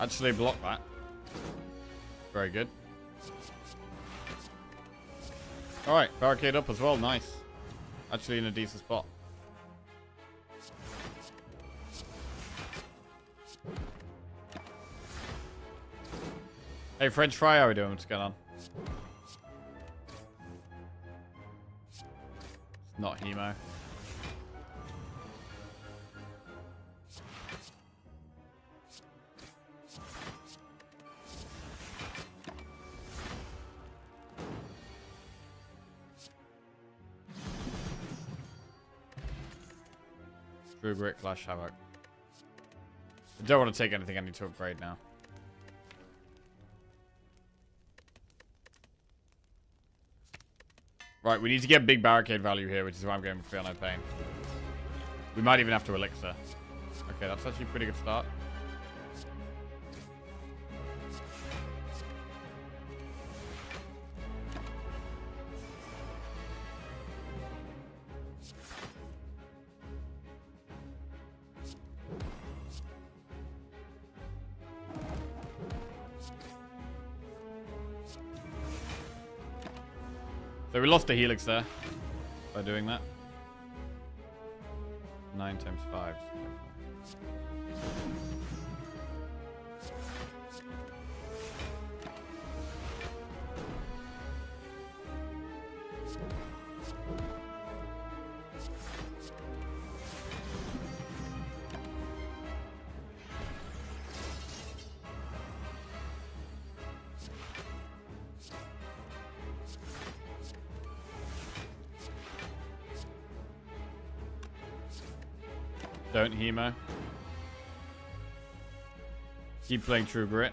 Actually block that. Very good. Alright, barricade up as well. Nice. Actually in a decent spot. Hey, French fry, how are we doing? What's going on? It's not Hemo. True Grit, Clash Havoc. I don't want to take anything I need to upgrade now. Right, we need to get big barricade value here, which is why I'm going for Feel No Pain. We might even have to Elixir. Okay, that's actually a pretty good start. So we lost a Helix there by doing that. 9 times 5. Don't Hemo. Keep playing True Grit.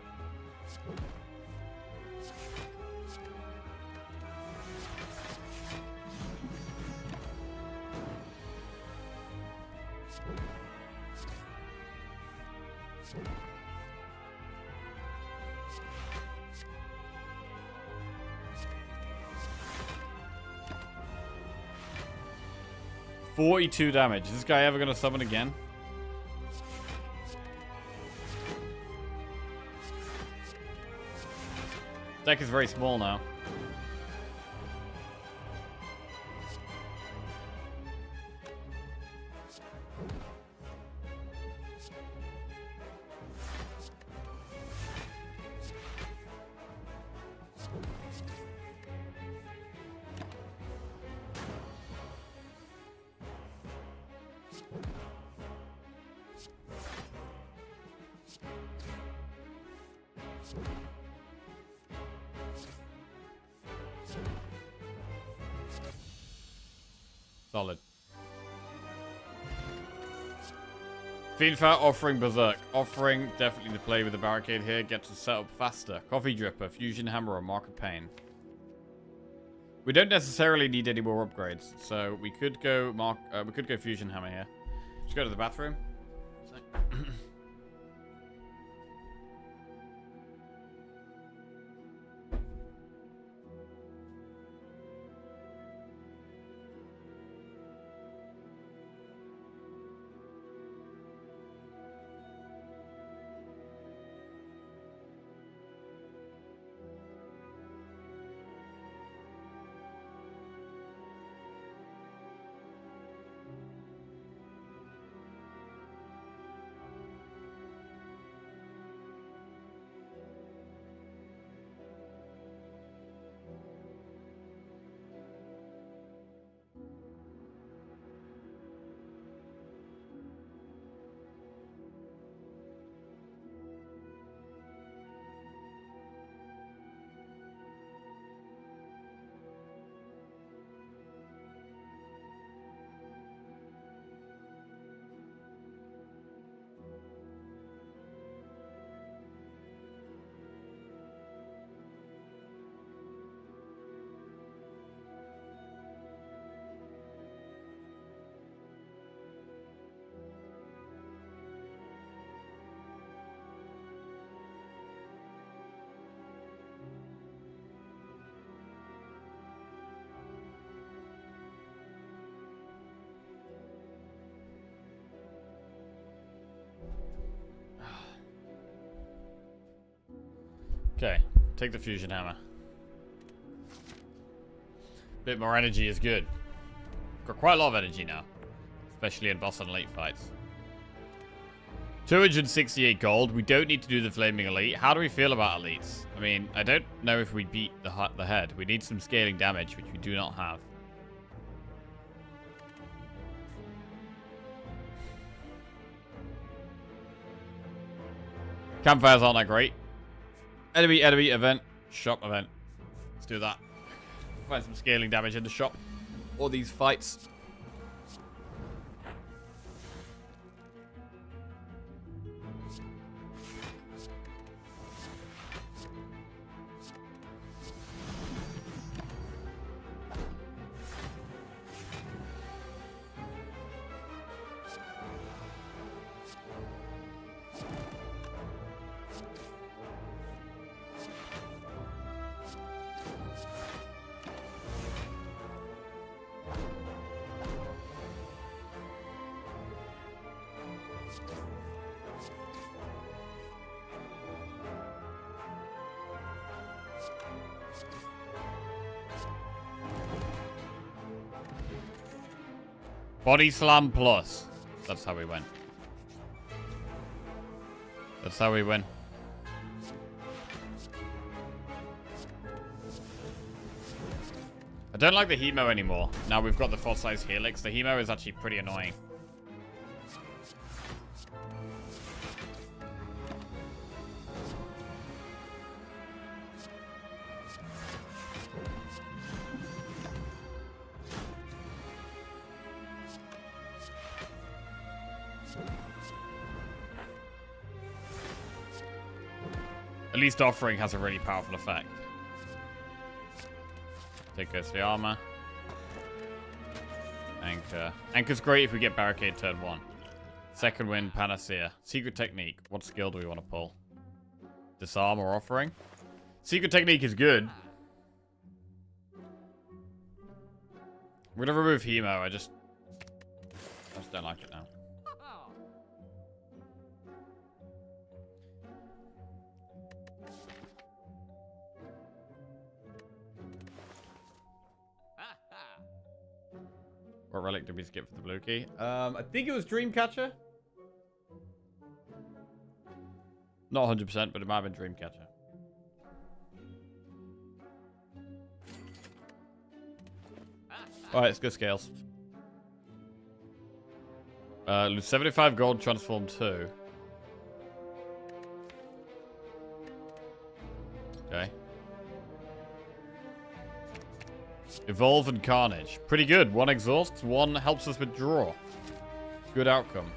$42 damage. Is this guy ever going to summon again? Deck is very small now. Solid. Fiendfat offering Berserk. Offering definitely to play with the barricade here. Gets us set up faster. Coffee Dripper, Fusion Hammer, or Mark of Pain. We don't necessarily need any more upgrades, so we could go Fusion Hammer here. Just go to the bathroom. Okay, take the fusion hammer. Bit more energy is good. Got quite a lot of energy now. Especially in boss and elite fights. 268 gold. We don't need to do the flaming elite. How do we feel about elites? I mean, I don't know if we beat the head. We need some scaling damage, which we do not have. Campfires aren't that great. Enemy event. Shop event. Let's do that. Find some scaling damage in the shop. Or these fights. Body slam plus. That's how we win. That's how we win. I don't like the Hemo anymore. Now we've got the full-size Helix. The Hemo is actually pretty annoying. At least offering has a really powerful effect. Take us the armor. Anchor. Anchor's great if we get barricade turn 1. Second wind, panacea. Secret technique. What skill do we want to pull? Disarm or offering? Secret technique is good. We're gonna remove Hemo. I just don't like it now. What relic did we skip for the blue key? I think it was Dreamcatcher. Not 100%, but it might have been Dreamcatcher. Alright, let's go scales. Lose 75 gold, transform 2. Okay. Evolve and Carnage. Pretty good. 1 exhausts, 1 helps us withdraw. Good outcome.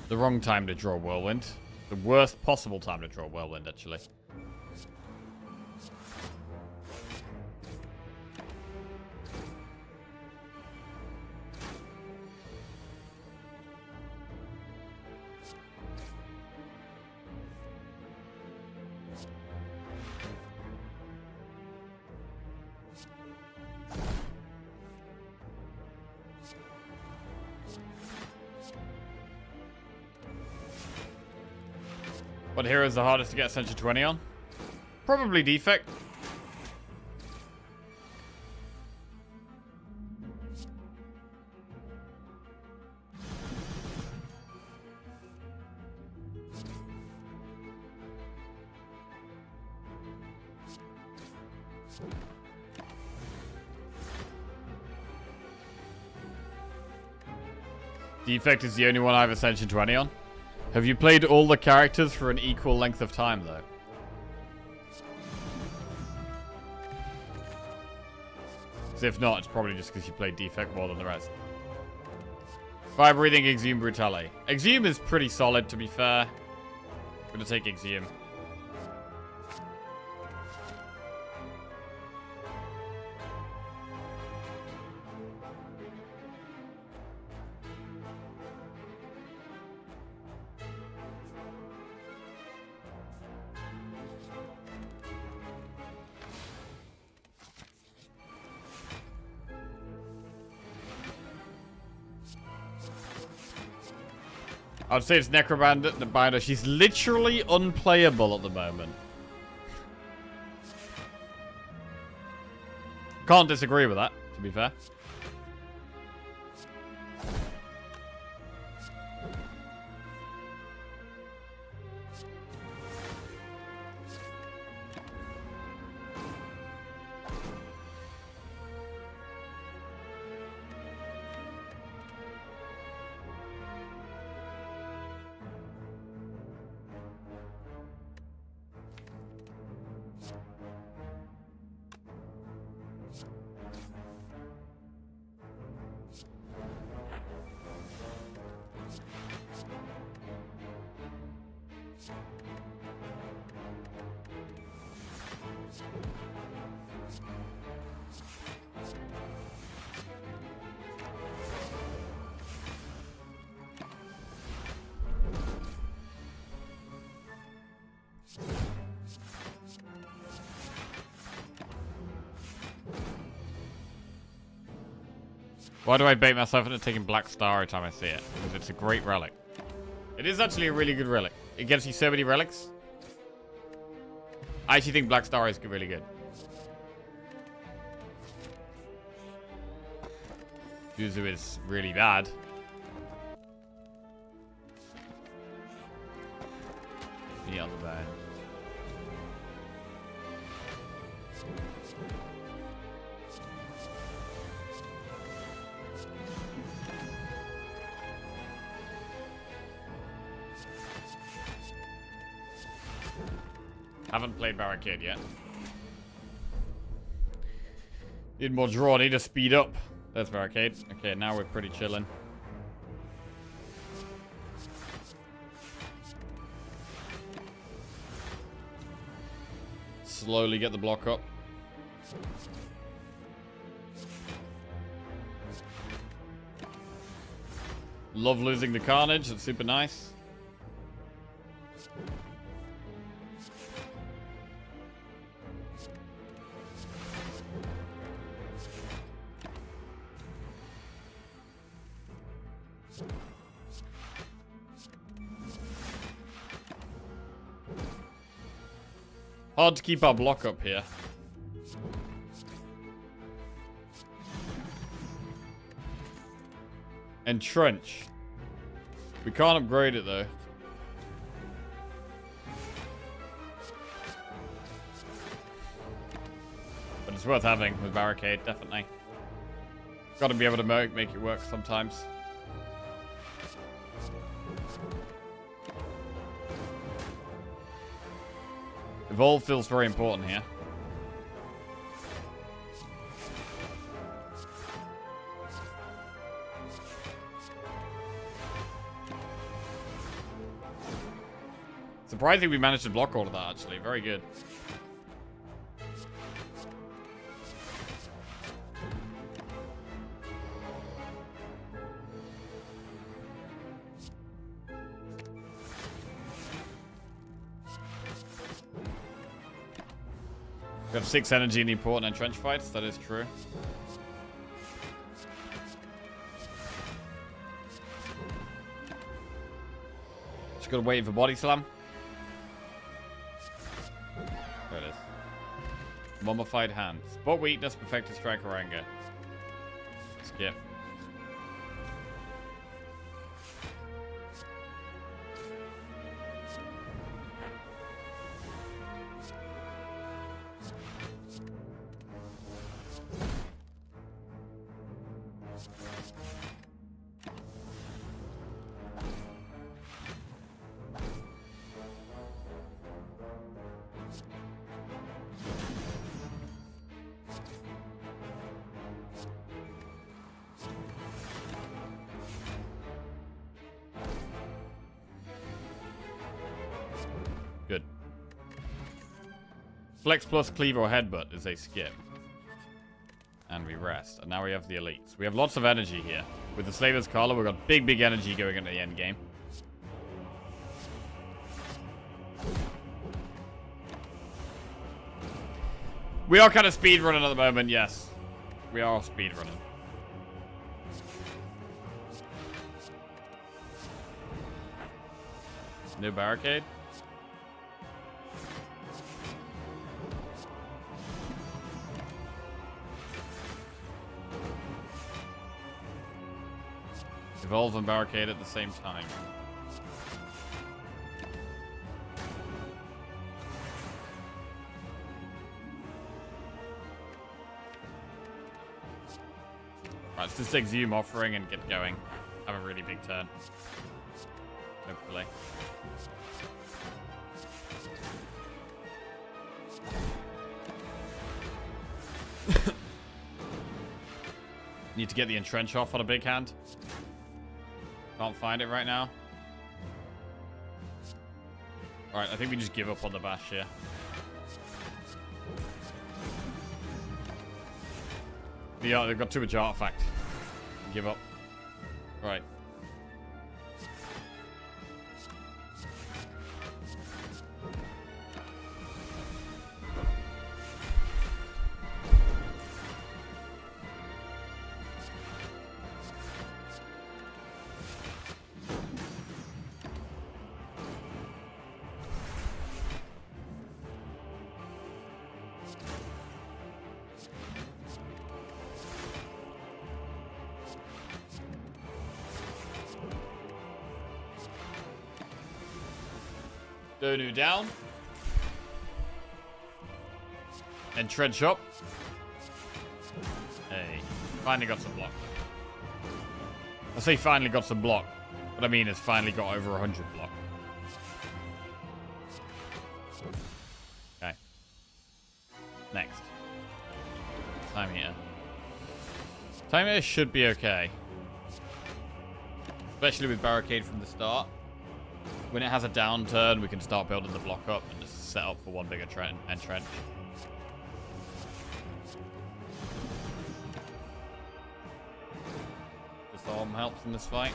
The wrong time to draw Whirlwind. The worst possible time to draw Whirlwind, actually. What hero is the hardest to get Ascension 20 on? Probably Defect. Defect is the only one I have Ascension 20 on. Have you played all the characters for an equal length of time, though? Because if not, it's probably just because you played Defect more than the rest. Fire Breathing, Exhume, Brutale. Exhume is pretty solid, to be fair. I'm going to take Exhume. I'd say it's Necrobandit, the Binder. She's literally unplayable at the moment. Can't disagree with that, to be fair. Why do I bait myself into taking Black Star every time I see it? Because it's a great relic. It is actually a really good relic. It gives you so many relics. I actually think Black Star is really good. Yuzu is really bad. The other bad. Haven't played Barricade yet. Need more draw, need to speed up. There's Barricade. Okay, now we're pretty chilling. Slowly get the block up. Love losing the Carnage, that's super nice. Hard to keep our block up here. Entrench. We can't upgrade it though. But it's worth having with Barricade, definitely. Got to be able to make it work sometimes. Evolve feels very important here. Surprising we managed to block all of that, actually. Very good. We have 6 energy in the important entrench fights. That is true. Just gotta wait for body slam. There it is. Mummified hand. Spot weakness, perfected strike or anger. Skip. Good. Flex plus cleaver or headbutt is a skip. And we rest. And now we have the elites. We have lots of energy here. With the Slaver's Collar, we've got big energy going into the end game. We are kind of speedrunning at the moment, yes. We are speedrunning. No barricade? Evolve and barricade at the same time. Right, let's just exhume offering and get going. Have a really big turn. Hopefully. Need to get the entrench off on a big hand. Can't find it right now. Alright, I think we just give up on the bash here. Yeah, they've got too much artifact. Give up. Right. Donu down. And trench up. Hey, finally got some block. I say finally got some block. What I mean is finally got over 100 block. Okay. Next. Time here. Time here should be okay. Especially with barricade from the start. When it has a downturn, we can start building the block up and just set up for one bigger entrench. Disarm helps in this fight.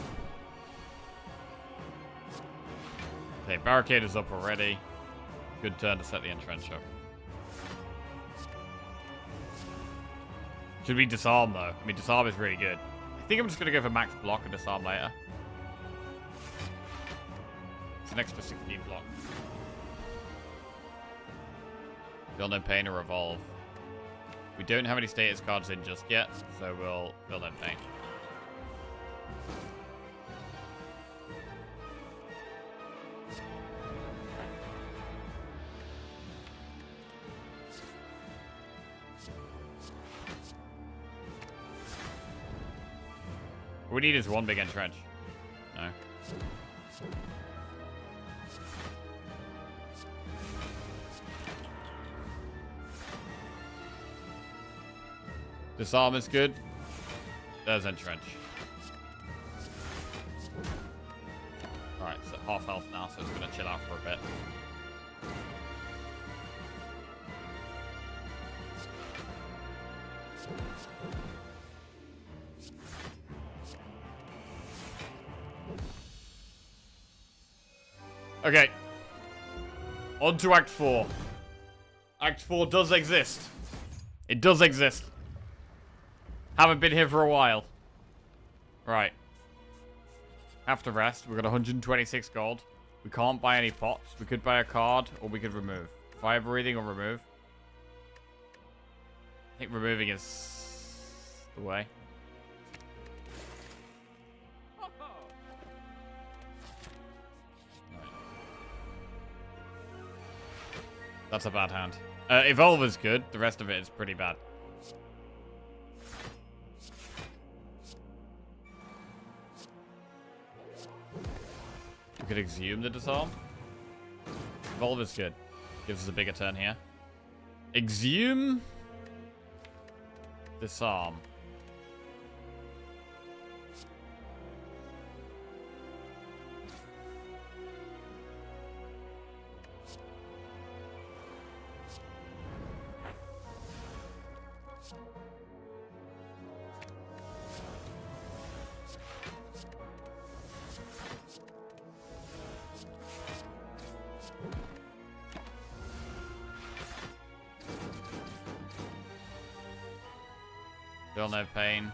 Okay, barricade is up already. Good turn to set the entrench up. Should we disarm though? I mean, disarm is really good. I think I'm just going to go for max block and disarm later. An extra 16 block. Feel no pain or revolve. We don't have any status cards in just yet, so we'll feel no pain. What we need is one big entrench. No. Disarm is good. There's entrench. Alright, so half health now, so it's going to chill out for a bit. Okay. On to Act 4. Act 4 does exist. It does exist. Haven't been here for a while. Right. Have to rest. We've got 126 gold. We can't buy any pots. We could buy a card, or we could remove. Fire breathing or remove. I think removing is the way. That's a bad hand. Evolve is good. The rest of it is pretty bad. We could exhume the disarm. Evolve is good. Gives us a bigger turn here. Exhume. Disarm. Feel no pain.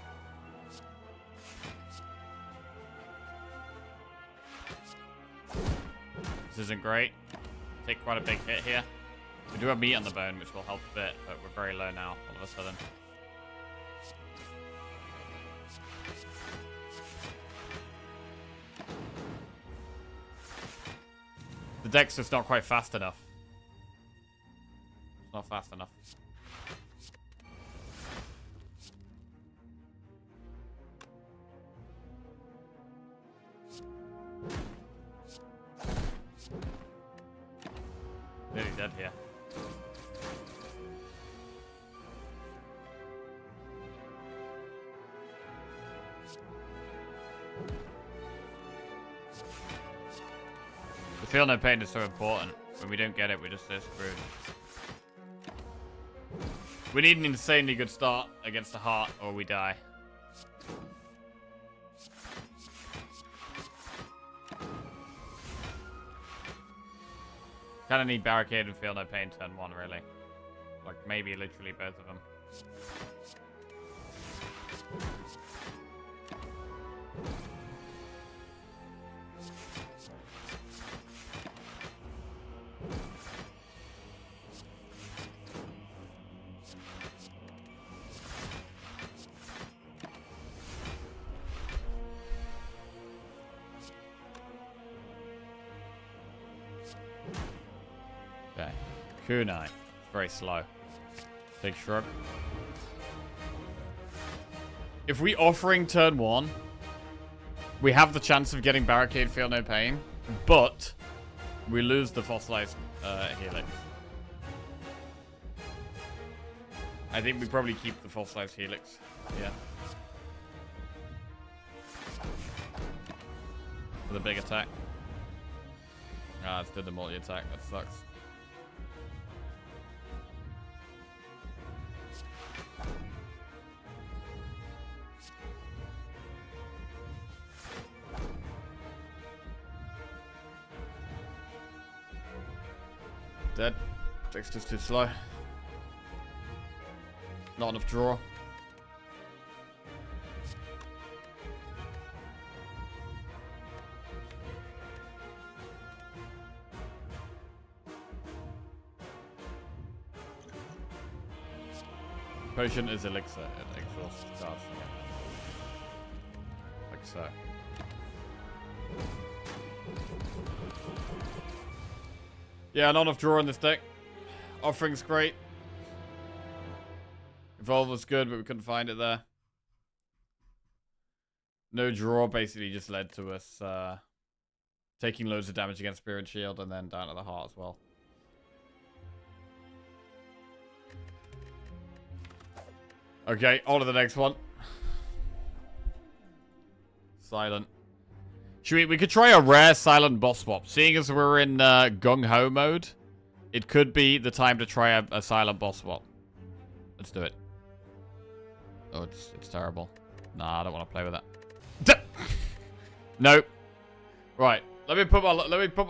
This isn't great. Take quite a big hit here. We do have meat on the bone, which will help a bit, but we're very low now, all of a sudden. The deck's just not quite fast enough. It's not fast enough. Nearly dead here. The feel no pain is so important. When we don't get it, we're just so screwed. We need an insanely good start against the heart, or we die. Kind of need barricade and feel no pain turn 1, really. Like, maybe literally both of them. Okay. Kunai. Very slow. Big shrug. If we offering turn 1, we have the chance of getting barricade feel no pain, but we lose the fossilized helix. I think we probably keep the fossilized helix. Yeah. For the big attack. Ah, it's did the multi-attack. That sucks. Dead. Dexter's too slow. Not enough draw. Potion is elixir. It exhausts cards. Like so. Yeah, not enough draw in this deck. Offering's great. Evolve was good, but we couldn't find it there. No draw basically just led to us taking loads of damage against Spirit Shield and then down to the heart as well. Okay, on to the next one. Silent. We could try a rare silent boss swap. Seeing as we're in gung-ho mode, it could be the time to try a silent boss swap. Let's do it. Oh, it's terrible. Nah, I don't want to play with that. Nope. Right, let me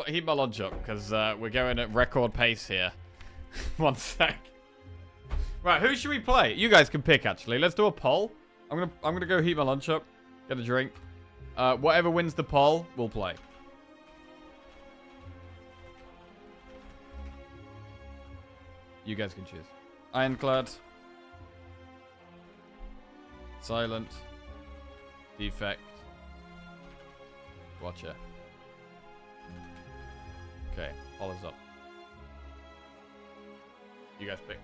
heat my lunch up because we're going at record pace here. One sec. Right, who should we play? You guys can pick, actually. Let's do a poll. I'm gonna go heat my lunch up, get a drink. Whatever wins the poll, we'll play. You guys can choose. Ironclad. Silent. Defect. Watcher. Okay, all is up. You guys pick.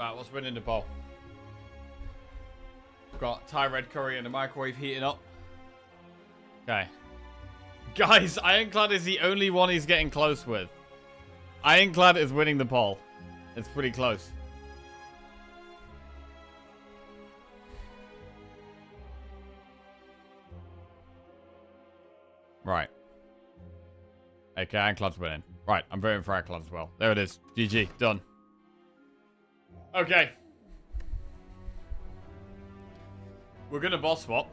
Right, what's winning the poll? Got Thai red curry in the microwave heating up. Okay. Guys, Ironclad is the only one he's getting close with. Ironclad is winning the poll. It's pretty close. Right. Okay, Ironclad's winning. Right, I'm voting for Ironclad as well. There it is. GG. Done. Okay. We're gonna boss swap.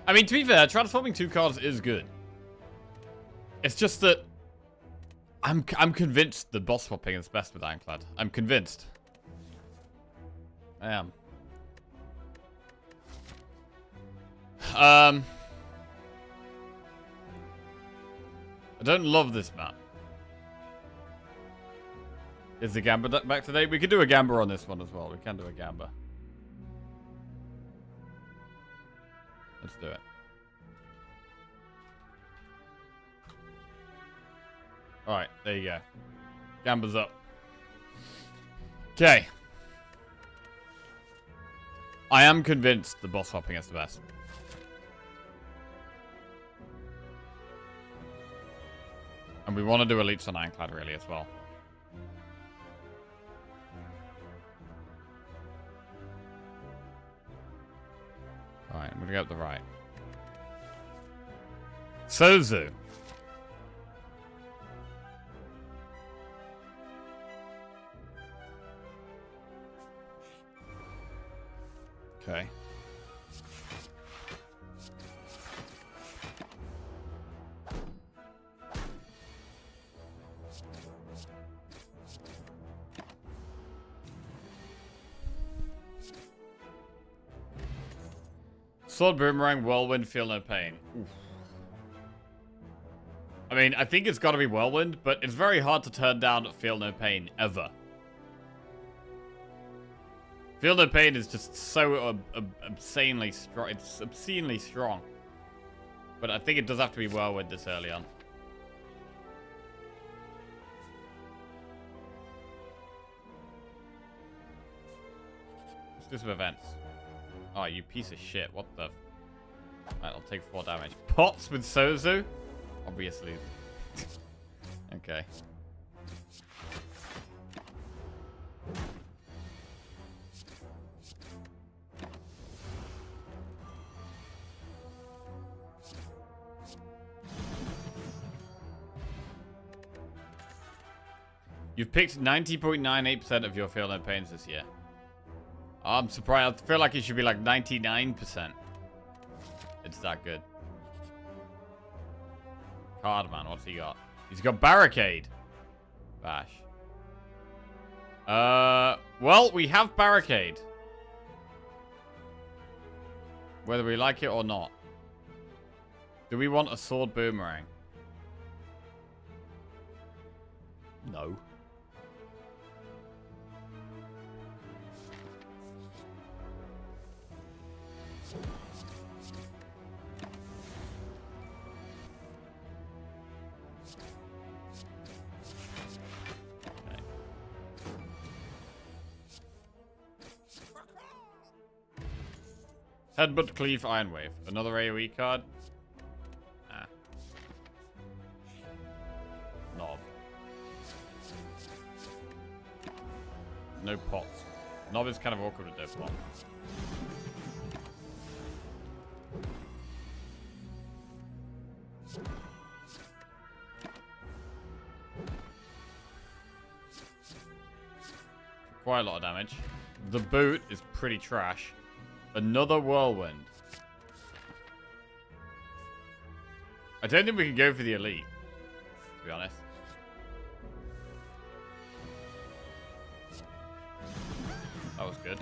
I mean, to be fair, transforming 2 cards is good. It's just that I'm convinced the boss swapping is best with Ironclad. I'm convinced. I am. I don't love this map. Is the Gamba back today? We could do a Gamba on this one as well. We can do a Gamba. Let's do it. Alright, there you go. Gamba's up. Okay. I am convinced the boss swapping is the best. And we want to do elites on Ironclad really as well. Alright, I'm going to go up the right. Sozu. Okay. Sword Boomerang, Whirlwind, Feel No Pain. Oof. I mean, I think it's got to be Whirlwind, but it's very hard to turn down Feel No Pain, ever. Feel No Pain is just so obscenely strong. It's obscenely strong. But I think it does have to be Whirlwind this early on. Let's do some events. Oh, you piece of shit. What the... Right, I'll take 4 damage. Pots with Sozu? Obviously. Okay. You've picked 90.98% of your Feel No Pains this year. I'm surprised. I feel like it should be like 99%. It's that good. Cardman, what's he got? He's got Barricade. Bash. Well, we have Barricade. Whether we like it or not. Do we want a Sword Boomerang? No. Headbutt, Cleave, Iron Wave. Another AoE card? Ah. Knob. No pots. Knob is kind of awkward with no pot. Quite a lot of damage. The boot is pretty trash. Another Whirlwind. I don't think we can go for the elite, to be honest. That was good.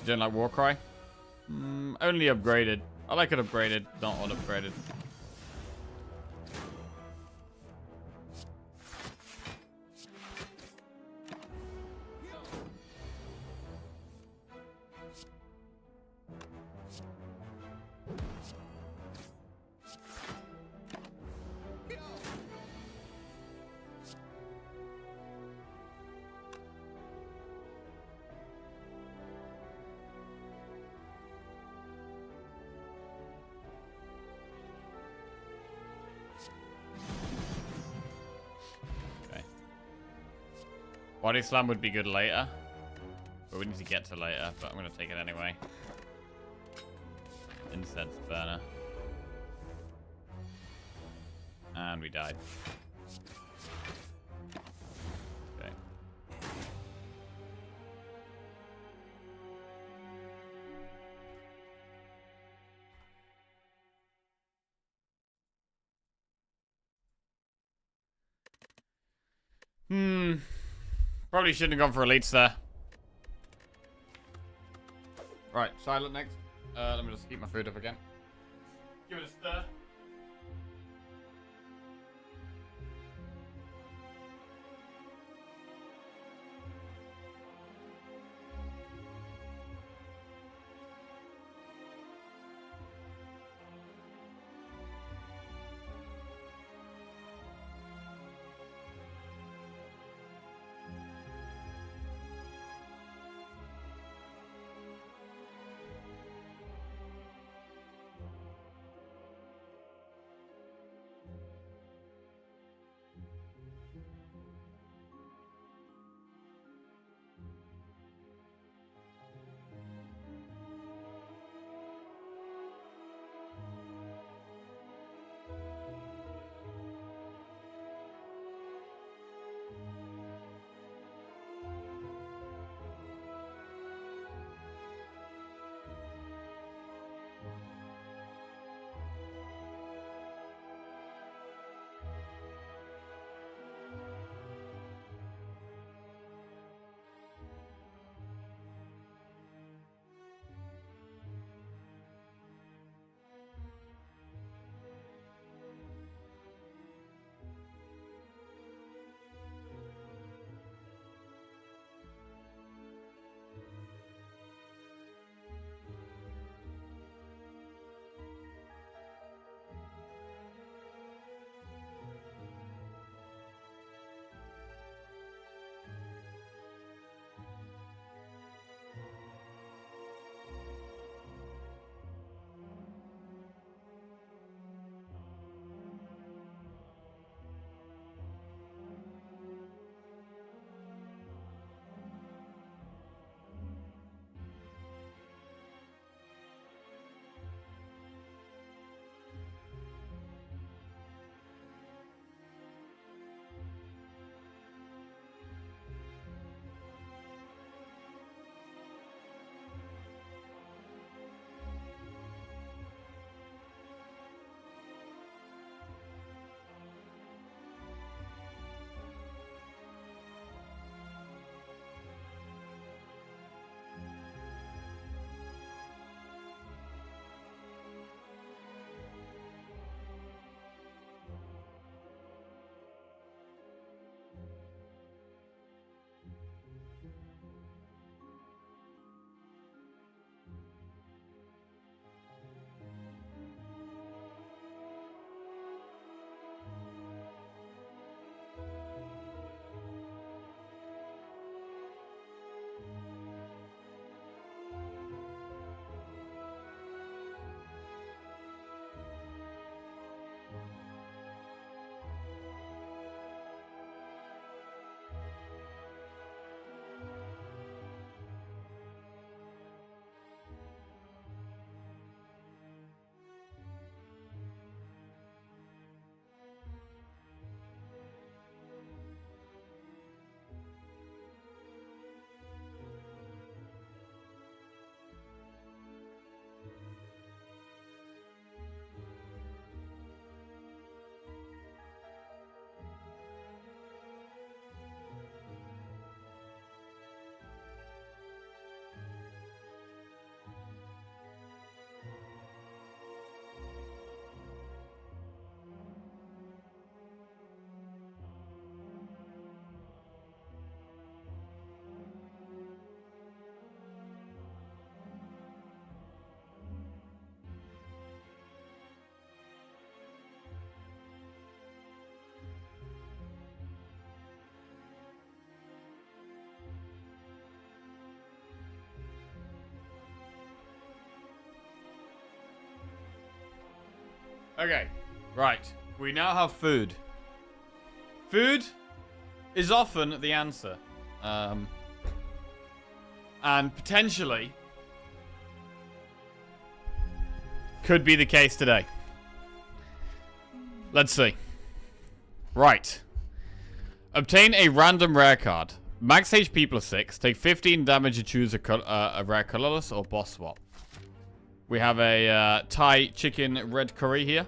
You don't like Warcry? Only upgraded. I like it upgraded, not unupgraded. Body slam would be good later. But we need to get to later, but I'm going to take it anyway. Incense burner. And we died. Okay. Probably shouldn't have gone for elites there. Right, silent next. Let me just heat my food up again. Give it a stir. Okay, right. We now have food. Food is often the answer. And potentially could be the case today. Let's see. Right. Obtain a random rare card. Max HP plus 6. Take 15 damage to choose a rare colorless or boss swap. We have a Thai chicken red curry here.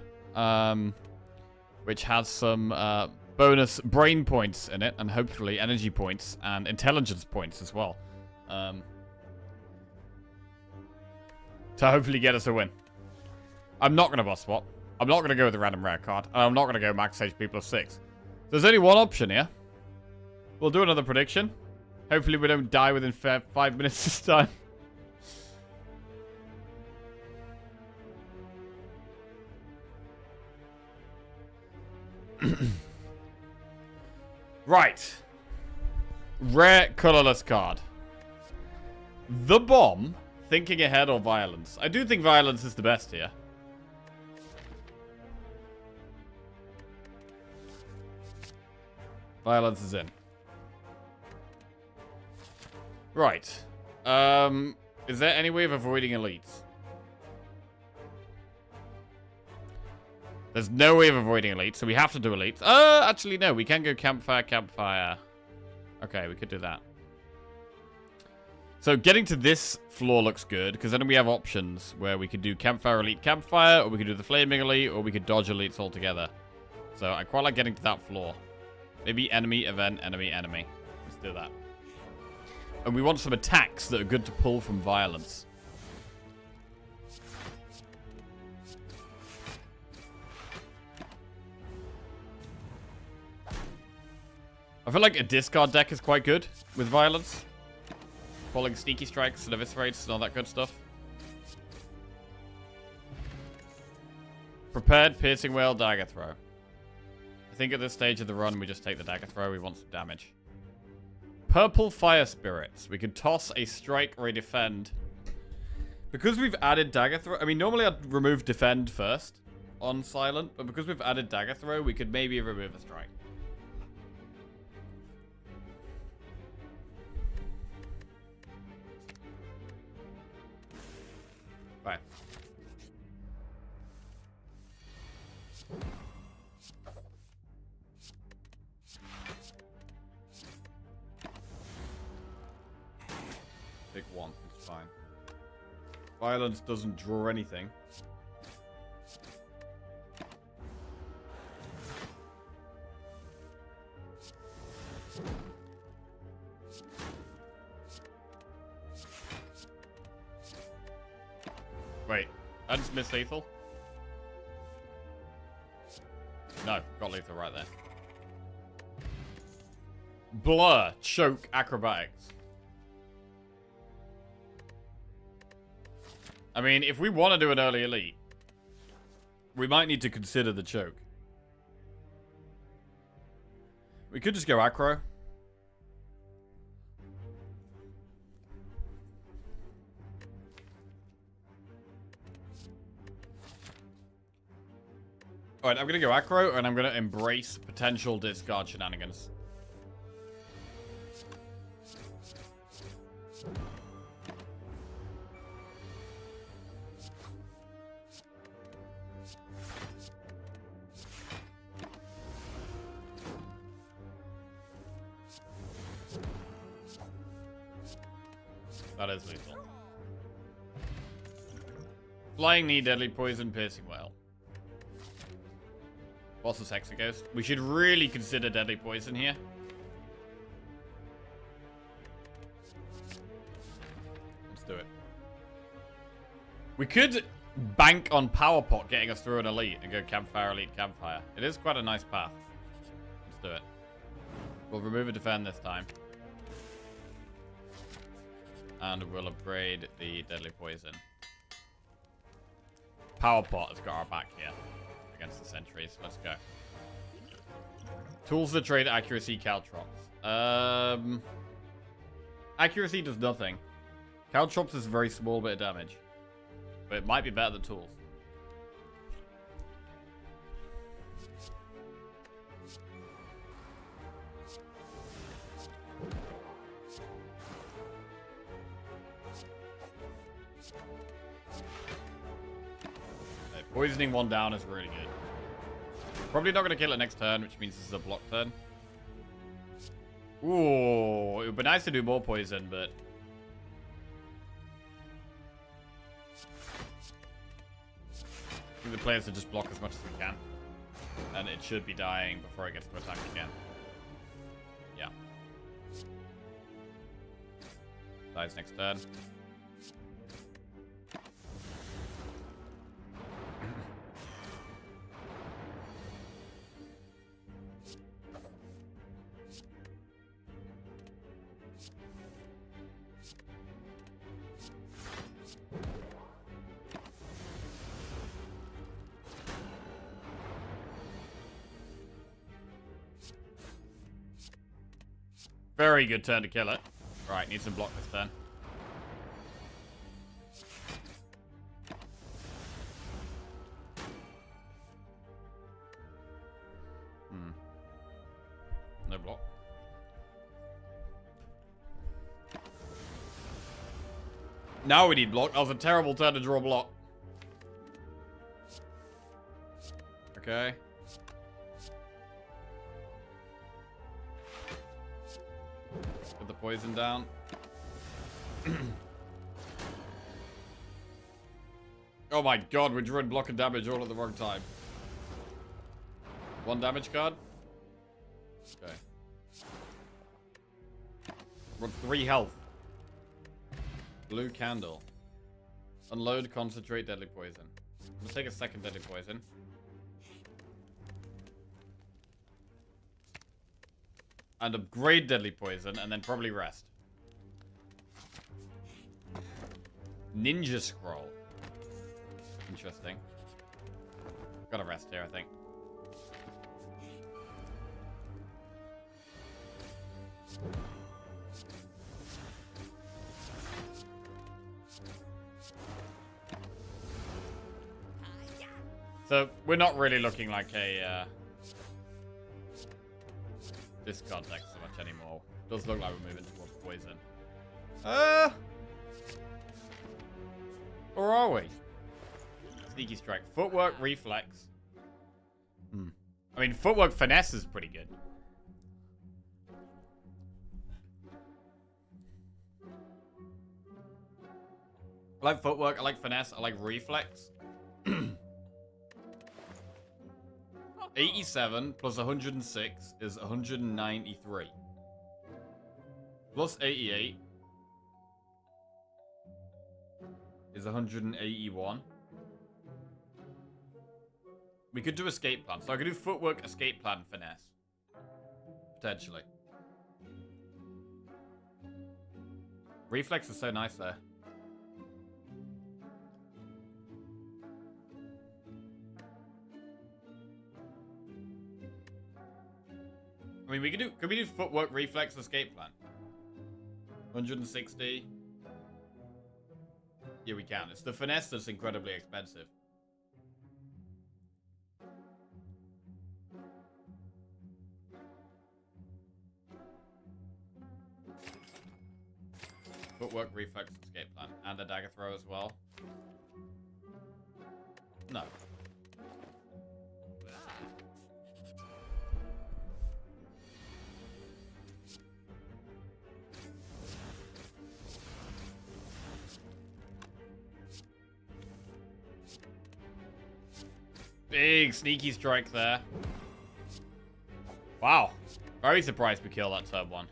Which has some bonus brain points in it. And hopefully energy points and intelligence points as well. To hopefully get us a win. I'm not going to boss swap. I'm not going to go with a random rare card. And I'm not going to go max HP plus 6. There's only one option here. We'll do another prediction. Hopefully we don't die within 5 minutes this time. Right. Rare colorless card. The Bomb, Thinking Ahead, or Violence. I do think Violence is the best here. Violence is in. Right. Is there any way of avoiding elites? There's no way of avoiding elites, so we have to do elites. Actually, no. We can go campfire, campfire. Okay, we could do that. So getting to this floor looks good, because then we have options where we could do campfire, elite, campfire, or we could do the flaming elite, or we could dodge elites altogether. So I quite like getting to that floor. Maybe enemy, event, enemy, enemy. Let's do that. And we want some attacks that are good to pull from violence. I feel like a discard deck is quite good with violence. Pulling sneaky strikes and eviscerates and all that good stuff. Prepared, piercing whale, dagger throw. I think at this stage of the run, we just take the dagger throw. We want some damage. Purple fire spirits. We could toss a strike or a defend. Because we've added dagger throw. I mean, normally I'd remove defend first on silent, but because we've added dagger throw, we could maybe remove a strike. Right. Pick one, it's fine. Violence doesn't draw anything. Wait, I just missed lethal? No, got lethal right there. Blur, choke, acrobatics. I mean, if we want to do an early elite, we might need to consider the choke. We could just go acro. Alright, I'm going to go acro, and I'm going to embrace potential discard shenanigans. That is lethal. Flying knee, deadly poison, piercing whale. What's the Hexa Ghost? We should really consider deadly poison here. Let's do it. We could bank on Power Pot getting us through an elite and go campfire, elite, campfire. It is quite a nice path. Let's do it. We'll remove a defend this time. And we'll upgrade the deadly poison. Power Pot has got our back here against the sentries. Let's go. Tools that trade accuracy, caltrops. Accuracy does nothing. Caltrops is a very small bit of damage. But it might be better than tools. Okay, poisoning one down is really good. Probably not going to kill it next turn, which means this is a block turn. Ooh, it would be nice to do more poison, but... I think the players should just block as much as we can. And it should be dying before it gets to attack again. Yeah. Dies next turn. Very good turn to kill it. Right, need some block this turn. No block. Now we need block. That was a terrible turn to draw block. Okay. Put the poison down. Oh my god, we're drawing block and damage all at the wrong time. One damage card. Okay. We're on 3 health. Blue candle. Unload, concentrate, deadly poison. I'm gonna take a second deadly poison. And upgrade deadly poison, and then probably rest. Ninja scroll. Interesting. Gotta rest here, I think. So, we're not really looking like a, discard deck so much anymore. Does look like we're moving towards poison. Or are we? Sneaky strike. Footwork, reflex. I mean, footwork finesse is pretty good. I like footwork, I like finesse, I like reflex. 87 plus 106 is 193. Plus 88 is 181. We could do escape plan. So I could do footwork, escape plan, finesse. Potentially. Reflex is so nice there. I mean, we could we do footwork, reflex, escape plan? 160. Yeah, we can. It's the finesse that's incredibly expensive. Footwork, reflex, escape plan. And a dagger throw as well. No. Big sneaky strike there. Wow. Very surprised we killed that turn 1.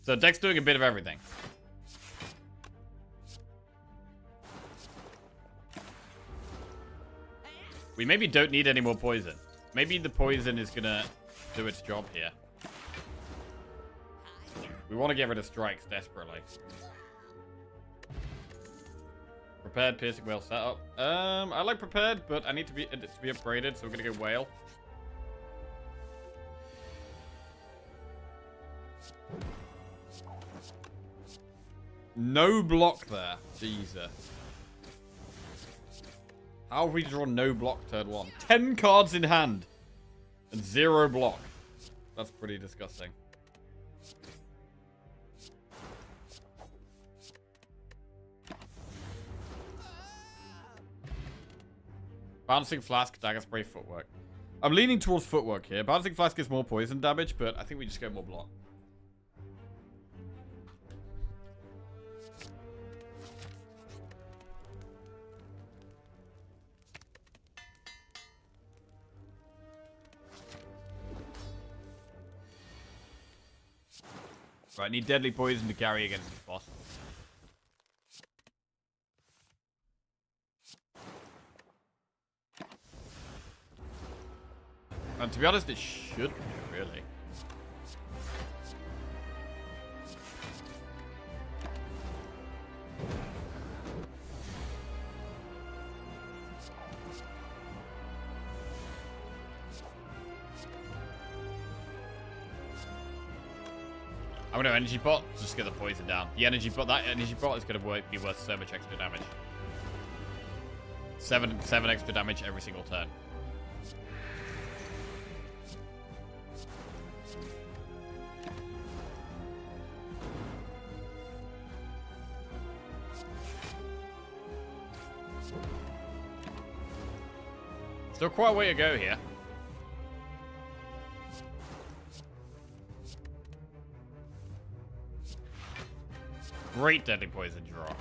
So deck's doing a bit of everything. We maybe don't need any more poison. Maybe the poison is gonna do its job here. We want to get rid of strikes desperately. Prepared, piercing whale setup. I like prepared, but I need to be upgraded, so we're gonna go whale. No block there. Jesus. How have we drawn no block turn 1? 10 cards in hand. And 0 block. That's pretty disgusting. Bouncing Flask, Dagger Spray, Footwork. I'm leaning towards Footwork here. Bouncing Flask gives more poison damage, but I think we just get more block. Right, need Deadly Poison to carry against this boss. And to be honest, it should be, really. I'm gonna energy pot, just get the poison down. The energy pot, that energy pot is gonna be worth so much extra damage. 7 extra damage every single turn. Still quite a way to go here. Great Deadly Poison draw.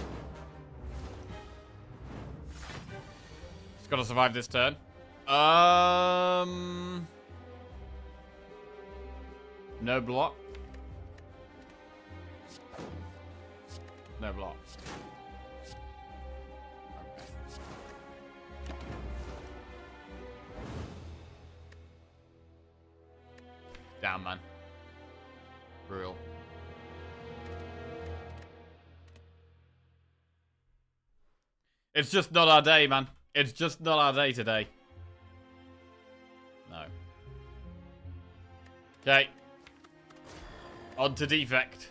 Just gotta survive this turn. No block. No block. Damn, man. Brutal. It's just not our day, man. It's just not our day today. No. Okay. On to Defect.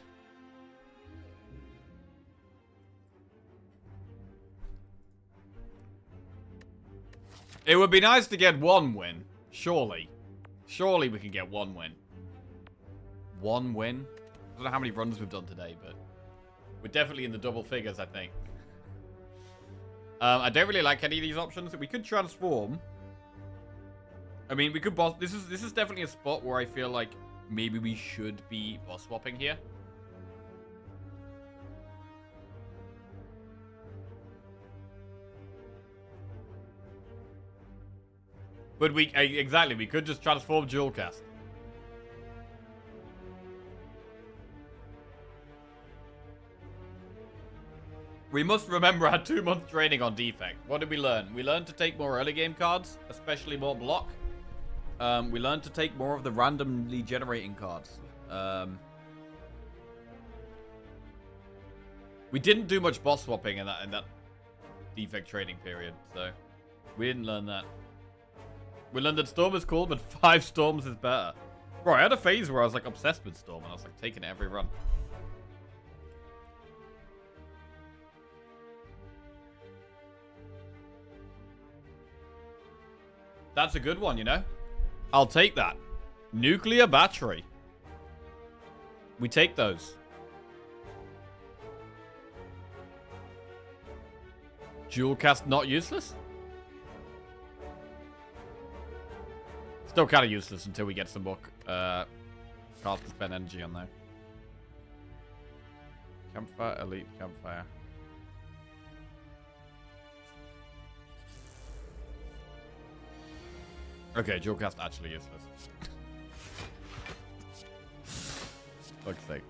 It would be nice to get 1 win. Surely. Surely we can get 1 win. 1 win? I don't know how many runs we've done today, but we're definitely in the double figures, I think. I don't really like any of these options. We could transform. I mean, we could boss. This is definitely a spot where I feel like maybe we should be boss swapping here. But exactly, we could just transform dual cast. We must remember our 2-month training on Defect. What did we learn? We learned to take more early game cards, especially more block. We learned to take more of the randomly generating cards. We didn't do much boss swapping in that Defect training period, so we didn't learn that. We learned that Storm is cool, but 5 Storms is better. Bro, I had a phase where I was like obsessed with Storm, and I was like taking it every run. That's a good one, you know? I'll take that. Nuclear battery. We take those. Dual cast not useless? Still kind of useless until we get some more cards to spend energy on there. Campfire, elite campfire. Okay, dual cast actually useless. Fuck's sake.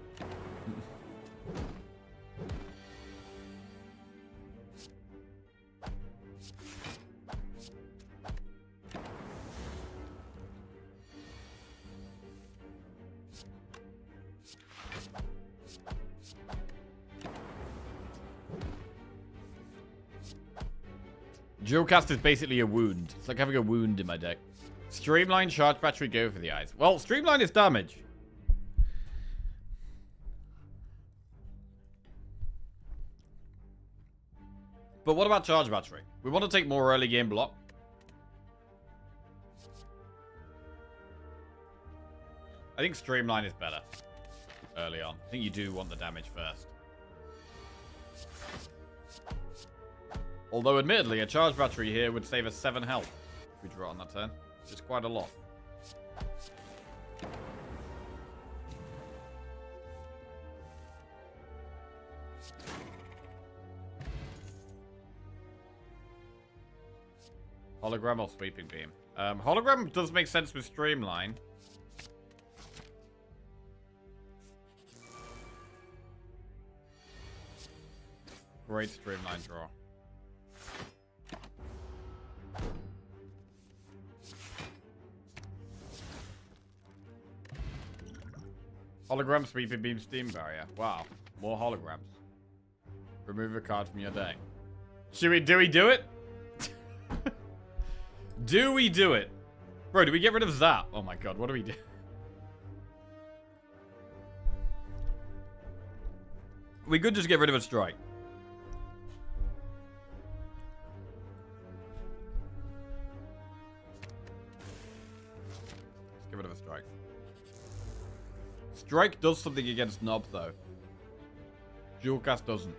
Dual cast is basically a wound. It's like having a wound in my deck. Streamline, charge battery, go for the eyes. Well, Streamline is damage. But what about charge battery? We want to take more early game block. I think Streamline is better early on. I think you do want the damage first. Although, admittedly, a charge battery here would save us 7 health if we draw on that turn, which is quite a lot. Hologram or Sweeping Beam? Hologram does make sense with Streamline. Great Streamline draw. Hologram, Sweeping Beam, Steam Barrier. Wow. More holograms. Remove a card from your deck. Do we do it? Do we do it? Bro, do we get rid of Zap? Oh my god, what do we do? We could just get rid of a strike. Let's get rid of a strike. Strike does something against Knob, though. Dual Cast doesn't.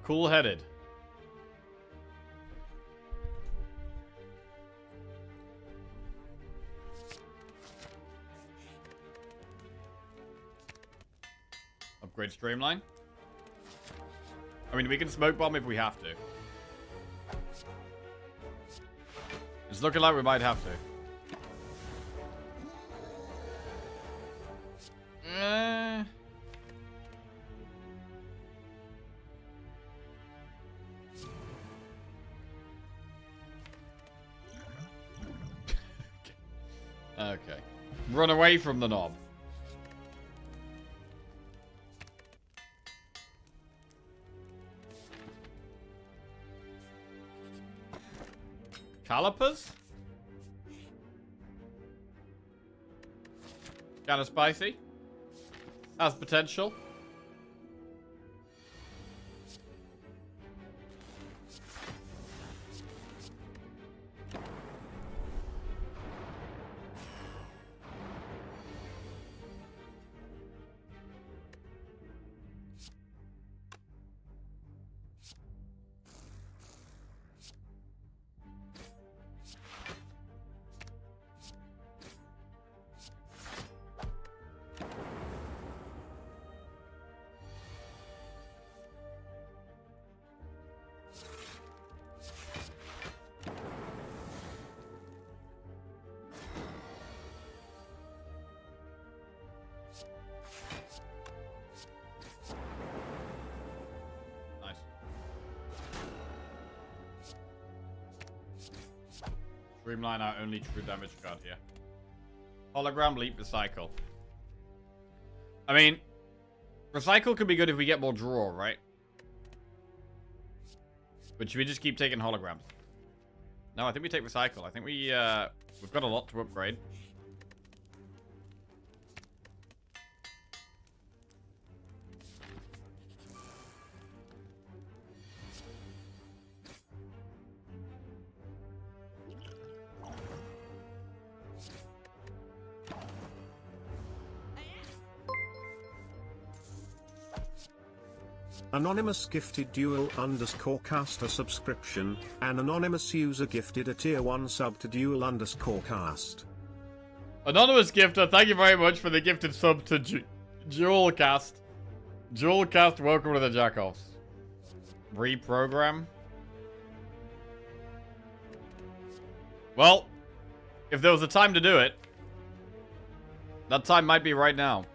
Cool-headed. Upgrade Streamline. I mean, we can Smoke Bomb if we have to. It's looking like we might have to. Okay. Run away from the knob. Calipers? Kinda spicy. Has potential. Streamline our only true damage card here. Hologram, Leap, Recycle. I mean, Recycle could be good if we get more draw, right? But should we just keep taking holograms? No, I think we take Recycle. I think we've got a lot to upgrade. Anonymous gifted dual _ cast a subscription. An anonymous user gifted a tier 1 sub to dual _ cast. Anonymous gifter, thank you very much for the gifted sub to Jewel Cast. Jewel Cast, welcome to the Jackoffs. Reprogram. Well, if there was a time to do it, that time might be right now.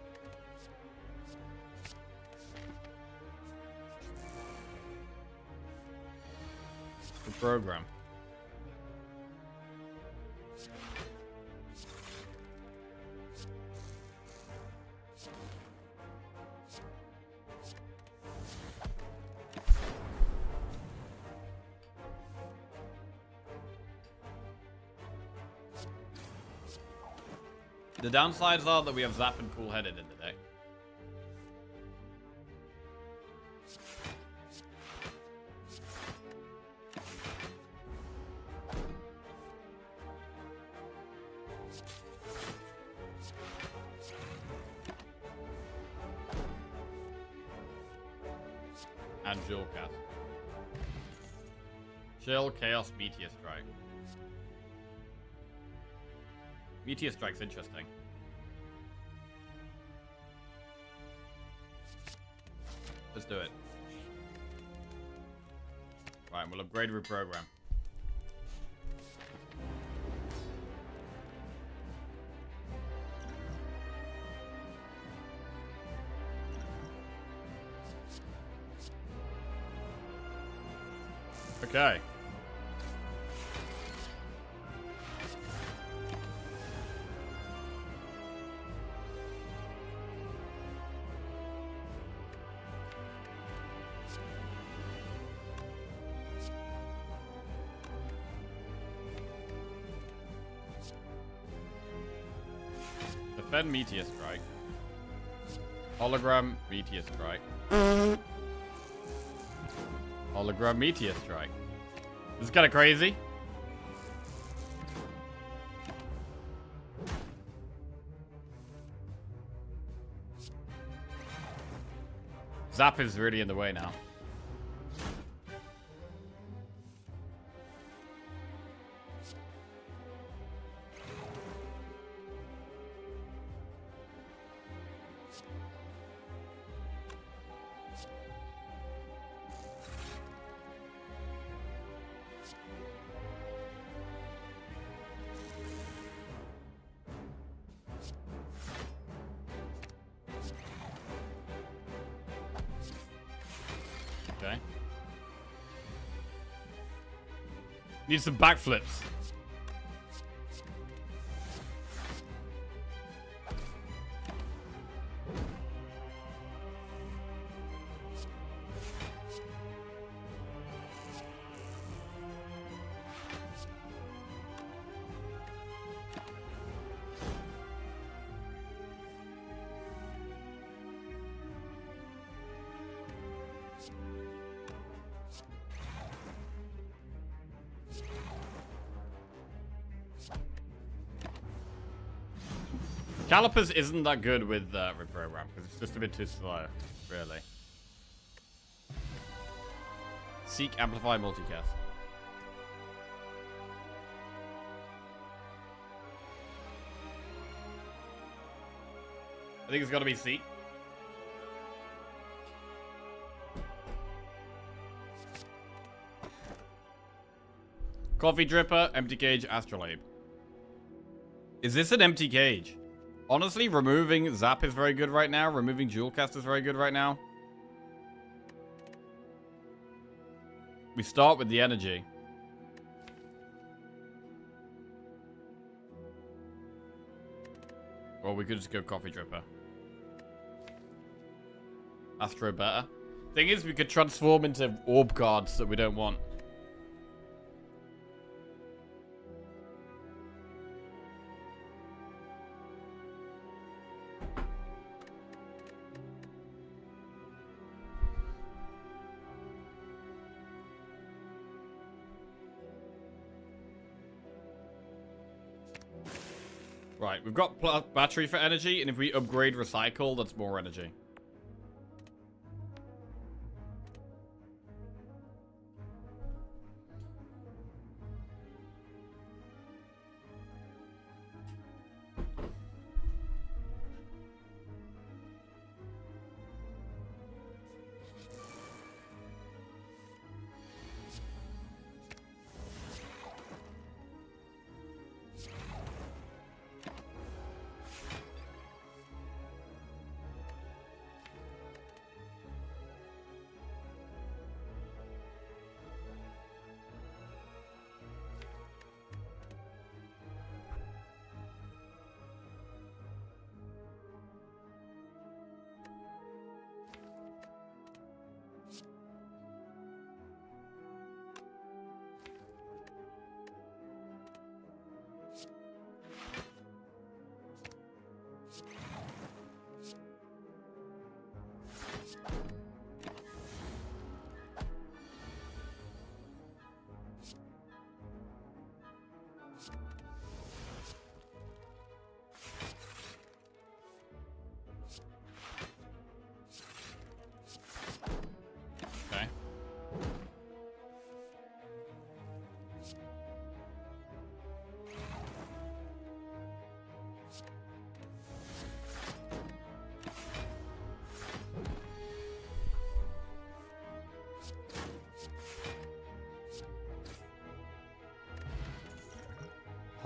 Program. The downsides are that we have Zap and Cool Headed in the deck. And Jewel Cat. Chill, Chaos, Meteor Strike. Meteor Strike's interesting. Let's do it. Right, we'll upgrade reprogram. Okay. Defend Meteor Strike. Hologram Meteor Strike. Hologram Meteor Strike. This is kind of crazy. Zap is really in the way now. Okay. Need some backflips. Calipers isn't that good with reprogram because it's just a bit too slow, really. Seek, amplify, multicast. I think it's got to be Seek. Coffee Dripper, Empty Cage, Astrolabe. Is this an empty cage? Honestly, removing Zap is very good right now. Removing Jewel Cast is very good right now. We start with the energy. Or we could just go Coffee Dripper. Astro better. Thing is, we could transform into orb cards that we don't want. Right, we've got battery for energy, and if we upgrade recycle, that's more energy.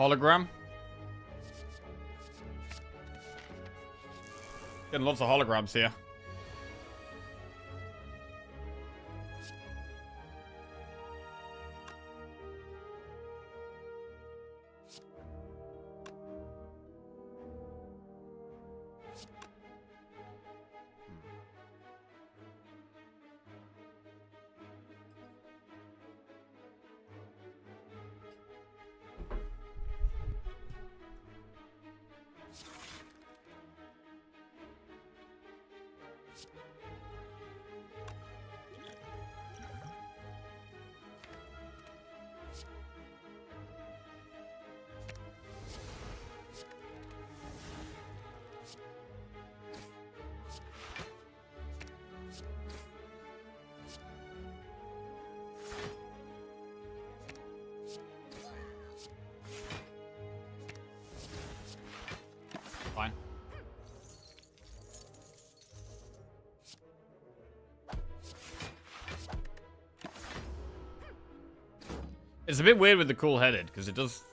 Hologram. Getting lots of holograms here. Fine. It's a bit weird with the cool-headed, because it does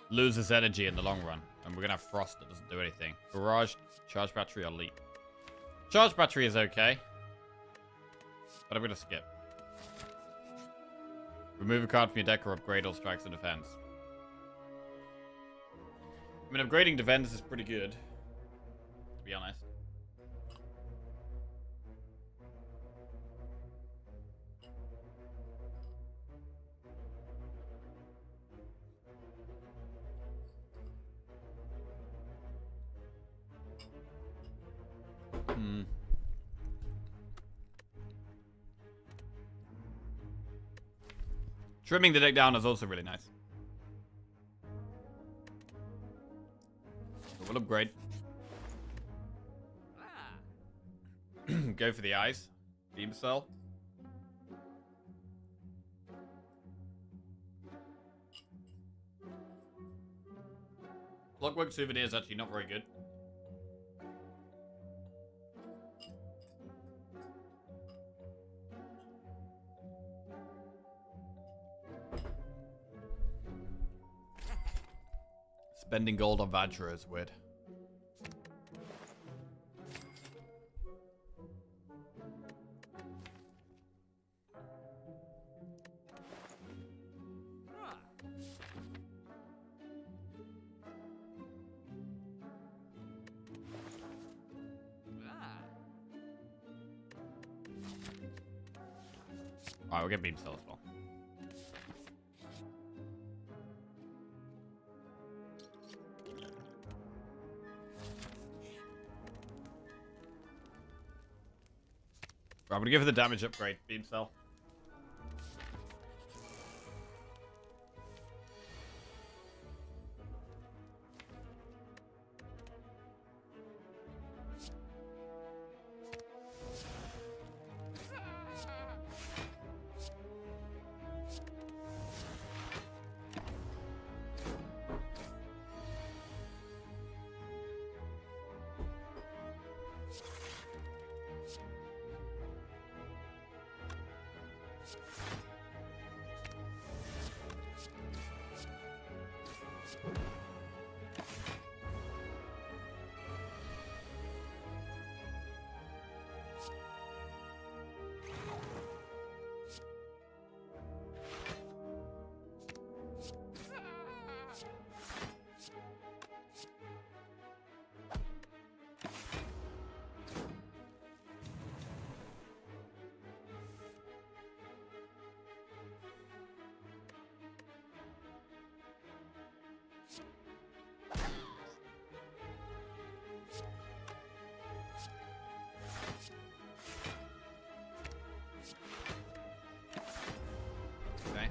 lose its energy in the long run. And we're going to have Frost that doesn't do anything. Barrage, Charge Battery, or Leap. Charge Battery is okay. But I'm going to skip. Remove a card from your deck or upgrade all strikes and defense. I mean, upgrading defense is pretty good, to be honest. Trimming the deck down is also really nice. So we'll upgrade. Go for the eyes. Beam Cell. Clockwork Souvenir is actually not very good. Spending gold on Vajra is weird. Alright, we'll get Beam Cell as well. Right, I'm gonna give her the damage upgrade, Beam Cell. Okay.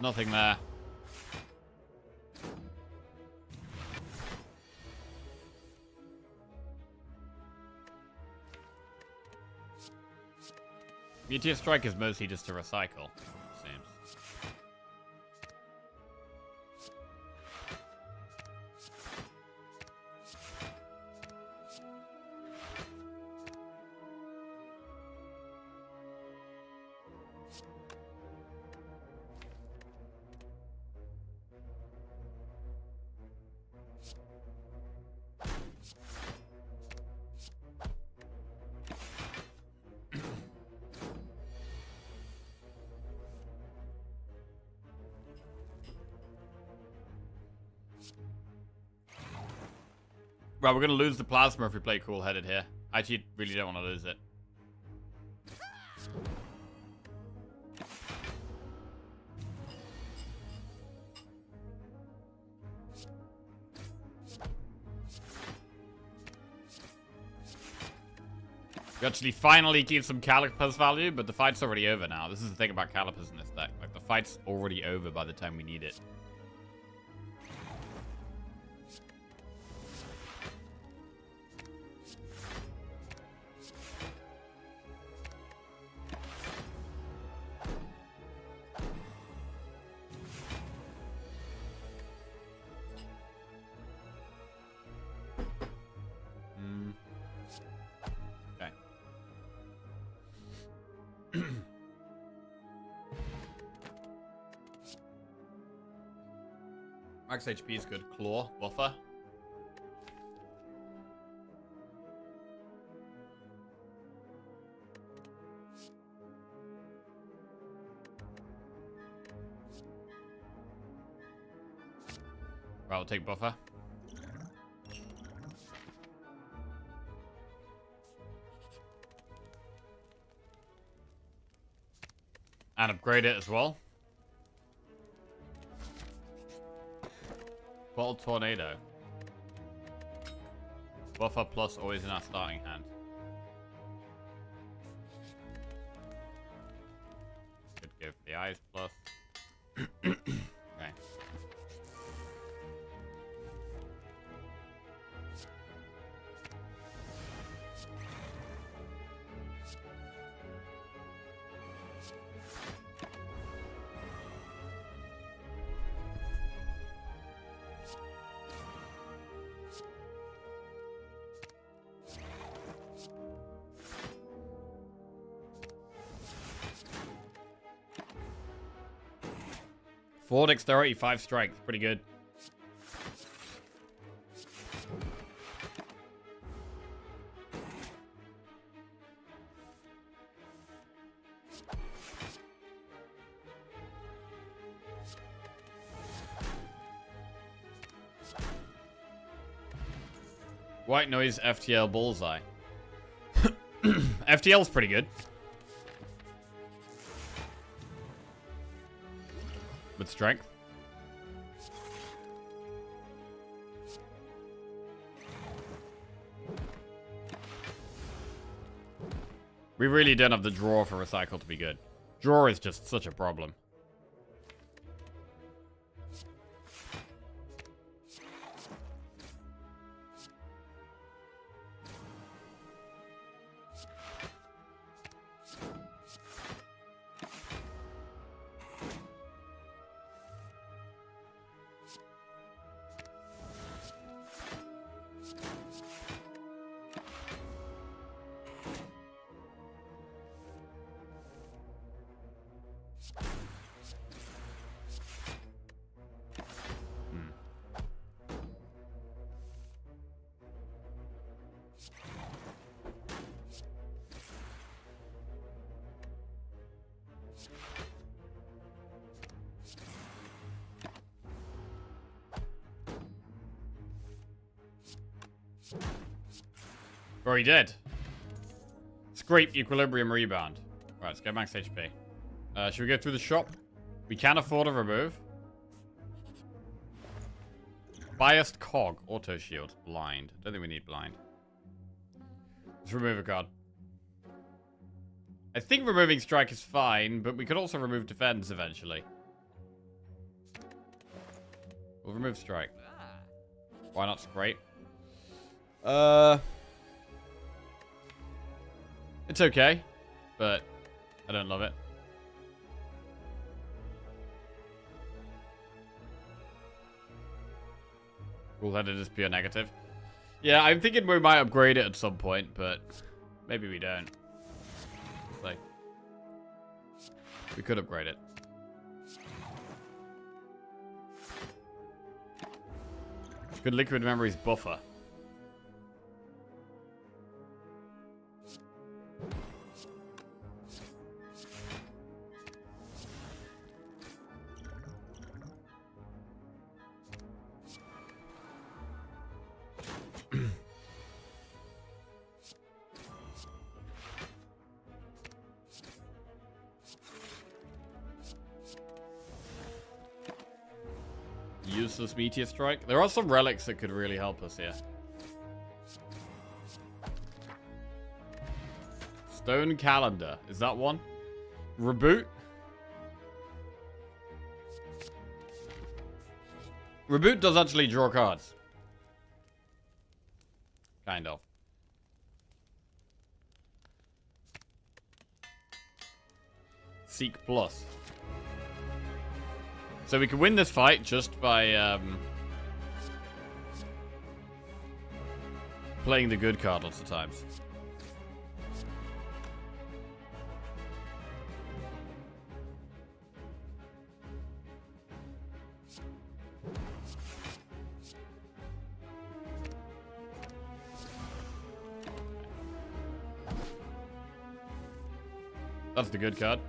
Nothing there. BTS Strike is mostly just to recycle, it seems. Right, we're going to lose the plasma if we play cool-headed here. I actually really don't want to lose it. We actually finally keep some Calipers value, but the fight's already over now. This is the thing about Calipers in this deck. Like, the fight's already over by the time we need it. Max HP is good. Claw, buffer. Right, we'll take buffer. And upgrade it as well. Bottle Tornado. Buffer plus always in our starting hand. Could give the eyes plus. Okay. Four dexterity, 5 strength. Pretty good. White noise, FTL bullseye. FTL's pretty good. With strength. We really don't have the draw for recycle to be good. Draw is just such a problem. Already dead. Scrape, equilibrium, rebound. Alright, let's get max HP. Should we go through the shop? We can afford a remove. Biased cog, auto shield, blind. Don't think we need blind. Let's remove a card. I think removing strike is fine, but we could also remove defense eventually. We'll remove strike. Why not scrape? It's okay, but I don't love it. Cool-headed is pure negative. Yeah, I'm thinking we might upgrade it at some point, but maybe we don't. Like, we could upgrade it. Good liquid memories buffer. Useless meteor strike. There are some relics that could really help us here. Stone calendar. Is that one? Reboot? Reboot does actually draw cards. Kind of. Seek plus. So we can win this fight just by playing the good card lots of times. That's the good card.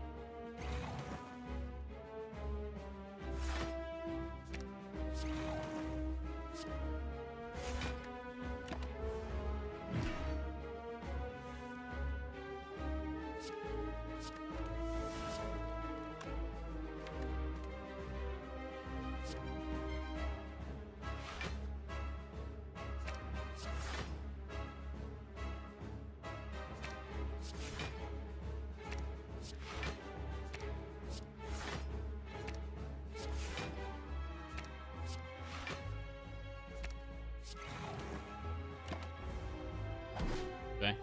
Okay.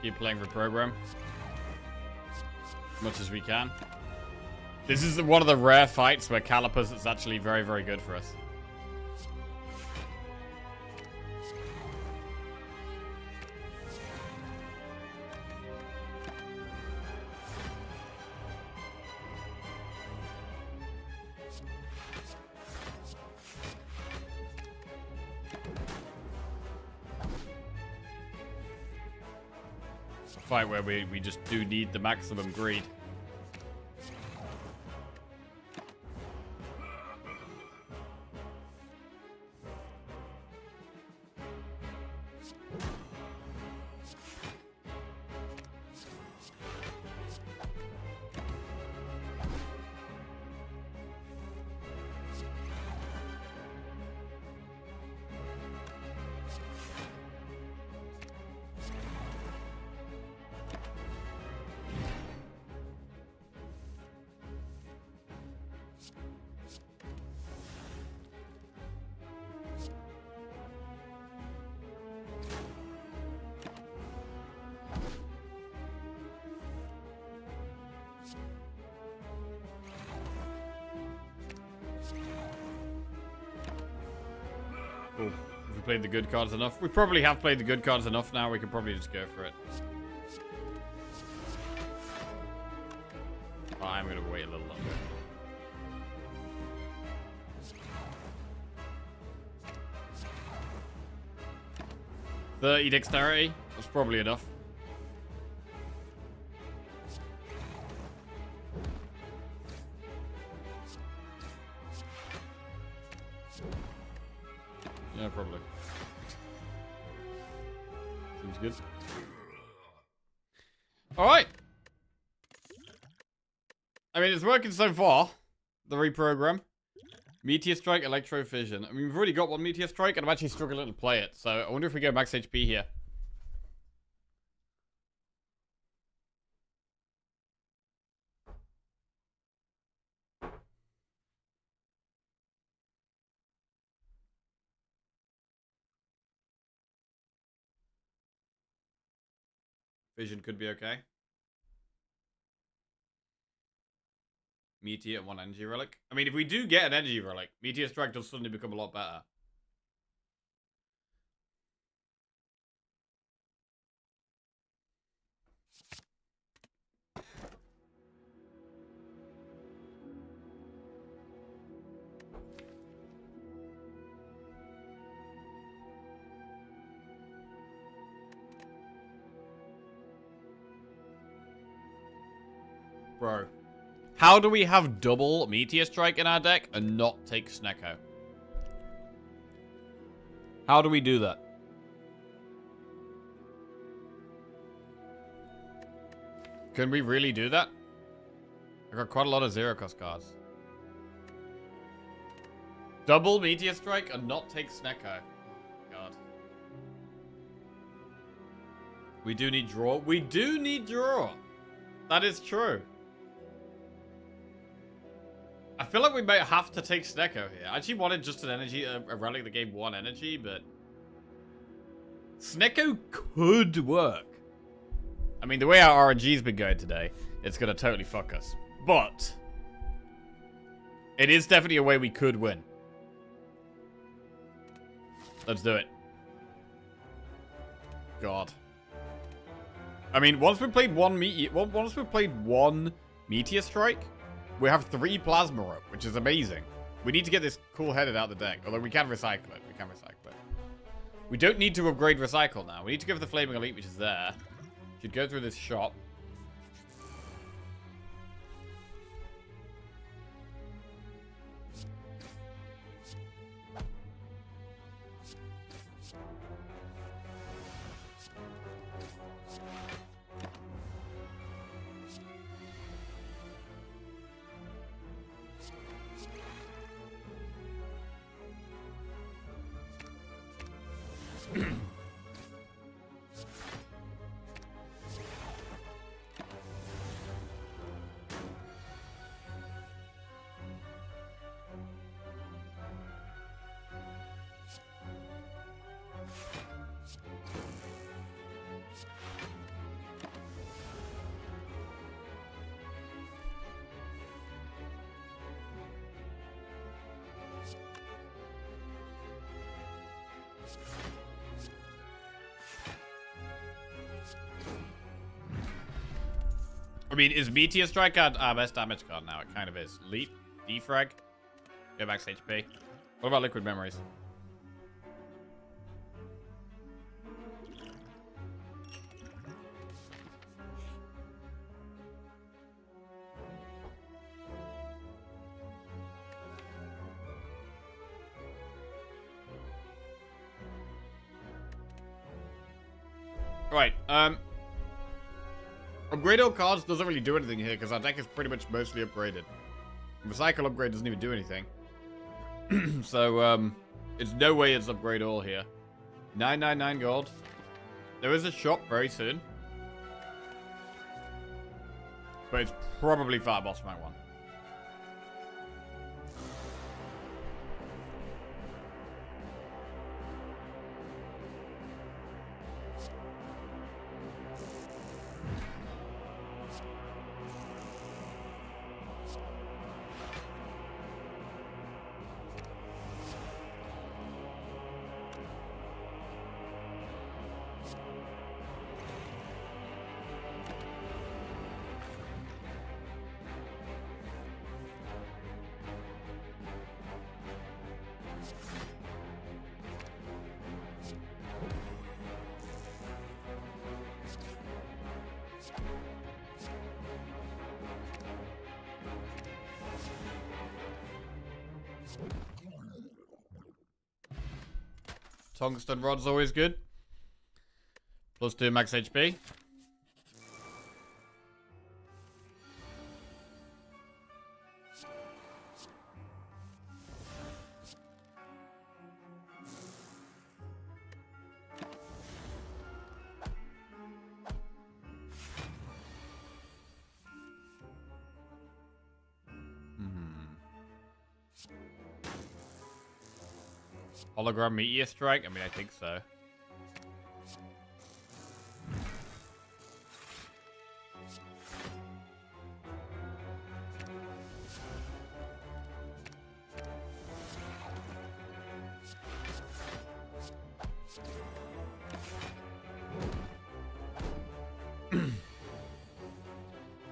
Keep playing the program as much as we can. This is one of the rare fights where Calipers is actually very, very good for us. Fight where we just do need the maximum greed. Cool. Have we played the good cards enough? We probably have played the good cards enough now. We can probably just go for it. Oh, I'm going to wait a little longer. Dexterity. That's probably enough. Yeah, probably. Seems good. Alright. I mean, it's working so far. The reprogram. Meteor Strike, Electro-Fission. I mean, we've already got one Meteor Strike, and I'm actually struggling to play it. So, I wonder if we go max HP here. Vision could be okay. Meteor and 1 energy relic. I mean, if we do get an energy relic, Meteor Strike does suddenly become a lot better. Bro. How do we have double Meteor Strike in our deck and not take Snecko? How do we do that? Can we really do that? I got quite a lot of zero cost cards. Double Meteor Strike and not take Snecko. God. We do need draw. We do need draw. That is true. I feel like we might have to take Snecko here. I actually wanted just an energy, a relic that gave 1 energy, but Snecko could work. I mean, the way our RNG's been going today, it's going to totally fuck us. But it is definitely a way we could win. Let's do it. God. I mean, once we played one Meteor Strike, we have 3 Plasma up, which is amazing. We need to get this cool headed out the deck. Although we can recycle it. We can recycle it. We don't need to upgrade Recycle now. We need to go for the Flaming Elite, which is there. Should go through this shop. I mean, is Meteor Strike our best damage card now? It kind of is. Leap, defrag, go max HP. What about Liquid Memories? Right, upgrade all cards doesn't really do anything here because our deck is pretty much mostly upgraded. Recycle upgrade doesn't even do anything. So, it's no way it's upgrade all here. 999 gold. There is a shop very soon. But it's probably far boss rank 1. Tungsten Rod's always good. Plus 2 max HP. Hologram Meteor Strike? I mean, I think so.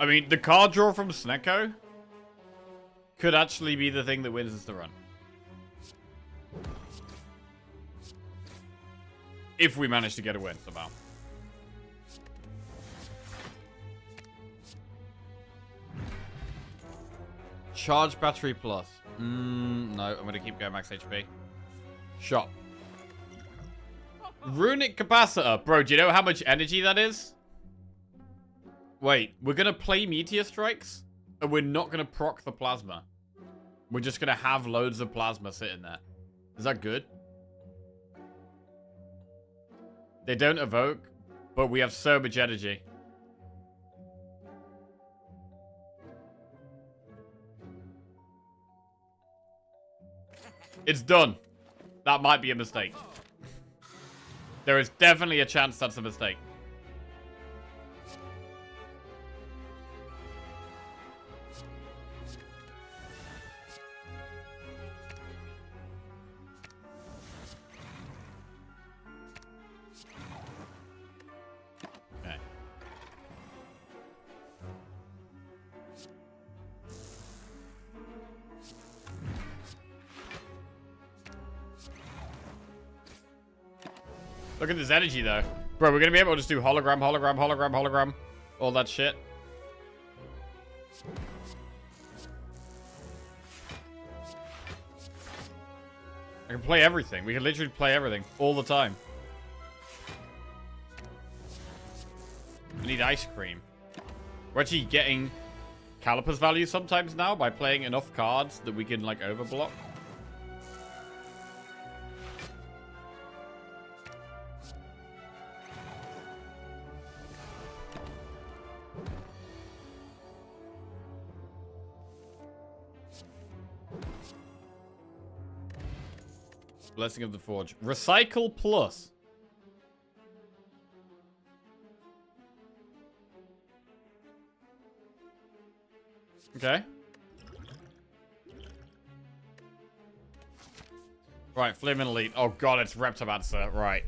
I mean, the card draw from Snecko could actually be the thing that wins us the run. If we manage to get a win somehow. Charge battery plus. No, I'm going to keep going max HP. Shop. Runic capacitor. Bro, do you know how much energy that is? Wait, we're going to play Meteor Strikes? And we're not going to proc the plasma. We're just going to have loads of plasma sitting there. Is that good? They don't evoke, but we have so much energy. It's done. That might be a mistake. There is definitely a chance that's a mistake. Okay. Look at this energy, though. Bro, we're going to be able to just do hologram, hologram, hologram, hologram. All that shit. I can play everything. We can literally play everything all the time. I need ice cream. We're actually getting Caliper's value sometimes now by playing enough cards that we can, like, overblock. Blessing of the Forge. Recycle plus. Okay. Right, Flamin' Elite. Oh god, it's Reptomancer. Right.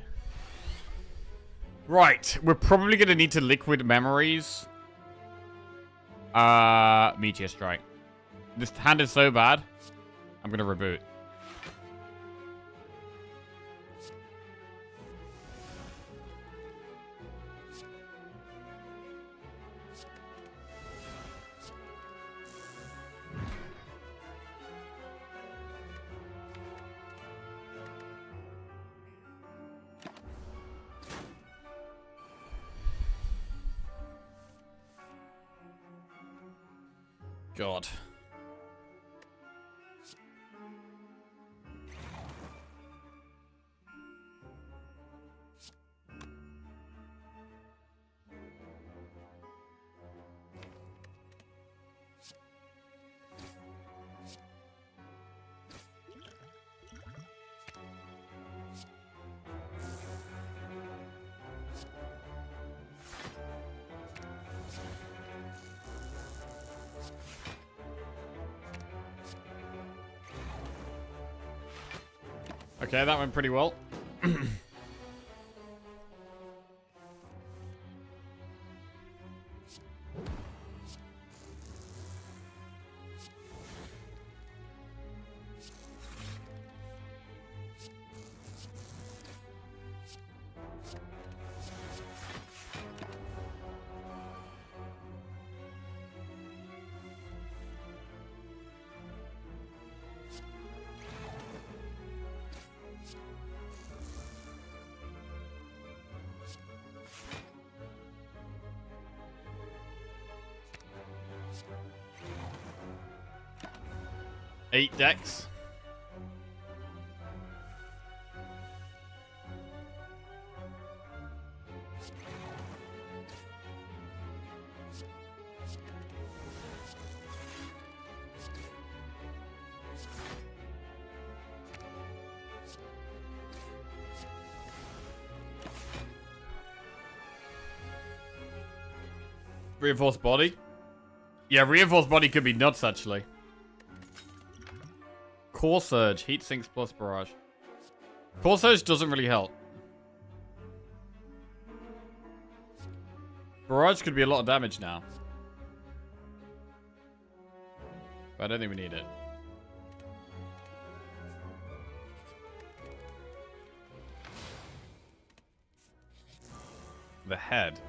Right. We're probably going to need to Liquid Memories. Meteor Strike. This hand is so bad. I'm going to reboot. God. Okay, that went pretty well. Eight decks. Reinforced body? Yeah, reinforced body could be nuts, actually. Core Surge, Heat Sinks plus Barrage. Core Surge doesn't really help. Barrage could be a lot of damage now. But I don't think we need it. The head.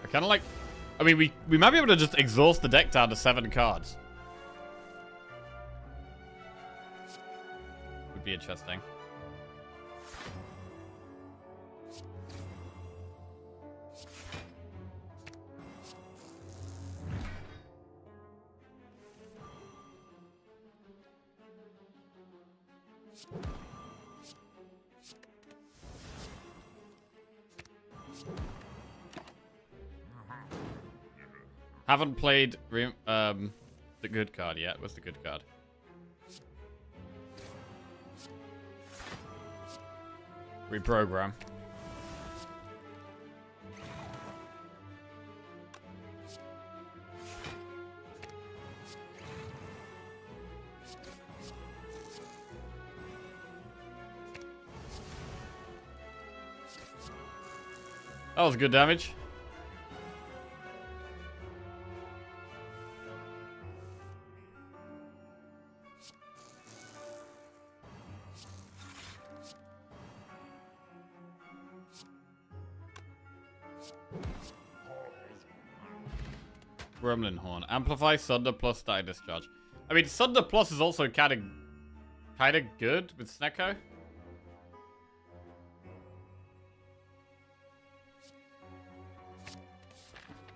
I kind of like... I mean, we might be able to just exhaust the deck down to 7 cards. Would be interesting. Haven't played the good card yet. What's the good card? Reprogram. That was good damage. Gremlin Horn. Amplify, Sunder plus Static Discharge. I mean, Sunder plus is also kind of good with Snecko.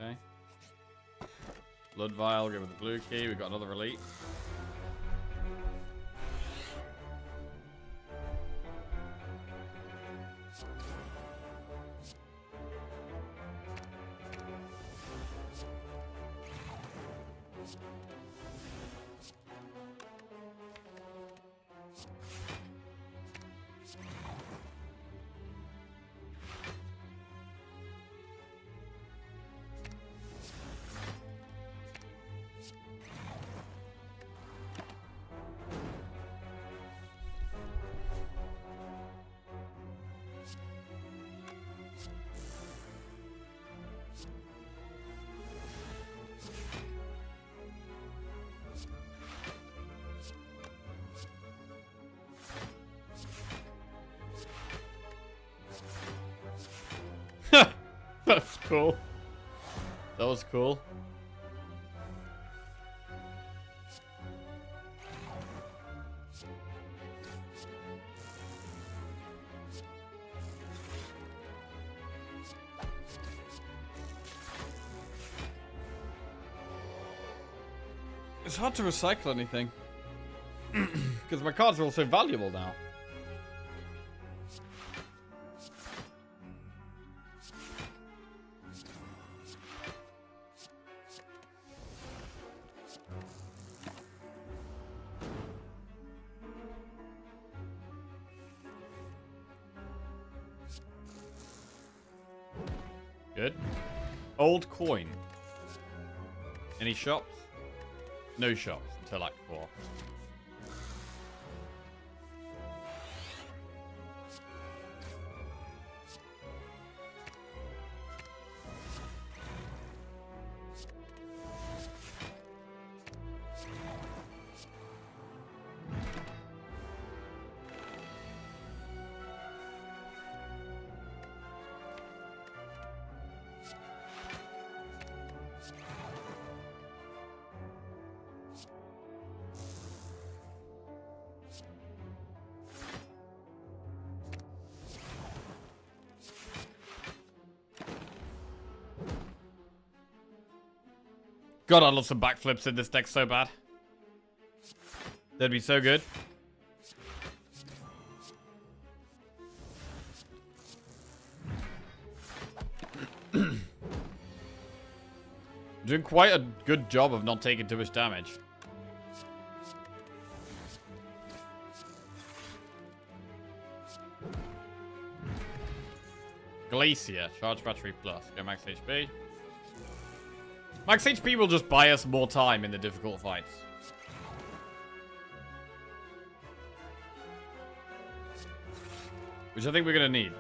Okay. Blood Vial, go with the blue key. We got another elite. That's cool. That was cool. It's hard to recycle anything. Because my cards are also valuable now. Good. Old coin. Any shops? No shops until Act 4. God, I love some backflips in this deck so bad. That'd be so good. Doing quite a good job of not taking too much damage. Glacier. Charge battery plus. Go max HP. Max HP will just buy us more time in the difficult fights. which I think we're going to need.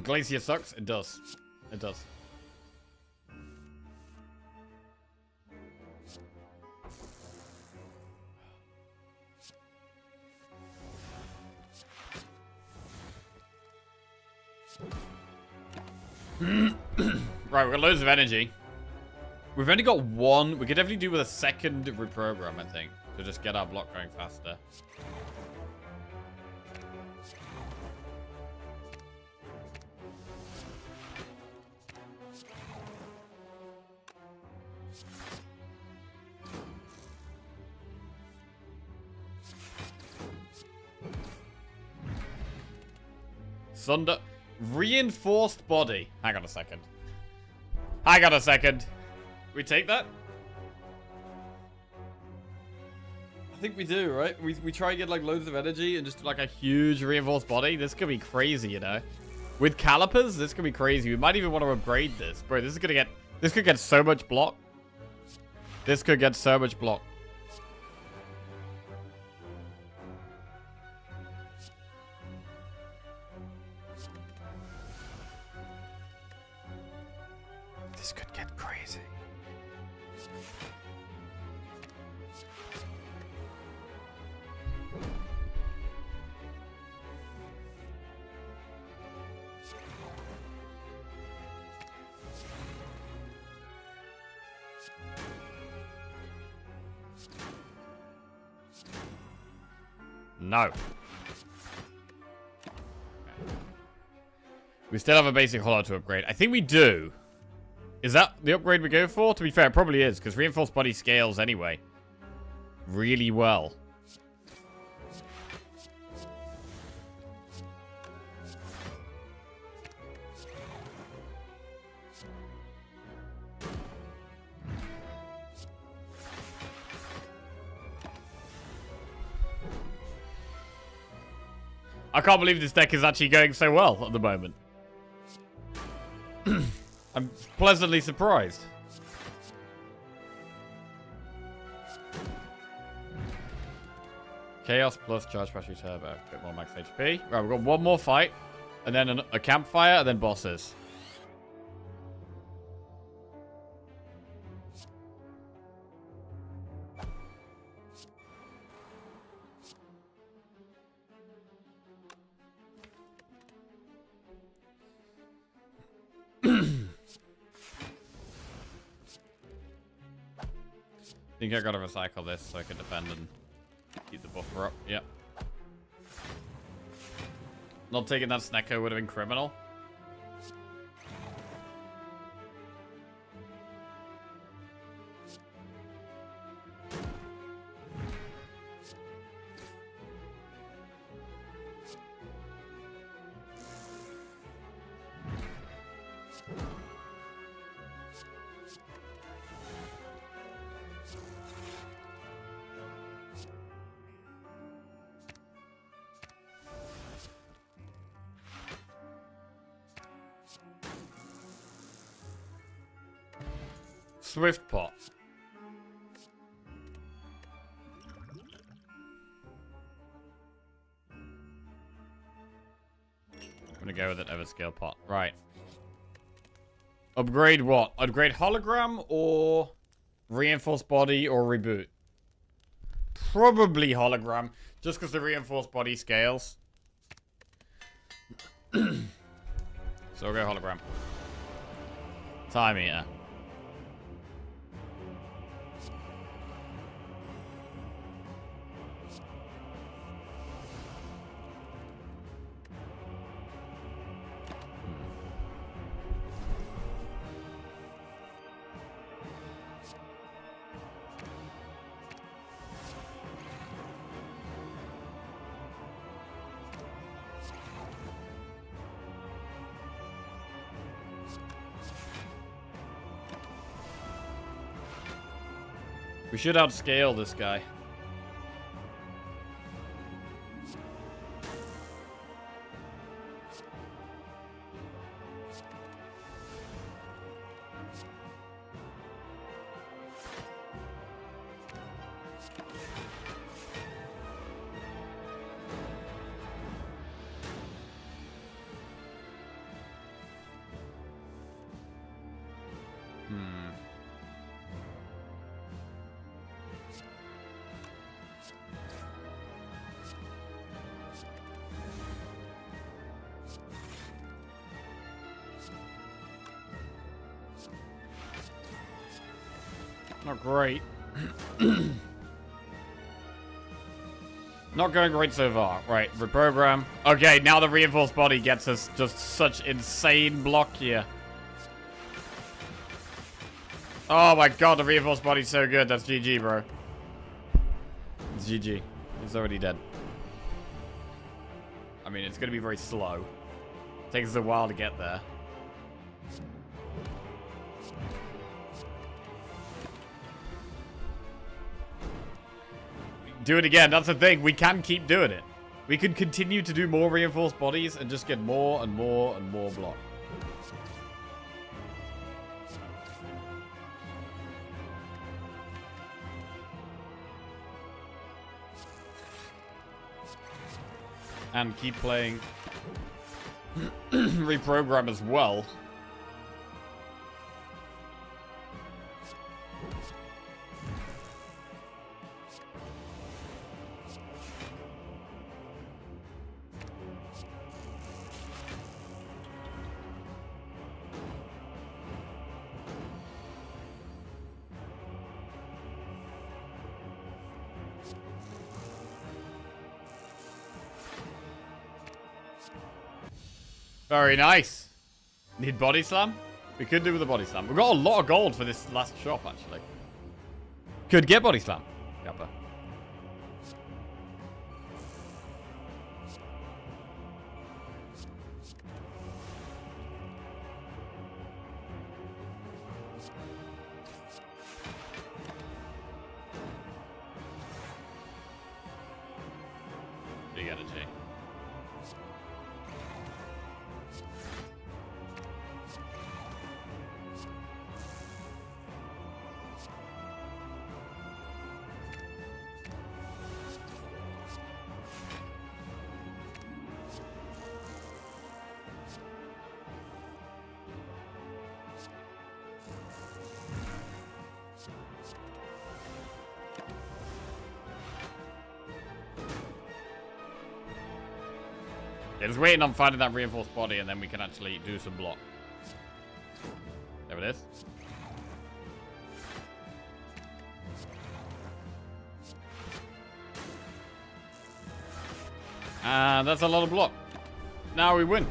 Glacier sucks. It does. It does. Right, we've got loads of energy. We've only got one. We could definitely do with a second reprogram, I think, to just get our block going faster. Thunder. Reinforced body. Hang on a second. Hang on a second. We take that? I think we do, right? We try and get like loads of energy and just like a huge reinforced body. This could be crazy, you know? With calipers, this could be crazy. We might even want to upgrade this. Bro, this is gonna get... This could get so much block. This could get so much block. This could get crazy. No. We still have a basic hollow to upgrade. I think we do. Is that the upgrade we go for? To be fair, it probably is, because reinforced body scales anyway. Really well. I can't believe this deck is actually going so well at the moment. I'm pleasantly surprised. Chaos plus charge battery turbo. A bit more max HP. Right, we've got one more fight. And then a campfire, and then bosses. I think I gotta recycle this so I can defend and keep the buffer up. Yep. Not taking that Snecko would have been criminal. Swift pot. I'm gonna go with an Everscale pot. Right. Upgrade what? Upgrade hologram or reinforced body or reboot? Probably hologram, just because the reinforced body scales. So we'll go hologram. Time eater. We should outscale this guy. Not great. Not going great so far. Right, reprogram. Okay, now the reinforced body gets us just such insane block here. Oh my god, the reinforced body's so good. That's GG, bro. It's GG. He's already dead. I mean, it's going to be very slow. Takes us a while to get there. Do it again. That's the thing. We can keep doing it. We could continue to do more reinforced bodies and just get more and more and more block. And keep playing reprogram as well. Very nice. Need body slam? We could do with a body slam. We've got a lot of gold for this last shop, actually. Could get body slam. Kappa. Big energy. Yeah, just waiting on finding that reinforced body and then we can actually do some block. There it is. And that's a lot of block. Now we win.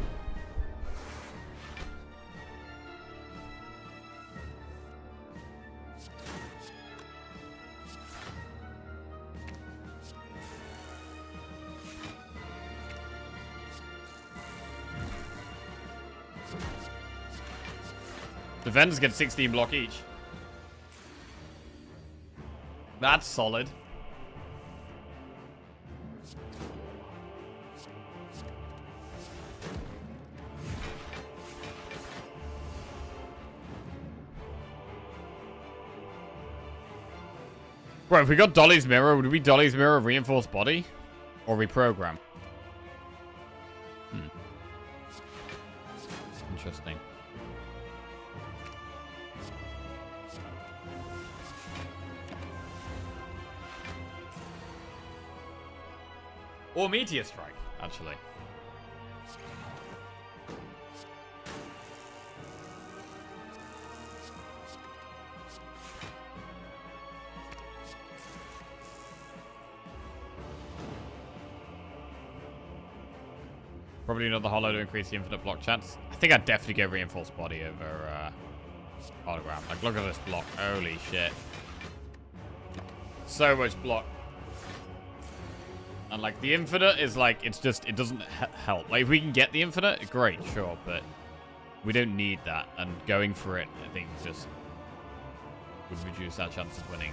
Defenders get 16 block each. That's solid. Bro, if we got Dolly's Mirror, would we Dolly's Mirror reinforced body? Or reprogram? Interesting. Or Meteor Strike, actually. Probably another holo to increase the infinite block chance. I think I'd definitely go reinforced body over hologram. Like, look at this block. Holy shit. So much block. And, like, the infinite is, like, it's just, it doesn't help. Like, if we can get the infinite, great, sure, but we don't need that. And going for it, I think, just would reduce our chance of winning.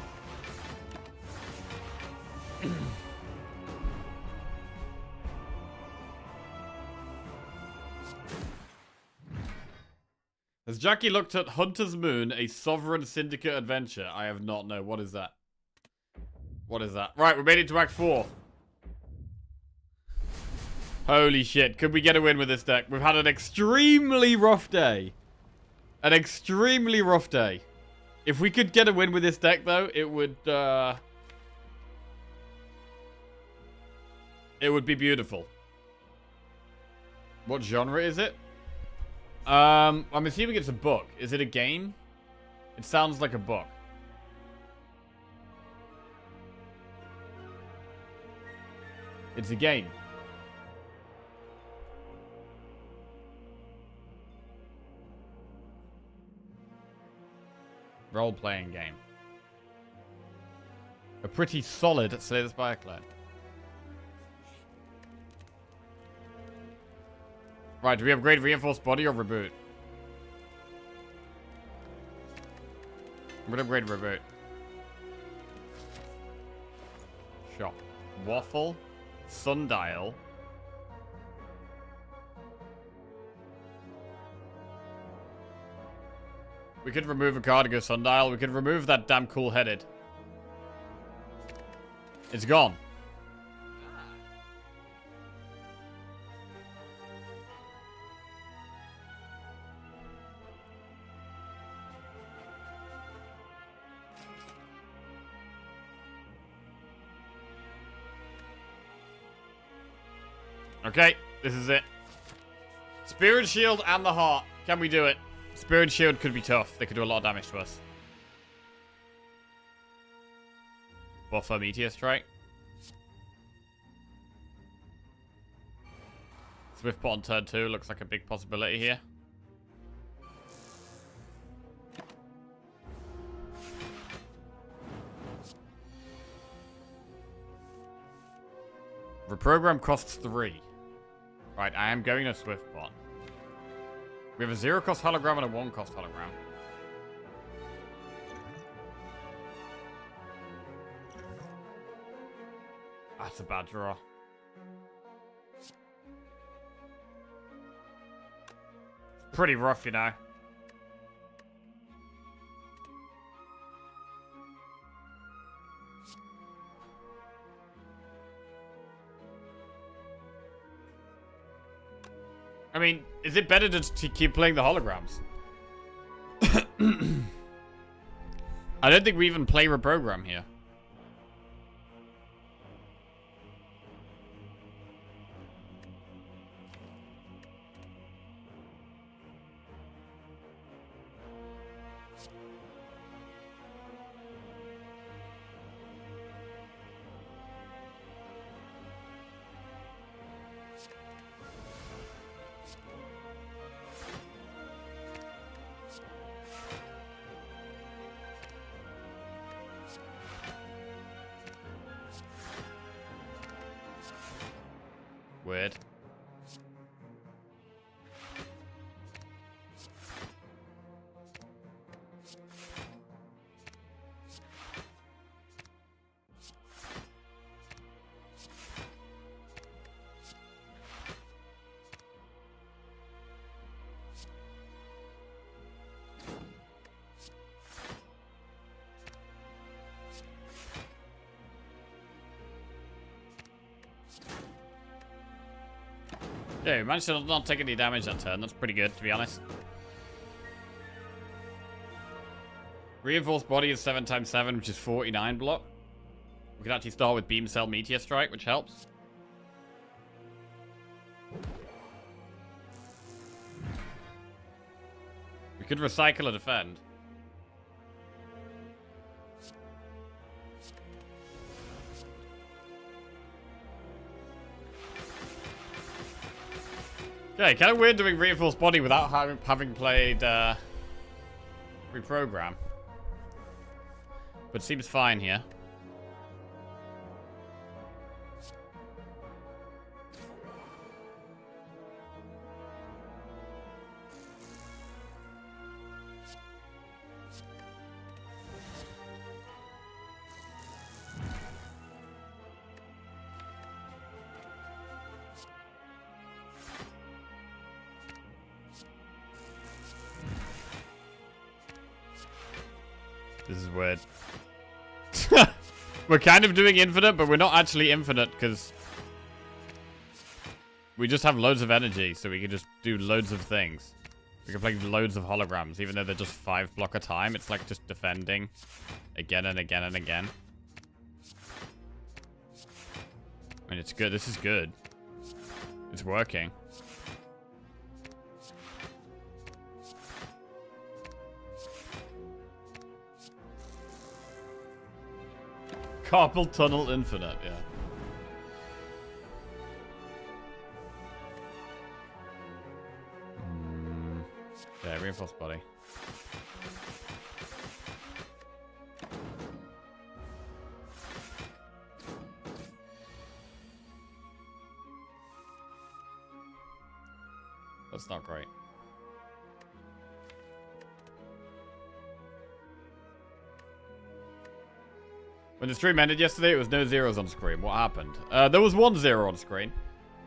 Has Jackie looked at Hunter's Moon, a Sovereign Syndicate adventure? I have not. No, what is that? What is that? Right, we made it to Act 4. Holy shit. Could we get a win with this deck? We've had an extremely rough day. An extremely rough day. If we could get a win with this deck, though, it would be beautiful. What genre is it? I'm assuming it's a book. Is it a game? It sounds like a book. It's a game. Role-playing game. A pretty solid Slay the Spire clan. Right, do we upgrade Reinforced Body or Reboot? I'm gonna upgrade Reboot. Shop. Waffle. Sundial. We could remove a card to go Sundial. We could remove that damn cool-headed. It's gone. Okay, this is it. Spirit Shield and the Heart. Can we do it? Spirit Shield could be tough. They could do a lot of damage to us. Buffer Meteor Strike. Swift Pot on turn 2 looks like a big possibility here. Reprogram costs 3. Right, I am going to Swift Pot. We have a 0-cost hologram and a 1-cost hologram. That's a bad draw. It's pretty rough, you know. I mean, is it better to keep playing the holograms? I don't think we even play Reprogram here. Weird. Yeah, we managed to not take any damage that turn. That's pretty good, to be honest. Reinforced Body is 7x7, which is 49 block. We can actually start with Beam Cell Meteor Strike, which helps. We could recycle or defend. Okay, kind of weird doing Reinforced Body without having played Reprogram. But seems fine here. This is weird. We're kind of doing infinite, but we're not actually infinite because we just have loads of energy, so we can just do loads of things. We can play loads of holograms, even though they're just 5 block a time. It's like just defending again and again and again. I mean, it's good. This is good. It's working. Carpal Tunnel Infinite, yeah. Yeah, reinforced body. That's not great. When the stream ended yesterday, it was no zeros on screen. What happened? There was 1 0 on screen.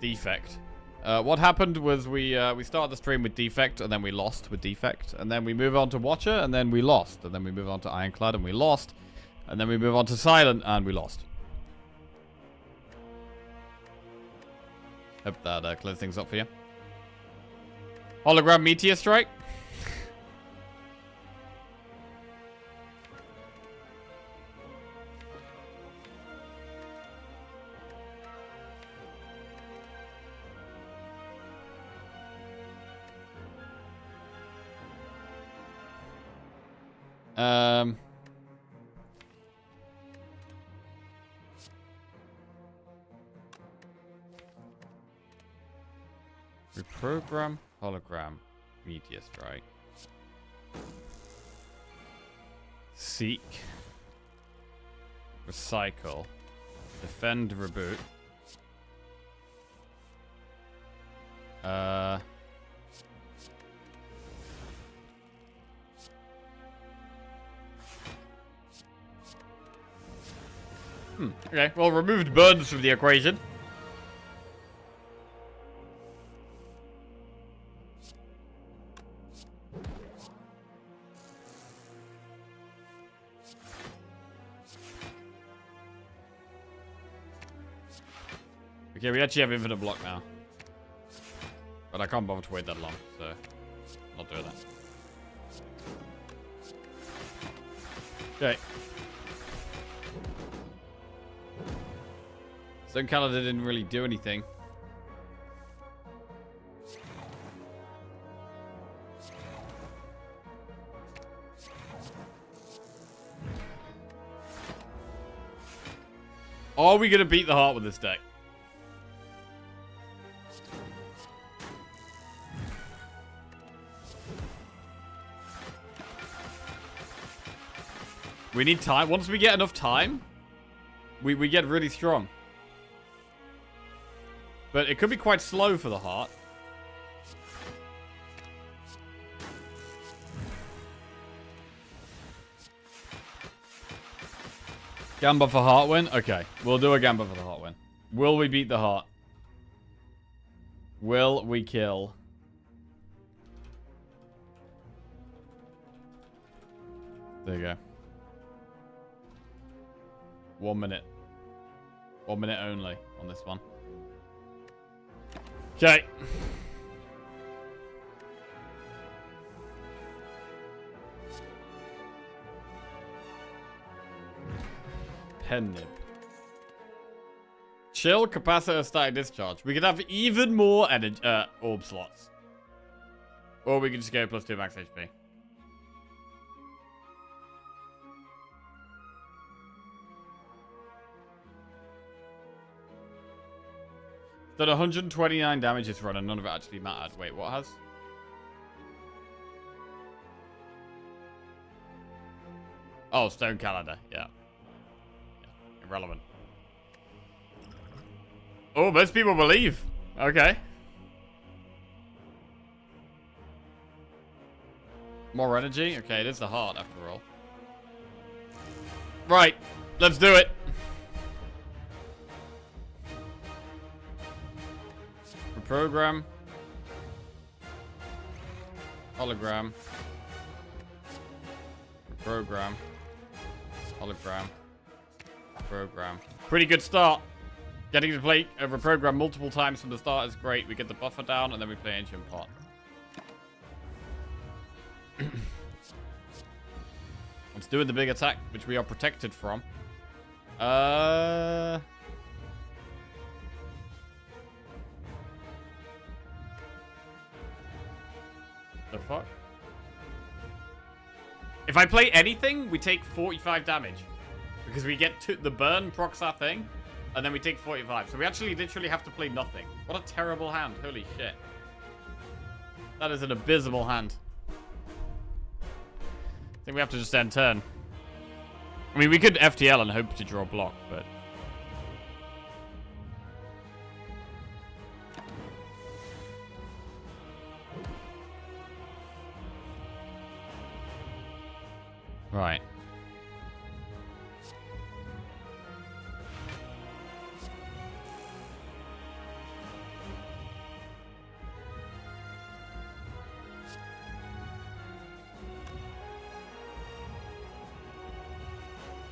Defect. What happened was we started the stream with Defect, and then we lost with Defect. And then we move on to Watcher, and then we lost. And then we move on to Ironclad, and we lost. And then we move on to Silent, and we lost. Hope that clears things up for you. Hologram Meteor Strike. Reprogram, hologram, meteor strike. Seek. Recycle. Defend, reboot. Okay, well, removed burns from the equation. Okay, we actually have infinite block now. But I can't bother to wait that long, so not doing that. Okay. Stone Calendar didn't really do anything. Are we gonna beat the heart with this deck? We need time. Once we get enough time, we get really strong. But it could be quite slow for the heart. Gamba for heart win? Okay, we'll do a Gamba for the heart win. Will we beat the heart? Will we kill? There you go. 1 minute. 1 minute only on this one. Okay. Pen nib. Chill, capacitor, static discharge. We could have even more energy, orb slots. Or we could just go +2 max HP. Done 129 damage this run and none of it actually mattered. Wait, what has? Oh, Stone Calendar. Yeah. Irrelevant. Oh, most people believe. Okay. More energy? Okay, it is the heart after all. Right. Let's do it. Program. Hologram. Program. Hologram. Program. Pretty good start. Getting to play over program multiple times from the start is great. We get the buffer down and then we play Ancient Pot. Let's do the big attack, which we are protected from. The fuck? If I play anything, we take 45 damage. Because we get to the burn procs our thing, and then we take 45. So we actually literally have to play nothing. What a terrible hand. Holy shit. That is an abysmal hand. I think we have to just end turn. I mean, we could FTL and hope to draw block, but... Right.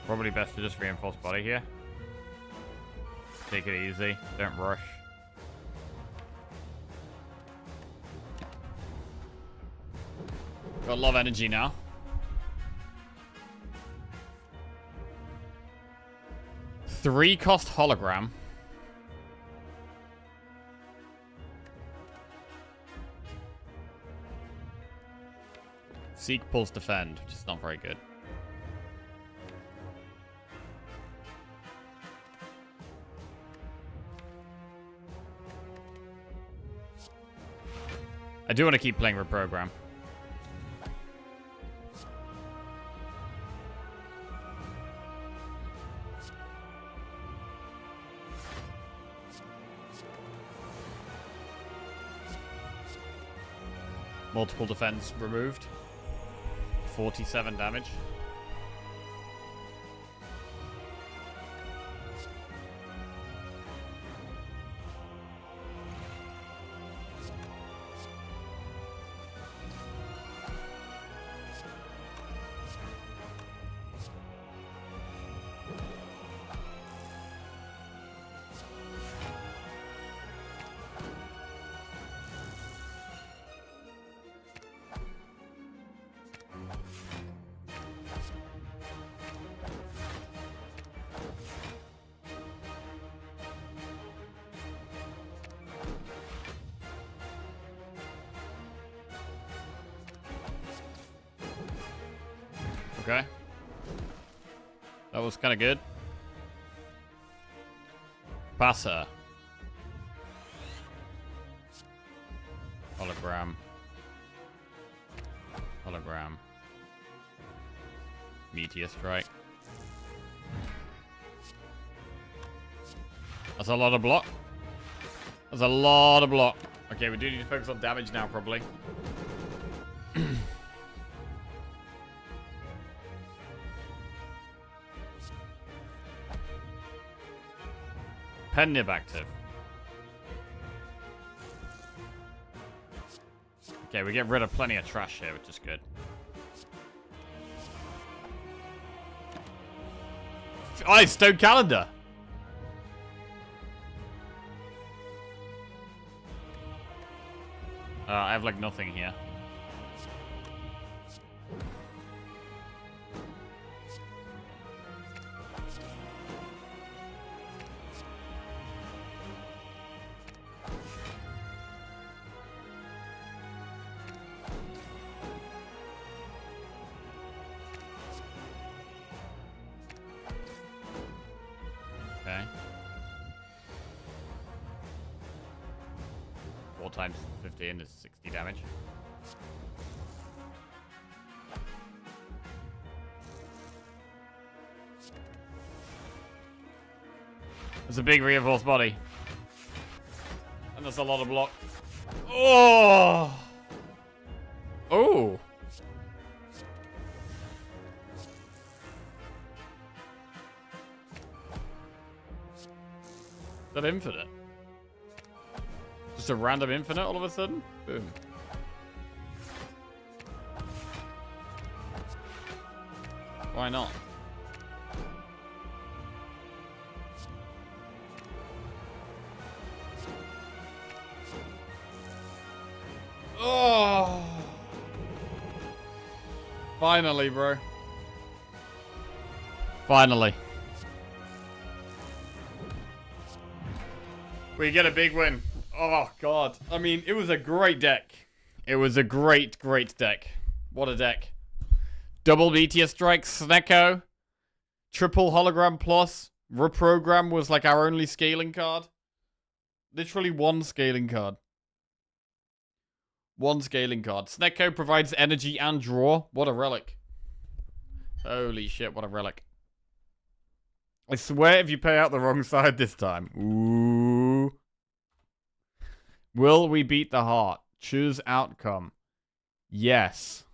Probably best to just reinforce body here. Take it easy. Don't rush. Got a lot of energy now. Three cost hologram. Seek, pulse, defend, which is not very good. I do want to keep playing Reprogram. Multiple defense removed. 47 damage. Okay. That was kind of good. Passer. Hologram. Hologram. Meteor strike. That's a lot of block. That's a lot of block. Okay, we do need to focus on damage now, probably. Pen nib active. Okay, we get rid of plenty of trash here, which is good. Oh, it's Stone Calendar. I have like nothing here. Okay. 4 times 15 is 60 damage. There's a big reinforced body. And there's a lot of block. Oh! Oh! Is that infinite? Just a random infinite all of a sudden? Boom. Why not? Oh! Finally, bro. Finally. We get a big win. Oh, God. I mean, it was a great deck. It was a great, great deck. What a deck. Double BTS Strike, Snecko. Triple Hologram Plus. Reprogram was like our only scaling card. Literally one scaling card. One scaling card. Snecko provides energy and draw. What a relic. Holy shit, what a relic. I swear if you pay out the wrong side this time. Ooh. Will we beat the heart? Choose outcome. Yes.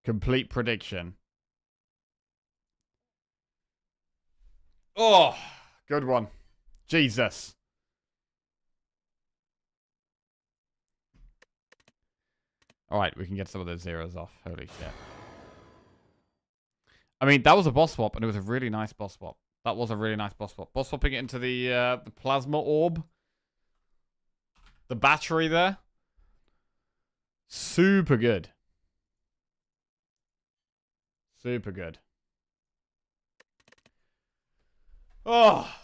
Complete prediction. Oh, good one. Jesus. Alright, we can get some of those zeros off. Holy shit. I mean, that was a boss swap, and it was a really nice boss swap. That was a really nice boss swap. Boss swapping it into the plasma orb. The battery there. Super good. Super good. Oh.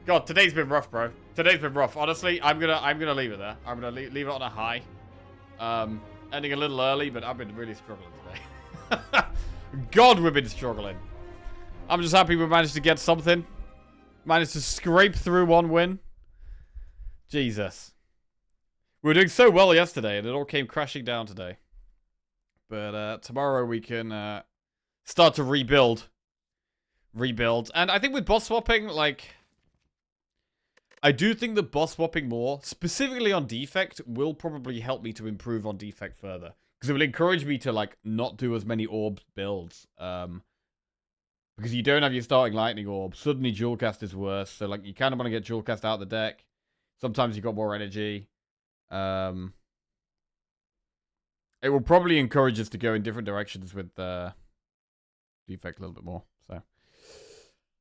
God, today's been rough, bro. Today's been rough. Honestly, I'm gonna leave it there. I'm gonna leave it on a high. Ending a little early, but I've been really struggling today. God, we've been struggling. I'm just happy we managed to get something. Managed to scrape through one win. Jesus. We were doing so well yesterday, and it all came crashing down today. But tomorrow we can start to rebuild. And I think with boss swapping, like... I do think that boss swapping more, specifically on defect, will probably help me to improve on defect further. Because it will encourage me to, like, not do as many orb builds. Because you don't have your starting lightning orb. Suddenly dual cast is worse. So, like, you kind of want to get dual cast out of the deck. Sometimes you've got more energy. It will probably encourage us to go in different directions with defect a little bit more. So,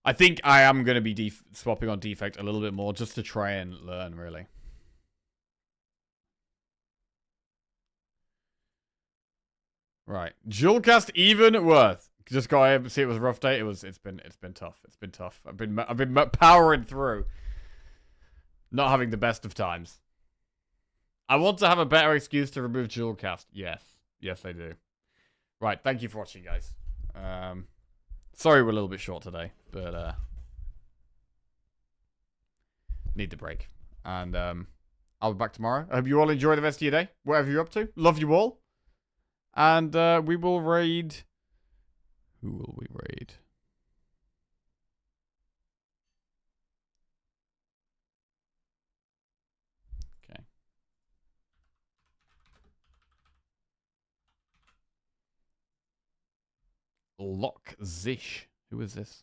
I think I am going to be swapping on defect a little bit more just to try and learn, really. Right, dual cast even worth. Just got to see it was a rough day. It's been tough. It's been tough. I've been powering through. Not having the best of times. I want to have a better excuse to remove dual cast. Yes. Yes, I do. Right, thank you for watching, guys. Sorry we're a little bit short today, but need the break. And I'll be back tomorrow. I hope you all enjoy the rest of your day, whatever you're up to. Love you all. And we will raid... Who will we raid? Okay. Lock Zish. Who is this?